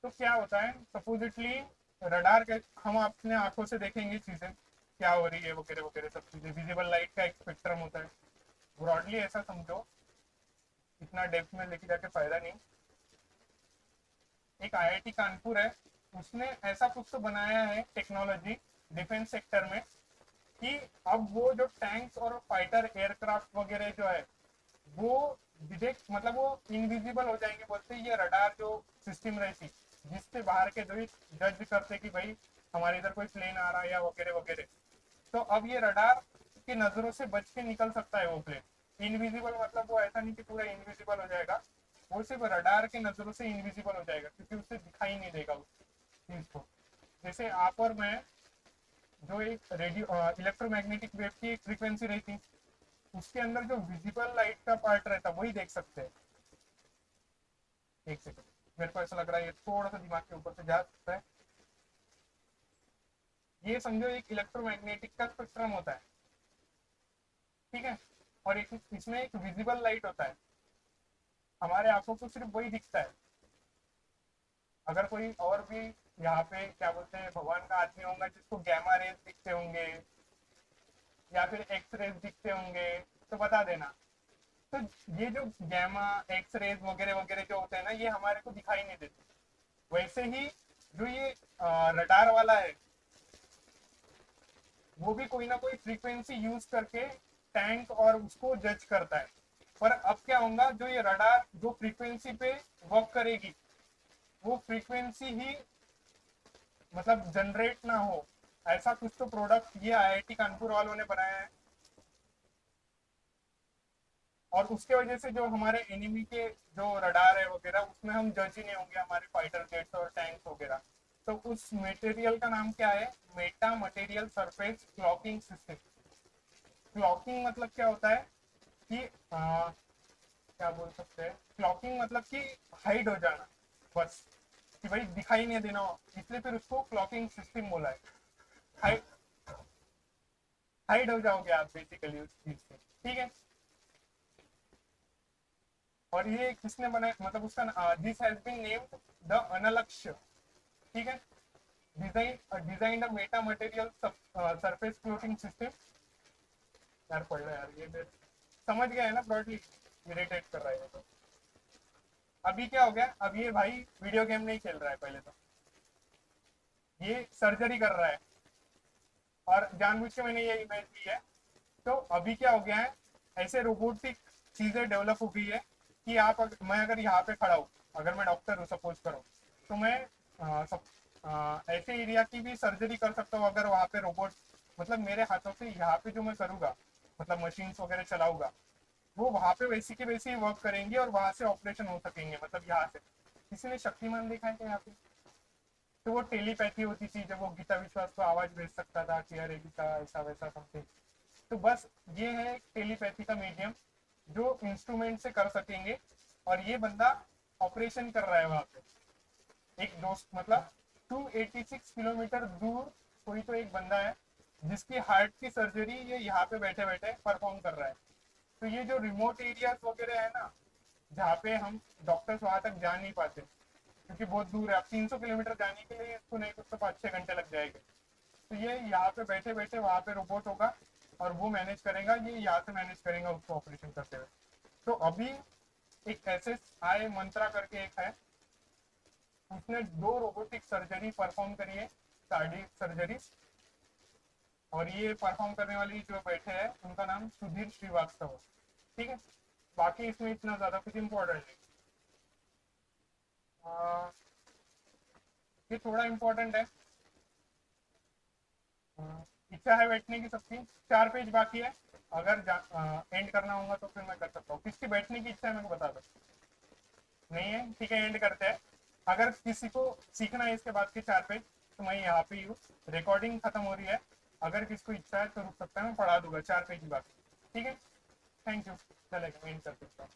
तो क्या होता है सपोजिटली, रडार के हम अपने आंखों से देखेंगे चीजें क्या हो रही है वगैरह वगैरह सब चीजें, विजिबल लाइट का एक स्पेक्ट्रम होता है। ब्रॉडली ऐसा समझो, इतना डेप्थ में लेके जाके फायदा नहीं। एक आईआईटी कानपुर है, उसने ऐसा कुछ तो बनाया है टेक्नोलॉजी डिफेंस सेक्टर में कि अब वो जो टैंक्स और फाइटर एयरक्राफ्ट वगैरह जो है वो डिटेक्ट मतलब वो इनविजिबल हो जाएंगे। बोलते ये रडार जो सिस्टम रहती जिससे बाहर के जो जज करते कि भाई हमारे इधर कोई प्लेन आ रहा है या वगैरह वगैरह, तो अब ये रडार की नजरों से बच के निकल सकता है वो प्लेन। इनविजिबल मतलब वो ऐसा नहीं कि पूरा इनविजिबल हो जाएगा, वो सिर्फ रडार के नजरों से इनविजिबल हो जाएगा क्योंकि उससे दिखाई नहीं देगा उस चीज को। जैसे आप और मैं जो एक रेडियो इलेक्ट्रोमैग्नेटिक वेव की एक फ्रीक्वेंसी रहती, उसके अंदर जो विजिबल लाइट का पार्ट रहता वही देख सकते हैं। एक सेकंड, मेरे को ऐसा लग रहा है ये थोड़ा सा दिमाग के ऊपर से जा सकता है। ये समझो एक इलेक्ट्रोमैग्नेटिक का स्पेक्ट्रम होता है, ठीक है, और एक इसमें एक विजिबल लाइट होता है। हमारे आंखों को सिर्फ वही दिखता है। अगर कोई और भी यहाँ पे क्या बोलते हैं भगवान का आदमी होगा जिसको गैमा रेज दिखते होंगे या फिर एक्स रेज दिखते होंगे तो बता देना। तो ये जो गैमा एक्स रेज वगैरह वगैरह जो होते हैं ना, ये हमारे को दिखाई नहीं देते। वैसे ही जो ये रडार वाला है वो भी कोई ना कोई फ्रीक्वेंसी यूज करके टैंक और उसको जज करता है। पर अब क्या होगा, जो ये रडार जो फ्रीक्वेंसी पे वर्क करेगी वो फ्रीक्वेंसी ही मतलब जनरेट ना हो, ऐसा कुछ तो प्रोडक्ट ये आईआईटी कानपुर वालों ने बनाया है। और उसके वजह से जो हमारे एनिमी के जो रडार है वगैरह उसमें हम जज ही नहीं होंगे, हमारे फाइटर जेट्स और टैंक्स वगैरह। तो उस मटेरियल का नाम क्या है? Meta material surface clocking system. Clocking मतलब क्या होता है कि क्या बोल सकते हैं, क्लॉकिंग मतलब कि हाइड हो जाना, बस, कि भाई दिखाई नहीं देना हो, इसलिए फिर उसको क्लॉकिंग सिस्टम बोला है। हाइड हाइड हो जाओगे आप बेसिकली उस चीज से, ठीक है। और ये किसने बनाया, मतलब उसका this has been named the Anlakshya, ठीक है। Design a meta material surface cloaking system. यार पढ़ लो यार, ये समझ गया है ना ब्रॉडली, इरिटेट कर रहा है ये तो। अभी क्या हो गया, अब ये भाई वीडियो गेम नहीं खेल रहा है, पहले तो ये सर्जरी कर रहा है, और जानबूझ के मैंने ये इमेज दी है। तो अभी क्या हो गया है, ऐसे रोबोटिक चीजें डेवलप हो गई है कि मैं अगर यहाँ पे खड़ा हूँ, अगर मैं डॉक्टर हूँ सपोज करो, तो मैं ऐसे एरिया की भी सर्जरी कर सकता हूँ अगर वहाँ पे रोबोट, मतलब मेरे हाथों से यहाँ पे जो मैं करूँगा, मतलब मशीन वगैरह चलाऊंगा, वो वहाँ पे वैसी की वैसी वर्क करेंगी और वहां से ऑपरेशन हो सकेंगे, मतलब यहाँ से। किसी ने शक्तिमान देखा है क्या यहाँ पे? तो वो टेलीपैथी होती थी, जब वो गीता विश्वास को आवाज भेज सकता था कि अरे गीता ऐसा वैसा समथिंग। तो बस ये है टेलीपैथी का मीडियम, जो इंस्ट्रूमेंट से कर सकेंगे। और ये बंदा ऑपरेशन कर रहा है वहां पे, एक दोस्त, मतलब 286 किलोमीटर दूर कोई तो एक बंदा है जिसकी हार्ट की सर्जरी ये यहाँ पे बैठे बैठे परफॉर्म कर रहा है। तो ये जो रिमोट एरियाज वगैरह है ना, जहाँ पे हम डॉक्टर्स वहां तक जा नहीं पाते क्योंकि बहुत दूर है, अब 300 किलोमीटर जाने के लिए इसको नहीं कुछ तो 5-6 घंटे लग जाएंगे। तो ये यहाँ पे बैठे बैठे वहां पे रोबोट होगा और वो मैनेज करेगा, ये यहाँ से मैनेज करेगा उसको ऑपरेशन करते हुए। तो अभी एक एस आई मंत्रा करके एक है, उसने 2 रोबोटिक सर्जरी परफॉर्म करी है, कार्डियक सर्जरी। और ये परफॉर्म करने वाली जो बैठे हैं उनका नाम सुधीर श्रीवास्तव है, ठीक है। बाकी इसमें इतना ज्यादा कुछ इम्पोर्टेंट नहीं। ये थोड़ा इम्पोर्टेंट है। इच्छा है बैठने की सबकी, 4 पेज बाकी है। अगर एंड करना होगा तो फिर मैं कर सकता हूँ। किसकी बैठने की इच्छा है मेरे को बता दो। नहीं है, ठीक है, एंड करते हैं। अगर किसी को सीखना है इसके बाद के 4 पेज, तो मैं यहाँ पे हूँ, रिकॉर्डिंग खत्म हो रही है। अगर किसी को इच्छा है तो रुक सकता है, मैं पढ़ा दूंगा 4 पेज बाकी, ठीक है। थैंक यू, चलेगा, मैं एंड कर सकता हूँ।